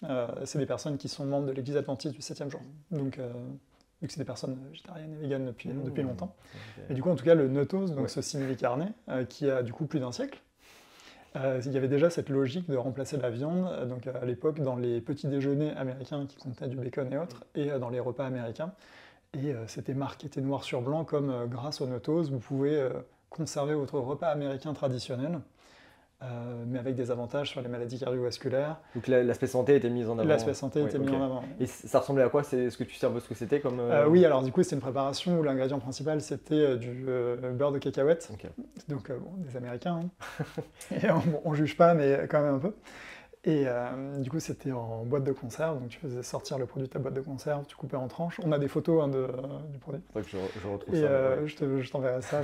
Speaker 1: c'est des personnes qui sont membres de l'église adventiste du 7e jour. Donc, vu que c'est des personnes végétariennes et véganes depuis longtemps. Et du coup, en tout cas, le nutose, donc ce simili carne, qui a du coup plus d'un siècle, il y avait déjà cette logique de remplacer la viande, donc à l'époque, dans les petits déjeuners américains qui contenaient du bacon et autres, et dans les repas américains. Et c'était marqué noir sur blanc comme grâce au nutose, vous pouvez conserver votre repas américain traditionnel, mais avec des avantages sur les maladies cardiovasculaires.
Speaker 2: Donc l'aspect santé était mis en avant.
Speaker 1: L'aspect santé était mis en avant.
Speaker 2: Et ça ressemblait à quoi? Est-ce que tu sais un peu ce que c'était comme
Speaker 1: Oui, alors du coup c'était une préparation où l'ingrédient principal c'était du beurre de cacahuète. Donc des Américains. Hein. Et on juge pas, mais quand même un peu. Et du coup, c'était en boîte de conserve, donc tu faisais sortir le produit de ta boîte de conserve, tu coupais en tranches. On a des photos du produit.
Speaker 2: C'est vrai que je retrouve
Speaker 1: et
Speaker 2: ça.
Speaker 1: Je t'enverrai ça.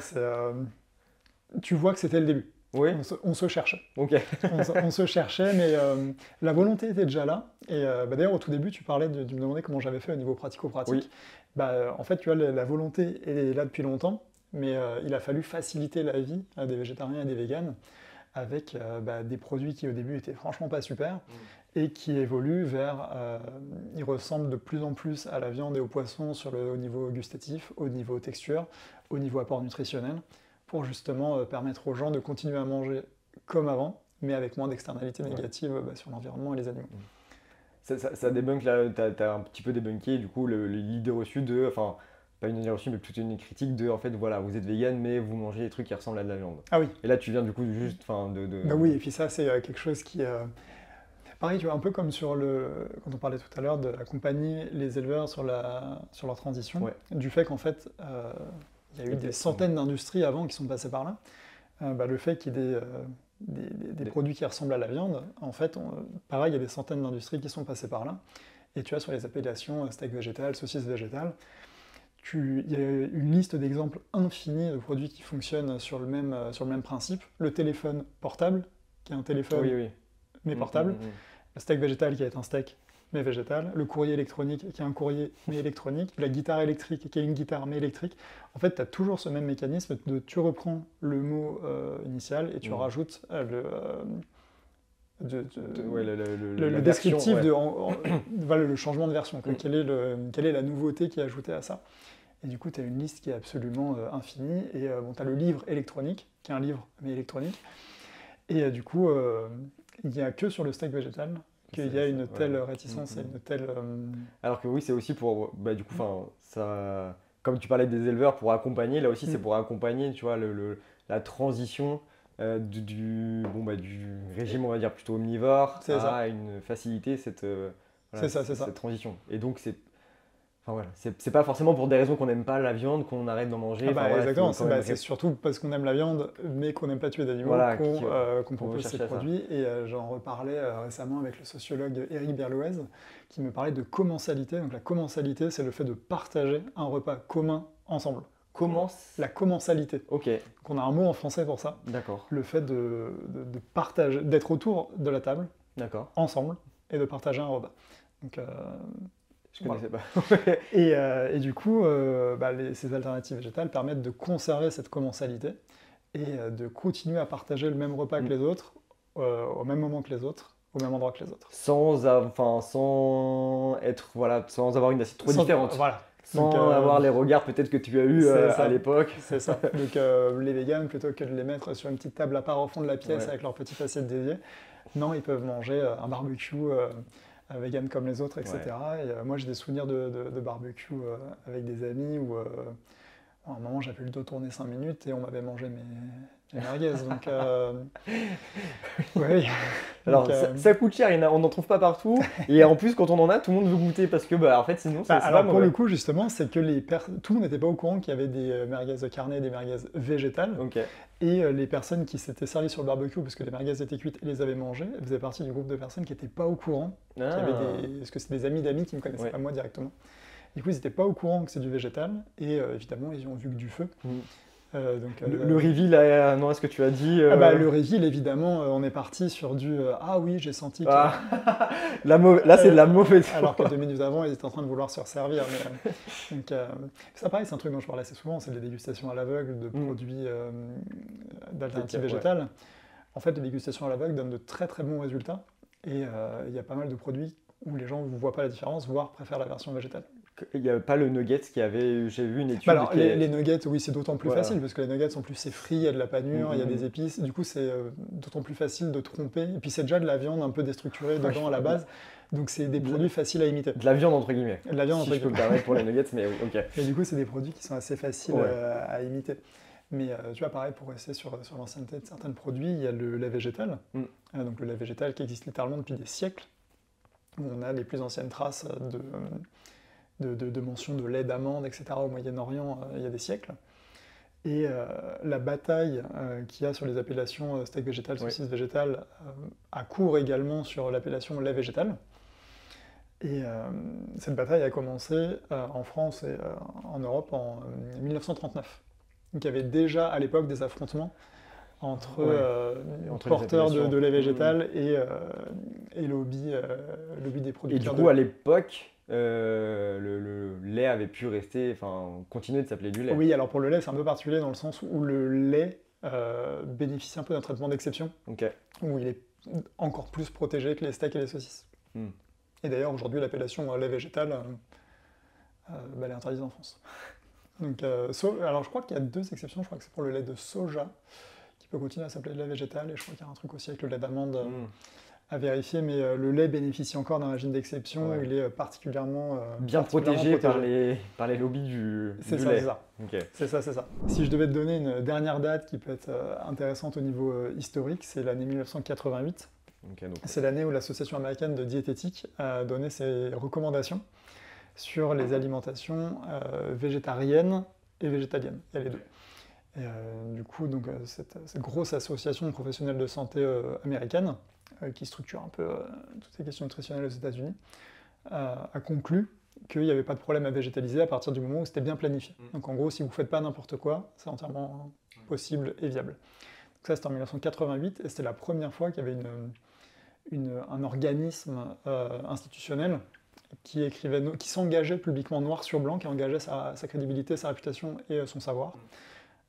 Speaker 1: Tu vois que c'était le début.
Speaker 2: Oui.
Speaker 1: On se cherchait.
Speaker 2: On
Speaker 1: se cherchait, mais la volonté était déjà là. Et d'ailleurs, au tout début, tu parlais de me demander comment j'avais fait au niveau pratico-pratique. Oui. En fait, tu vois, la volonté est là depuis longtemps, mais il a fallu faciliter la vie des végétariens et des véganes, avec des produits qui au début étaient franchement pas super et qui évoluent vers, ils ressemblent de plus en plus à la viande et au poisson au niveau gustatif, au niveau texture, au niveau apport nutritionnel, pour justement permettre aux gens de continuer à manger comme avant, mais avec moins d'externalités négatives sur l'environnement et les animaux.
Speaker 2: Ça débunk là, t'as un petit peu débunké du coup l'idée reçue de, enfin pas une idée reçue mais plutôt une critique de en fait voilà vous êtes vegan mais vous mangez des trucs qui ressemblent à de la viande.
Speaker 1: Ah oui.
Speaker 2: Et là tu viens du coup juste
Speaker 1: Bah oui, et puis ça c'est quelque chose qui pareil, tu vois, un peu comme quand on parlait tout à l'heure d'accompagner les éleveurs sur leur transition, du fait qu'en fait il y a eu des centaines d'industries avant qui sont passées par là. Le fait qu'il y ait des produits qui ressemblent à la viande, en fait, pareil, il y a des centaines d'industries qui sont passées par là. Et tu as sur les appellations steak végétal, saucisse végétale, il y a une liste d'exemples infinis de produits qui fonctionnent sur le même principe. Le téléphone portable, qui est un téléphone mais portable. Le steak végétal, qui est un steak mais végétal. Le courrier électronique, qui est un courrier mais électronique. La guitare électrique, qui est une guitare mais électrique. En fait, tu as toujours ce même mécanisme de tu reprends le mot initial et tu rajoutes le descriptif, le changement de version. Quelle est la nouveauté qui est ajoutée à ça? Et du coup, tu as une liste qui est absolument infinie. Et bon, tu as le livre électronique, qui est un livre, mais électronique. Et du coup, il n'y a que sur le steak végétal qu'il y a une telle réticence et une telle...
Speaker 2: Alors que oui, c'est aussi pour, bah, du coup, ça, comme tu parlais des éleveurs, pour accompagner, là aussi, c'est pour accompagner, tu vois, la transition du régime, on va dire, plutôt omnivore à une faciliter cette transition. Et donc, c'est pas forcément pour des raisons qu'on n'aime pas la viande qu'on arrête d'en manger.
Speaker 1: Exactement, c'est surtout parce qu'on aime la viande, mais qu'on n'aime pas tuer d'animaux, qu'on propose ces produits. Et j'en reparlais récemment avec le sociologue Éric Berloez, qui me parlait de commensalité. Donc la commensalité, c'est le fait de partager un repas commun ensemble. La commensalité.
Speaker 2: Ok.
Speaker 1: Donc on a un mot en français pour ça.
Speaker 2: D'accord.
Speaker 1: Le fait de partager, d'être autour de la table, ensemble, et de partager un repas. Donc,
Speaker 2: je ne connaissais pas.
Speaker 1: et du coup, ces alternatives végétales permettent de conserver cette commensalité et de continuer à partager le même repas que les autres, au même moment que les autres, au même endroit que les autres.
Speaker 2: Sans avoir une assiette trop différente.
Speaker 1: Voilà.
Speaker 2: Sans avoir les regards peut-être que tu as eu à l'époque.
Speaker 1: C'est ça. Donc les véganes, plutôt que de les mettre sur une petite table à part au fond de la pièce avec leur petite assiette dédiée, non, ils peuvent manger un barbecue vegan comme les autres, etc. Et moi j'ai des souvenirs de barbecue avec des amis où à un moment j'avais le dos tourné 5 minutes et on m'avait mangé mes merguez. Donc oui.
Speaker 2: Alors ça coûte cher, on n'en trouve pas partout. Et en plus quand on en a, tout le monde veut goûter parce que en fait sinon c'est
Speaker 1: alors pour le coup justement, c'est que tout le monde n'était pas au courant qu'il y avait des merguez carnées et des merguez végétales. Et les personnes qui s'étaient servies sur le barbecue parce que les merguez étaient cuites et les avaient mangées, elles faisaient partie du groupe de personnes qui n'étaient pas au courant. Parce que c'est des amis d'amis qui ne me connaissaient pas moi directement. Du coup, ils n'étaient pas au courant que c'est du végétal et évidemment, ils ont vu que du feu.
Speaker 2: Le reveal, est-ce que tu as dit
Speaker 1: le reveal, évidemment, on est parti sur du ah oui, j'ai senti que.
Speaker 2: Là, c'est de la mauvaise.
Speaker 1: Alors que 2 minutes avant, ils étaient en train de vouloir se resservir. Ça, pareil, c'est un truc dont je parle assez souvent, c'est des dégustations à l'aveugle de produits d'alternatives végétales. En fait, les dégustations à l'aveugle donnent de très très bons résultats et il y a pas mal de produits où les gens ne voient pas la différence, voire préfèrent la version végétale.
Speaker 2: Il n'y a pas le nuggets j'ai vu une étude.
Speaker 1: Les nuggets, oui, c'est d'autant plus facile parce que les nuggets sont plus c'est frit, il y a de la panure, il y a des épices. Du coup, c'est d'autant plus facile de tromper. Et puis, c'est déjà de la viande un peu déstructurée dedans à la base. Donc, c'est des produits faciles à imiter.
Speaker 2: De la viande, entre guillemets.
Speaker 1: De la viande,
Speaker 2: si je peux me permettre pour les nuggets, mais ok.
Speaker 1: Et du coup, c'est des produits qui sont assez faciles à imiter. Mais tu vois, pareil, pour rester sur l'ancienneté de certains produits, il y a le lait végétal. Donc, le lait végétal qui existe littéralement depuis des siècles. On a les plus anciennes traces de mention de lait d'amande, etc. au Moyen-Orient il y a des siècles. Et la bataille qu'il y a sur les appellations steak végétal, saucisse végétale, a cours également sur l'appellation lait végétal. Et cette bataille a commencé en France et en Europe en 1939. Donc il y avait déjà à l'époque des affrontements entre porteurs de lait végétal et lobby des producteurs.
Speaker 2: Et du coup, à l'époque, le lait avait pu continuer de s'appeler du lait.
Speaker 1: Oui, alors pour le lait, c'est un peu particulier dans le sens où le lait bénéficie un peu d'un traitement d'exception, où il est encore plus protégé que les steaks et les saucisses. Et d'ailleurs, aujourd'hui, l'appellation lait végétal, elle est interdite en France. Donc, alors je crois qu'il y a 2 exceptions, je crois que c'est pour le lait de soja, qui peut continuer à s'appeler lait végétal, et je crois qu'il y a un truc aussi avec le lait d'amande à vérifier, mais le lait bénéficie encore d'un régime d'exception où il est particulièrement
Speaker 2: bien protégé par les lobbies du lait.
Speaker 1: C'est ça. Si je devais te donner une dernière date qui peut être intéressante au niveau historique, c'est l'année 1988. C'est l'année où l'Association américaine de diététique a donné ses recommandations sur les alimentations végétariennes et végétaliennes. Il y a les deux. Et du coup, donc, cette grosse association de professionnels de santé américaine, qui structure un peu toutes ces questions nutritionnelles aux États-Unis, a conclu qu'il n'y avait pas de problème à végétaliser à partir du moment où c'était bien planifié. Donc en gros, si vous ne faites pas n'importe quoi, c'est entièrement possible et viable. Donc ça, c'était en 1988, et c'était la première fois qu'il y avait un organisme institutionnel qui s'engageait publiquement noir sur blanc, qui engageait sa crédibilité, sa réputation et son savoir.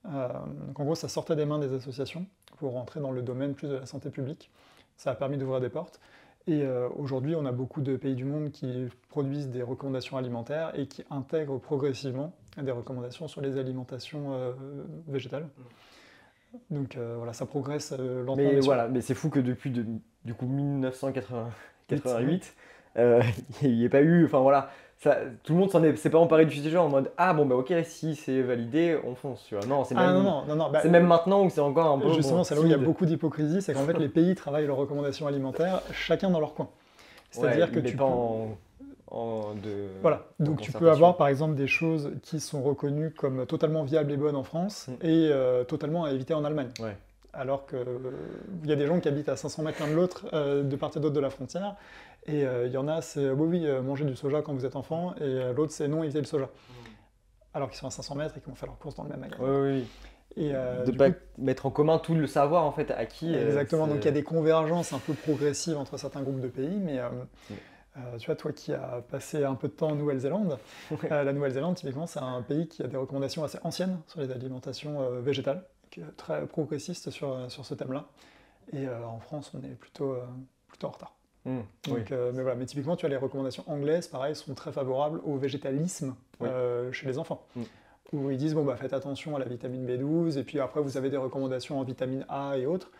Speaker 1: Donc en gros, ça sortait des mains des associations pour rentrer dans le domaine plus de la santé publique. Ça a permis d'ouvrir des portes. Et aujourd'hui, on a beaucoup de pays du monde qui produisent des recommandations alimentaires et qui intègrent progressivement des recommandations sur les alimentations végétales. Donc voilà, ça progresse lentement.
Speaker 2: Mais
Speaker 1: sûr.
Speaker 2: voilà, mais c'est fou que depuis du coup 1988, il n'y ait pas eu, enfin voilà, ça, tout le monde s'est pas emparé du sujet en mode ah bon bah ok, si c'est validé, on fonce, tu vois. Non, c'est même,
Speaker 1: bah,
Speaker 2: c'est même maintenant où c'est encore un peu
Speaker 1: justement,
Speaker 2: bon,
Speaker 1: c'est là où il y a
Speaker 2: timide.
Speaker 1: beaucoup d'hypocrisie, c'est qu'en fait les pays travaillent leurs recommandations alimentaires chacun dans leur coin. C'est-à-dire que
Speaker 2: mais
Speaker 1: tu
Speaker 2: pas
Speaker 1: peux...
Speaker 2: Voilà,
Speaker 1: donc tu peux avoir par exemple des choses qui sont reconnues comme totalement viables et bonnes en France et totalement à éviter en Allemagne.
Speaker 2: Ouais.
Speaker 1: Alors qu'il y a des gens qui habitent à 500 mètres l'un de l'autre, de part et d'autre de la frontière, et il y en a, c'est oui, manger du soja quand vous êtes enfant, et l'autre, c'est non, éviter le soja. Alors qu'ils sont à 500 mètres et qu'ils vont faire leurs courses dans le même magasin.
Speaker 2: Oui.
Speaker 1: Et,
Speaker 2: de ne pas mettre en commun tout le savoir en fait acquis.
Speaker 1: Exactement, donc il y a des convergences un peu progressives entre certains groupes de pays, mais tu vois, toi qui as passé un peu de temps en Nouvelle-Zélande, la Nouvelle-Zélande, typiquement, c'est un pays qui a des recommandations assez anciennes sur les alimentations végétales, qui est très progressiste sur ce thème-là. Et en France, on est plutôt en retard. Donc, mais typiquement, tu as les recommandations anglaises, pareil, sont très favorables au végétalisme chez les enfants. Où ils disent, bon, bah, faites attention à la vitamine B12, et puis après, vous avez des recommandations en vitamine A et autres,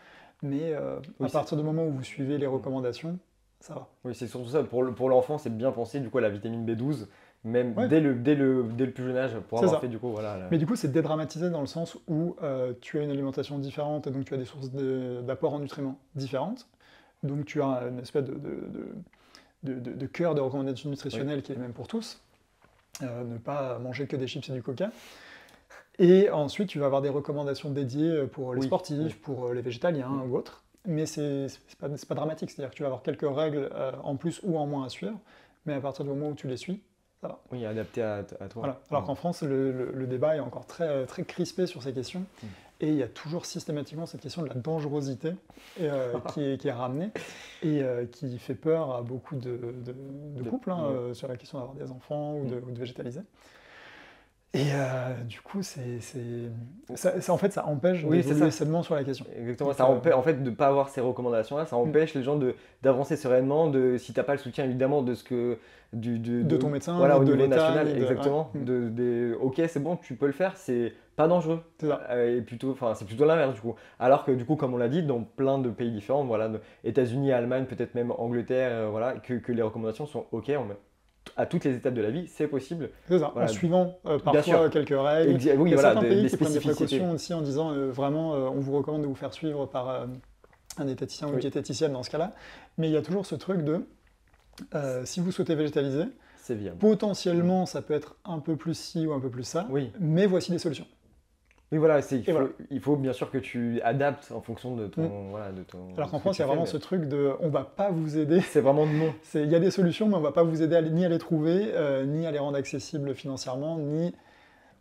Speaker 1: mais à partir du moment où vous suivez les recommandations, ça va.
Speaker 2: Oui, c'est surtout ça. Pour l'enfant, c'est bien pensé, du coup, à la vitamine B12, même dès le plus jeune âge, pour avoir fait, du coup, voilà.
Speaker 1: Mais du coup, c'est dédramatisé dans le sens où tu as une alimentation différente, et donc tu as des sources d'apport en nutriments différentes. Donc tu as une espèce de cœur de recommandations nutritionnelles qui est même pour tous. Ne pas manger que des chips et du coca. Et ensuite, tu vas avoir des recommandations dédiées pour les sportifs, pour les végétaliens ou autres. Mais c'est pas dramatique, c'est-à-dire que tu vas avoir quelques règles en plus ou en moins à suivre, mais à partir du moment où tu les suis, ça va.
Speaker 2: Oui, adapté à toi.
Speaker 1: Voilà. Alors qu'en France, le débat est encore très, très crispé sur ces questions, et il y a toujours systématiquement cette question de la dangerosité qui est ramenée, et qui fait peur à beaucoup de couples sur la question d'avoir des enfants ou de végétaliser. Et du coup, en fait, ça empêche d'évoluer sainement sur la question.
Speaker 2: Exactement, ça empêche en fait de ne pas avoir ces recommandations-là, ça empêche les gens d'avancer sereinement, si tu n'as pas le soutien évidemment de
Speaker 1: ton médecin,
Speaker 2: voilà, au
Speaker 1: de
Speaker 2: niveau
Speaker 1: l'État,
Speaker 2: national, exactement. Ok, c'est bon, tu peux le faire, c'est pas dangereux. Et c'est plutôt l'inverse du coup. Alors que du coup, comme on l'a dit, dans plein de pays différents, voilà, États-Unis, Allemagne, peut-être même Angleterre, voilà, que les recommandations sont ok. À toutes les étapes de la vie, c'est possible.
Speaker 1: C'est ça, en suivant parfois quelques règles. Il y a certains pays qui prennent des précautions aussi en disant vraiment, on vous recommande de vous faire suivre par un diététicien ou une diététicienne dans ce cas-là. Mais il y a toujours ce truc de, si vous souhaitez végétaliser,
Speaker 2: c'est viable.
Speaker 1: Potentiellement, ça peut être un peu plus ci ou un peu plus ça, mais voici des solutions.
Speaker 2: Oui, voilà, il faut bien sûr que tu adaptes en fonction de ton...
Speaker 1: Alors qu'en France, il y a vraiment ce truc de on va pas vous aider.
Speaker 2: C'est vraiment non.
Speaker 1: Il y a des solutions, mais on va pas vous aider ni à les trouver, ni à les rendre accessibles financièrement, ni...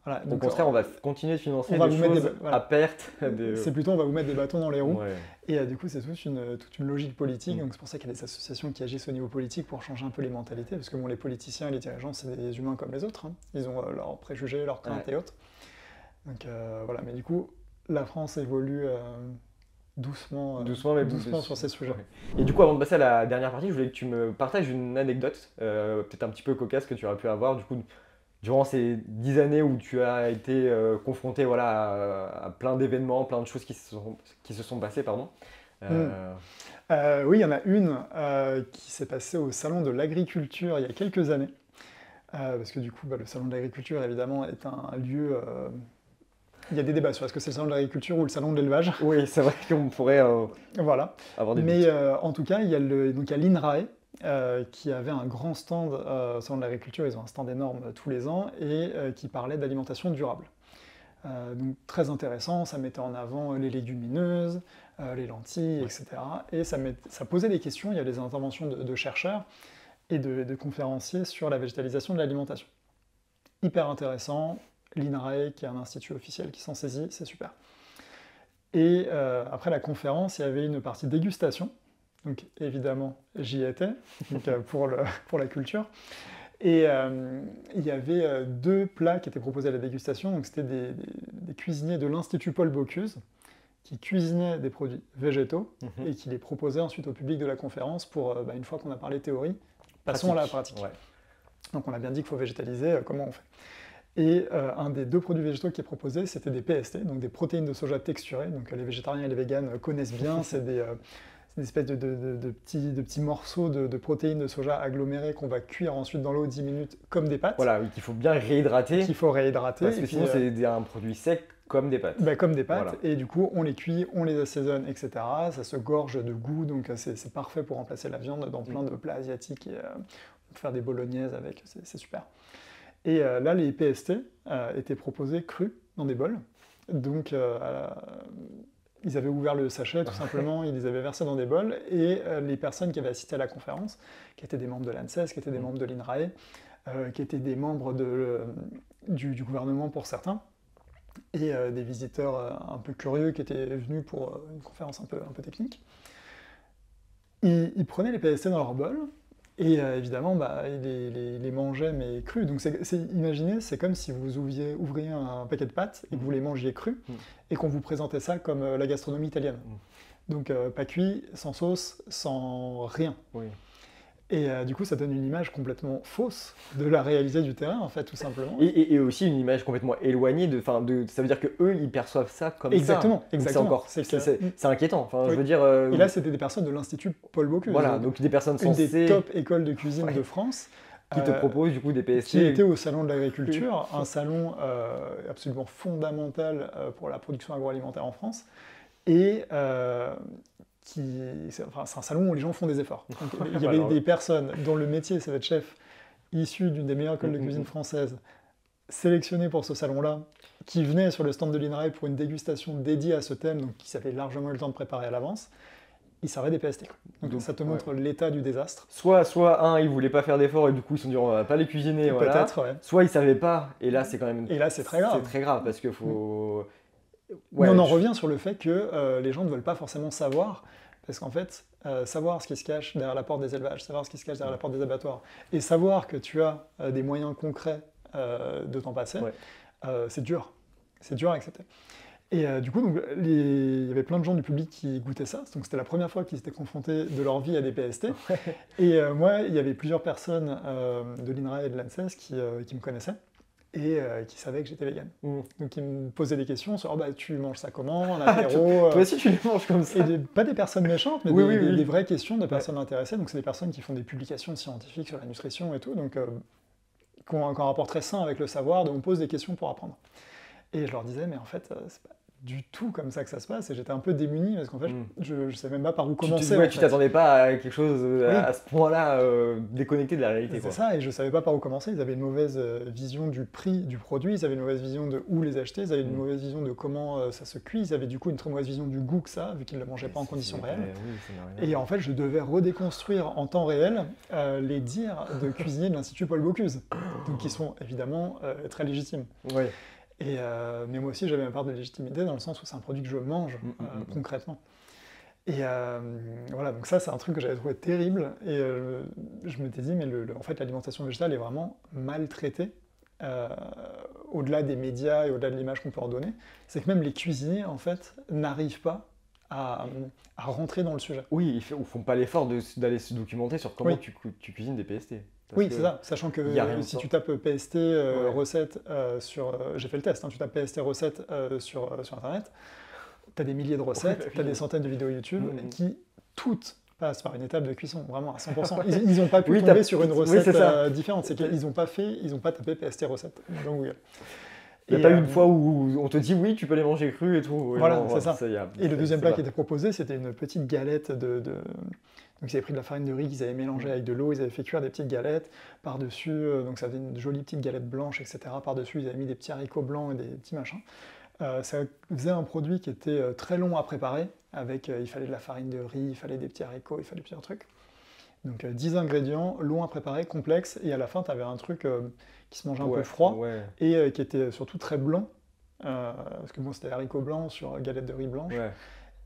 Speaker 2: Voilà, au contraire, on va continuer de financer des choses à perte.
Speaker 1: C'est plutôt on va vous mettre des bâtons dans les roues. Et du coup, c'est toute une logique politique. Donc c'est pour ça qu'il y a des associations qui agissent au niveau politique pour changer un peu les mentalités. Parce que les politiciens et les dirigeants, c'est des humains comme les autres. Ils ont leurs préjugés, leurs craintes et autres. Donc voilà, mais du coup, la France évolue doucement sur ces sujets.
Speaker 2: Et du coup, avant de passer à la dernière partie, je voulais que tu me partages une anecdote, peut-être un petit peu cocasse que tu aurais pu avoir, du coup, durant ces 10 années où tu as été confronté à plein d'événements, plein de choses qui se sont passées, pardon.
Speaker 1: Oui, il y en a une qui s'est passée au Salon de l'Agriculture il y a quelques années. Parce que du coup, le Salon de l'Agriculture, évidemment, est un lieu... Il y a des débats sur est-ce que c'est le salon de l'agriculture ou le salon de l'élevage.
Speaker 2: Oui, c'est vrai qu'on pourrait avoir des doutes.
Speaker 1: Mais en tout cas, il y a l'INRAE qui avait un grand stand au salon de l'agriculture. Ils ont un stand énorme tous les ans et qui parlait d'alimentation durable. Donc très intéressant, ça mettait en avant les légumineuses, les lentilles, etc. Et ça posait des questions, il y a des interventions de chercheurs et de conférenciers sur la végétalisation de l'alimentation. Hyper intéressant. L'INRAE, qui est un institut officiel qui s'en saisit, c'est super. Et après la conférence, il y avait une partie dégustation. Donc évidemment, j'y étais, donc, pour la culture. Et il y avait 2 plats qui étaient proposés à la dégustation. Donc c'était des cuisiniers de l'Institut Paul Bocuse qui cuisinaient des produits végétaux et qui les proposaient ensuite au public de la conférence pour, une fois qu'on a parlé théorie, passons à la pratique. Ouais. Donc on a bien dit qu'il faut végétaliser, comment on fait ? Et un des 2 produits végétaux qui est proposé, c'était des PST, donc des protéines de soja texturées. Donc les végétariens et les véganes connaissent bien, c'est une espèce de petits morceaux de protéines de soja agglomérées qu'on va cuire ensuite dans l'eau 10 minutes comme des pâtes.
Speaker 2: Voilà, oui, qu'il faut bien réhydrater.
Speaker 1: Qu'il faut réhydrater.
Speaker 2: Parce que sinon, c'est un produit sec comme des pâtes.
Speaker 1: Bah, comme des pâtes,
Speaker 2: Voilà.
Speaker 1: et du coup, on les cuit, on les assaisonne, etc. Ça se gorge de goût, donc c'est parfait pour remplacer la viande dans plein de plats asiatiques. Et, on peut faire des bolognaises avec, c'est super. Et là, les PST étaient proposés crus dans des bols. Donc, ils avaient ouvert le sachet, tout simplement, ils les avaient versés dans des bols, et les personnes qui avaient assisté à la conférence, qui étaient des membres de l'ANSES, qui étaient des membres de l'INRAE, qui étaient des membres du gouvernement pour certains, et des visiteurs un peu curieux qui étaient venus pour une conférence un peu technique, ils prenaient les PST dans leur bol, et évidemment, ils les mangeaient, mais crus. Donc imaginez, c'est comme si vous ouvriez un paquet de pâtes et que vous les mangiez crus, et qu'on vous présentait ça comme la gastronomie italienne. Donc pas cuit, sans sauce, sans rien.
Speaker 2: Oui.
Speaker 1: Et du coup, ça donne une image complètement fausse de la réalité du terrain, en fait, tout simplement.
Speaker 2: Et aussi une image complètement éloignée ça veut dire qu'eux, ils perçoivent ça comme
Speaker 1: exactement,
Speaker 2: ça.
Speaker 1: Exactement.
Speaker 2: C'est inquiétant. Enfin,
Speaker 1: oui.
Speaker 2: je veux dire.
Speaker 1: Et là, c'était des personnes de l'Institut Paul Bocuse.
Speaker 2: Voilà, donc des personnes
Speaker 1: une
Speaker 2: censées.
Speaker 1: des top écoles de cuisine de France.
Speaker 2: Qui te proposent du coup des PST.
Speaker 1: Qui était au Salon de l'Agriculture, un salon absolument fondamental pour la production agroalimentaire en France. Et c'est un salon où les gens font des efforts. Donc, il y avait des personnes dont le métier, c'est d'être chef, issu d'une des meilleures écoles de cuisine françaises, sélectionnées pour ce salon-là, qui venaient sur le stand de l'INRAE pour une dégustation dédiée à ce thème, donc qui s'avait largement eu le temps de préparer à l'avance. Ils servaient des PST. Donc ça te montre l'état du désastre.
Speaker 2: Soit ils voulaient pas faire d'efforts et du coup ils se sont dit on va pas les cuisiner.
Speaker 1: Peut-être, ouais.
Speaker 2: Soit ils savaient pas, et là c'est quand même.
Speaker 1: Et là c'est très grave.
Speaker 2: C'est très grave parce qu'il faut.
Speaker 1: Ouais, mais on en revient sur le fait que les gens ne veulent pas forcément savoir, parce qu'en fait, savoir ce qui se cache derrière la porte des élevages, savoir ce qui se cache derrière la porte des abattoirs, et savoir que tu as des moyens concrets de t'en passer, c'est dur. C'est dur à accepter. Et du coup, donc, il y avait plein de gens du public qui goûtaient ça, donc c'était la première fois qu'ils étaient confrontés de leur vie à des PST. Et moi, il y avait plusieurs personnes de l'INRAE et de l'ANSES qui me connaissaient, et qui savaient que j'étais vegan. Donc ils me posaient des questions sur tu manges ça comment, en apéro.
Speaker 2: Toi aussi tu les manges comme ça.
Speaker 1: Et pas des personnes méchantes, mais des vraies questions de personnes intéressées. Donc c'est des personnes qui font des publications scientifiques sur la nutrition et tout, donc qui ont un rapport très sain avec le savoir, donc on pose des questions pour apprendre. Et je leur disais, mais en fait, c'est pas du tout comme ça que ça se passe, et j'étais un peu démuni, parce qu'en fait, je savais même pas par où commencer.
Speaker 2: Tu t'attendais pas à quelque chose à ce point-là déconnecté de la réalité.
Speaker 1: C'est ça, et je savais pas par où commencer. Ils avaient une mauvaise vision du prix du produit, ils avaient une mauvaise vision de où les acheter, ils avaient une mauvaise vision de comment ça se cuit, ils avaient du coup une très mauvaise vision du goût que ça, vu qu'ils ne le mangeaient pas en conditions réelles. Et en fait, je devais redéconstruire en temps réel les dires de cuisiniers de l'Institut Paul Bocuse, donc qui sont évidemment très légitimes.
Speaker 2: Ouais.
Speaker 1: Mais moi aussi, j'avais ma part de légitimité dans le sens où c'est un produit que je mange concrètement. Et voilà, donc ça, c'est un truc que j'avais trouvé terrible. Et je m'étais dit, mais en fait, l'alimentation végétale est vraiment maltraitée, au-delà des médias et au-delà de l'image qu'on peut en donner. C'est que même les cuisiniers, en fait, n'arrivent pas à rentrer dans le sujet.
Speaker 2: Oui, ils ne font pas l'effort d'aller se documenter sur comment tu cuisines des PST.
Speaker 1: Oui, c'est ça, sachant que si tu tapes PST recettes sur... j'ai fait le test, tu tapes PST recettes sur Internet, tu as des milliers de recettes, tu as des centaines de vidéos YouTube qui toutes passent par une étape de cuisson, vraiment à 100%. Ils n'ont pas pu tomber sur une recette différente, c'est qu'ils n'ont pas tapé PST recettes dans Google.
Speaker 2: Il n'y a pas eu une fois où on te dit oui, tu peux les manger crus et tout.
Speaker 1: Voilà, c'est ça. Et le deuxième plat qui était proposé, c'était une petite galette Donc ils avaient pris de la farine de riz qu'ils avaient mélangée avec de l'eau, ils avaient fait cuire des petites galettes. Par-dessus, donc ça faisait une jolie petite galette blanche, etc. Par-dessus, ils avaient mis des petits haricots blancs et des petits machins. Ça faisait un produit qui était très long à préparer, avec il fallait de la farine de riz, il fallait des petits haricots, il fallait plusieurs trucs. Donc 10 ingrédients, long à préparer, complexe, et à la fin, tu avais un truc qui se mangeait un peu froid, et qui était surtout très blanc, parce que moi c'était haricots blancs sur galette de riz blanche,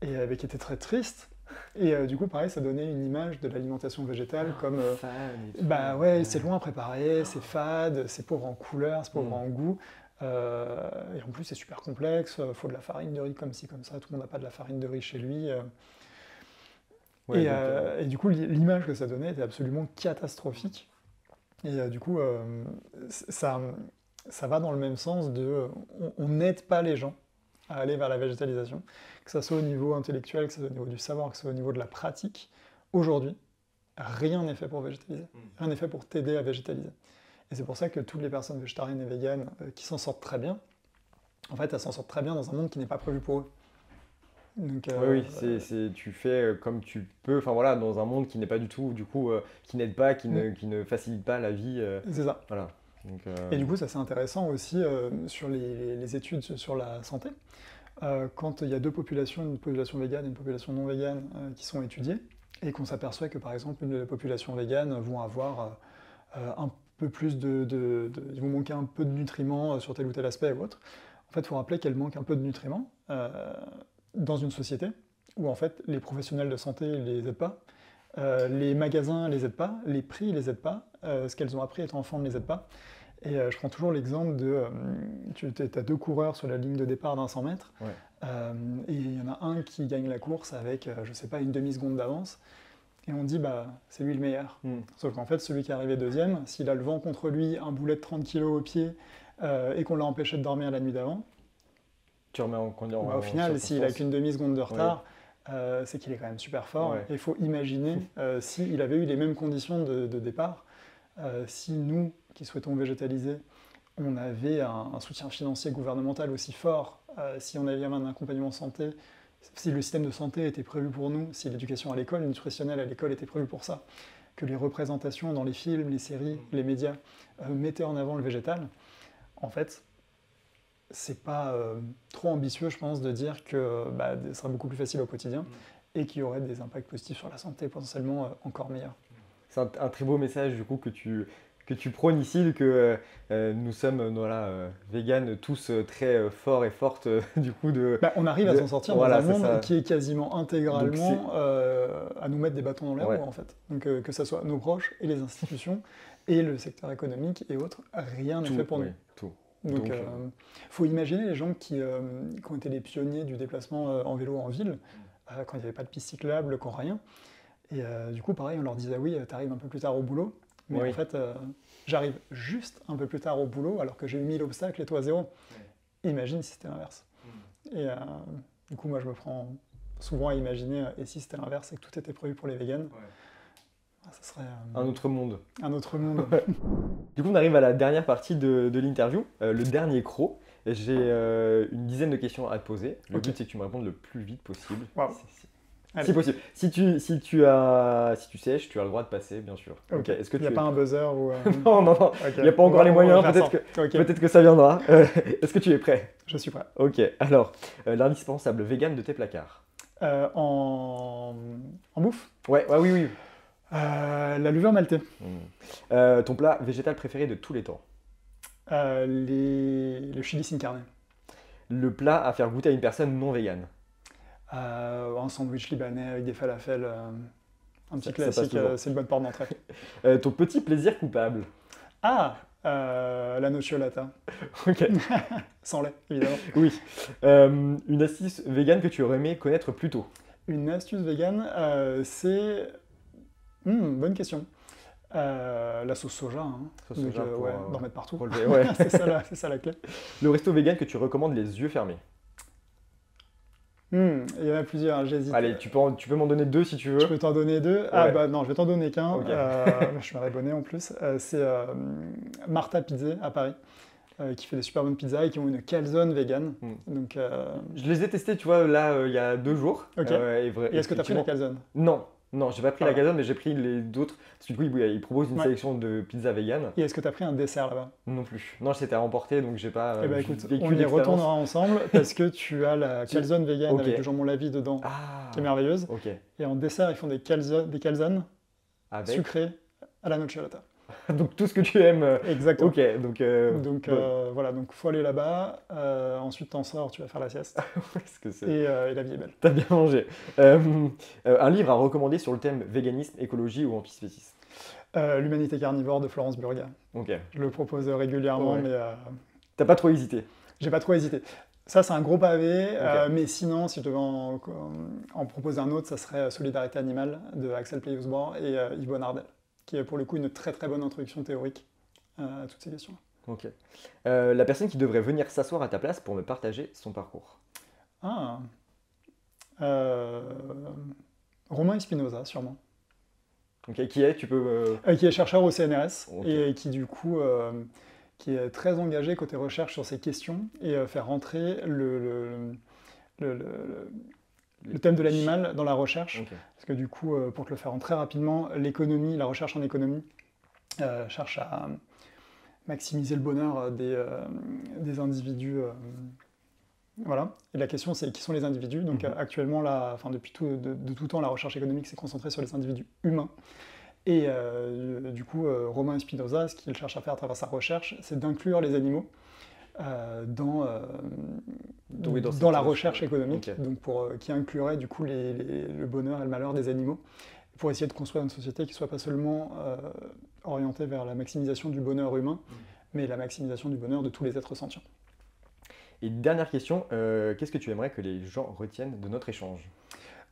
Speaker 1: et qui était très triste. Et du coup, pareil, ça donnait une image de l'alimentation végétale comme c'est loin à préparer, c'est fade, c'est pauvre en couleur, c'est pauvre en goût. Et en plus, c'est super complexe, faut de la farine de riz comme ci, comme ça, tout le monde n'a pas de la farine de riz chez lui. Et du coup, l'image que ça donnait était absolument catastrophique. Et du coup, ça ça va dans le même sens de on n'aide pas les gens à aller vers la végétalisation, que ce soit au niveau intellectuel, que ce soit au niveau du savoir, que ce soit au niveau de la pratique. Aujourd'hui, rien n'est fait pour végétaliser, rien n'est fait pour t'aider à végétaliser. Et c'est pour ça que toutes les personnes végétariennes et véganes qui s'en sortent très bien, en fait, elles s'en sortent très bien dans un monde qui n'est pas prévu pour eux. Donc,
Speaker 2: Oui, tu fais comme tu peux, enfin voilà, dans un monde qui n'est pas du tout, du coup, qui n'aide pas, qui ne facilite pas la vie.
Speaker 1: c'est ça.
Speaker 2: Voilà. Donc,
Speaker 1: Et du coup, ça c'est intéressant aussi sur les études sur la santé. Quand il y a deux populations, une population végane et une population non végane, qui sont étudiées, et qu'on s'aperçoit que par exemple une population végane vont avoir un peu plus ils vont manquer un peu de nutriments sur tel ou tel aspect ou autre. En fait, il faut rappeler qu'elles manquent un peu de nutriments dans une société où en fait les professionnels de santé ne les aident pas, les magasins ne les aident pas, les prix ne les aident pas, ce qu'elles ont appris étant enfants ne les aide pas. Et je prends toujours l'exemple de, tu as deux coureurs sur la ligne de départ d'un 100 mètres, et il y en a un qui gagne la course avec, je sais pas, une demi-seconde d'avance, et on dit, bah, c'est lui le meilleur. Sauf qu'en fait, celui qui est arrivé deuxième, s'il a le vent contre lui, un boulet de 30 kg au pied, et qu'on l'a empêché de dormir la nuit d'avant,
Speaker 2: tu remets
Speaker 1: au final, s'il a qu'une demi-seconde de retard, c'est qu'il est quand même super fort. Et il faut imaginer s'il avait eu les mêmes conditions de départ, si nous, qui souhaitons végétaliser, on avait un soutien financier gouvernemental aussi fort, si on avait un accompagnement santé, si le système de santé était prévu pour nous, si l'éducation à l'école, nutritionnelle à l'école était prévue pour ça, que les représentations dans les films, les séries, les médias mettaient en avant le végétal, en fait, c'est pas trop ambitieux, je pense, de dire que ce sera beaucoup plus facile au quotidien et qu'il y aurait des impacts positifs sur la santé potentiellement encore meilleurs.
Speaker 2: C'est un très beau message du coup que tu prônes ici, que nous sommes véganes tous très forts et fortes du coup
Speaker 1: on arrive à s'en sortir dans un monde qui est quasiment intégralement à nous mettre des bâtons dans les roues en fait. Donc que ce soit nos proches et les institutions et le secteur économique et autres, rien n'est fait pour nous.
Speaker 2: Tout.
Speaker 1: Donc, faut imaginer les gens qui ont été les pionniers du déplacement en vélo en ville, quand il n'y avait pas de piste cyclable, quand rien. Et du coup, pareil, on leur disait oui, t'arrives un peu plus tard au boulot, mais en fait, j'arrive juste un peu plus tard au boulot alors que j'ai eu 1000 obstacles et toi zéro. Imagine si c'était l'inverse. Et du coup, moi, je me prends souvent à imaginer, et si c'était l'inverse et que tout était prévu pour les véganes, ça serait
Speaker 2: un autre monde.
Speaker 1: Un autre monde.
Speaker 2: Du coup, on arrive à la dernière partie de l'interview, le dernier croc. J'ai une dizaine de questions à te poser. Le but, c'est que tu me répondes le plus vite possible.
Speaker 1: Wow.
Speaker 2: Si possible. Si tu sèches, tu as le droit de passer, bien sûr.
Speaker 1: Okay. Est-ce que il n'y a pas un buzzer ou
Speaker 2: Non. Il n'y a pas encore les moyens. Peut-être que ça viendra. Est-ce que tu es prêt?
Speaker 1: Je suis prêt.
Speaker 2: Ok. Alors, l'indispensable vegan de tes placards.
Speaker 1: En bouffe?
Speaker 2: Oui.
Speaker 1: La levure maltais.
Speaker 2: Ton plat végétal préféré de tous les temps?
Speaker 1: Le chili sin carne.
Speaker 2: Le plat à faire goûter à une personne non végane?
Speaker 1: Un sandwich libanais avec des falafels, un petit classique, c'est une bonne porte d'entrée.
Speaker 2: Ton petit plaisir coupable?
Speaker 1: La nocciolata.
Speaker 2: Ok.
Speaker 1: Sans lait, évidemment.
Speaker 2: Oui. Une astuce végane que tu aurais aimé connaître plus tôt?
Speaker 1: Une astuce végane, c'est... bonne question. La sauce soja. D'en mettre partout. c'est ça la clé.
Speaker 2: Le resto vegan que tu recommandes les yeux fermés?
Speaker 1: Il y en a plusieurs, j'hésite.
Speaker 2: Allez, tu peux m'en donner deux si tu veux.
Speaker 1: Je peux t'en donner deux. Non, je vais t'en donner qu'un. Okay. Je suis abonné en plus. C'est Martha Pizza à Paris, qui fait des super bonnes pizzas et qui ont une calzone vegan. Donc,
Speaker 2: je les ai testés, tu vois, là, il y a 2 jours.
Speaker 1: Okay. Et est-ce que tu as pris la calzone?
Speaker 2: Non, j'ai pas pris la calzone, mais j'ai pris les d'autres. Parce que du coup, ils proposent une sélection de pizzas vegan.
Speaker 1: Et est-ce que tu as pris un dessert là-bas?
Speaker 2: Non plus. Non, c'était à remporter, donc j'ai pas.
Speaker 1: Écoute, on y retournera ensemble parce que tu as la calzone vegan avec du jambon la vie dedans, qui est merveilleuse. Et en dessert, ils font des calzones sucrées à la nocciolata.
Speaker 2: Donc tout ce que tu aimes.
Speaker 1: Exactement.
Speaker 2: Ok,
Speaker 1: donc voilà, donc faut aller là-bas. Ensuite t'en sors, tu vas faire la sieste. Et la vie est belle.
Speaker 2: T'as bien mangé. Un livre à recommander sur le thème véganisme, écologie ou antispécisme?
Speaker 1: L'Humanité carnivore de Florence Burga.
Speaker 2: Ok.
Speaker 1: Je le propose régulièrement, mais.
Speaker 2: T'as pas trop hésité?
Speaker 1: J'ai pas trop hésité. Ça, c'est un gros pavé, mais sinon, si je devais en proposer un autre, ça serait Solidarité animale de Axel Pley-Housebois et Yves Bonardel, qui est pour le coup une très très bonne introduction théorique à toutes ces questions.
Speaker 2: Ok. La personne qui devrait venir s'asseoir à ta place pour me partager son parcours.
Speaker 1: Ah, euh, Romain Espinosa, sûrement.
Speaker 2: Ok, qui est? Tu peux.
Speaker 1: Qui est chercheur au CNRS
Speaker 2: Ok.
Speaker 1: et qui du coup qui est très engagé côté recherche sur ces questions et faire rentrer le- le- le thème de l'animal dans la recherche.
Speaker 2: Ok.
Speaker 1: Parce que du coup, pour te le faire très rapidement, l'économie, la recherche en économie cherche à maximiser le bonheur des individus. Voilà. Et la question, c'est qui sont les individus. Donc actuellement, depuis de tout temps, la recherche économique s'est concentrée sur les individus humains. Et du coup, Romain Espinosa, ce qu'il cherche à faire à travers sa recherche, c'est d'inclure les animaux dans
Speaker 2: Oui, dans
Speaker 1: la
Speaker 2: cette
Speaker 1: recherche économique,
Speaker 2: Ok.
Speaker 1: donc qui inclurait du coup le bonheur et le malheur des animaux, pour essayer de construire une société qui soit pas seulement orientée vers la maximisation du bonheur humain, mais la maximisation du bonheur de tous les êtres sentients.
Speaker 2: Et dernière question, qu'est-ce que tu aimerais que les gens retiennent de notre échange?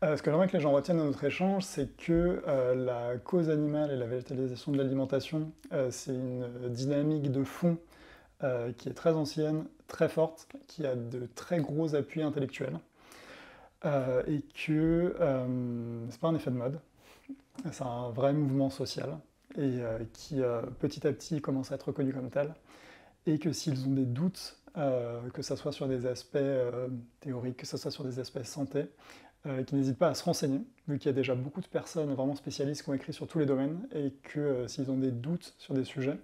Speaker 1: Ce que j'aimerais que les gens retiennent de notre échange, c'est que la cause animale et la végétalisation de l'alimentation, c'est une dynamique de fond qui est très ancienne, très forte, qui a de très gros appuis intellectuels, et que c'est pas un effet de mode, c'est un vrai mouvement social, et qui petit à petit commence à être reconnu comme tel, et que s'ils ont des doutes, que ce soit sur des aspects théoriques, que ce soit sur des aspects santé, qui n'hésitent pas à se renseigner, vu qu'il y a déjà beaucoup de personnes vraiment spécialistes qui ont écrit sur tous les domaines, et que s'ils ont des doutes sur des sujets,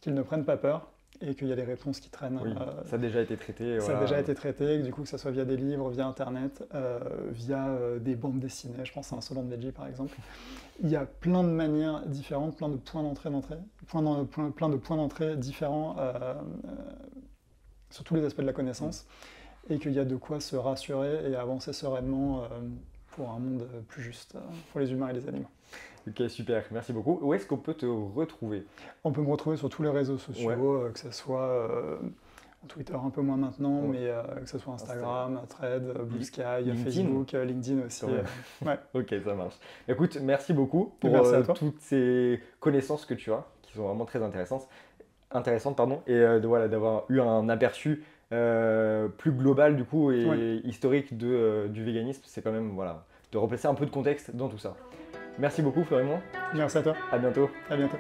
Speaker 1: qu'ils ne prennent pas peur, et qu'il y a des réponses qui traînent.
Speaker 2: Oui, ça a déjà été traité.
Speaker 1: Ça
Speaker 2: Voilà.
Speaker 1: a déjà été traité, du coup, que ce soit via des livres, via Internet, via des bandes dessinées, je pense à un Solon de Veggie par exemple. Il y a plein de manières différentes, plein de points d'entrée, plein de points d'entrée différents sur tous les aspects de la connaissance, et qu'il y a de quoi se rassurer et avancer sereinement pour un monde plus juste pour les humains et les animaux.
Speaker 2: Ok, super, merci beaucoup. Où est-ce qu'on peut te retrouver?
Speaker 1: On peut me retrouver sur tous les réseaux sociaux, que ce soit Twitter un peu moins maintenant, mais que ce soit Instagram, Thread, Blue Sky, Facebook, LinkedIn aussi. Ouais.
Speaker 2: Ok, ça marche. Écoute, merci beaucoup pour
Speaker 1: Merci à toi.
Speaker 2: toutes ces connaissances que tu as, qui sont vraiment très intéressantes pardon, et voilà, d'avoir eu un aperçu plus global du coup et historique du véganisme. C'est quand même voilà, de replacer un peu de contexte dans tout ça. Merci beaucoup Florimond.
Speaker 1: Merci à toi.
Speaker 2: À bientôt.
Speaker 1: À bientôt.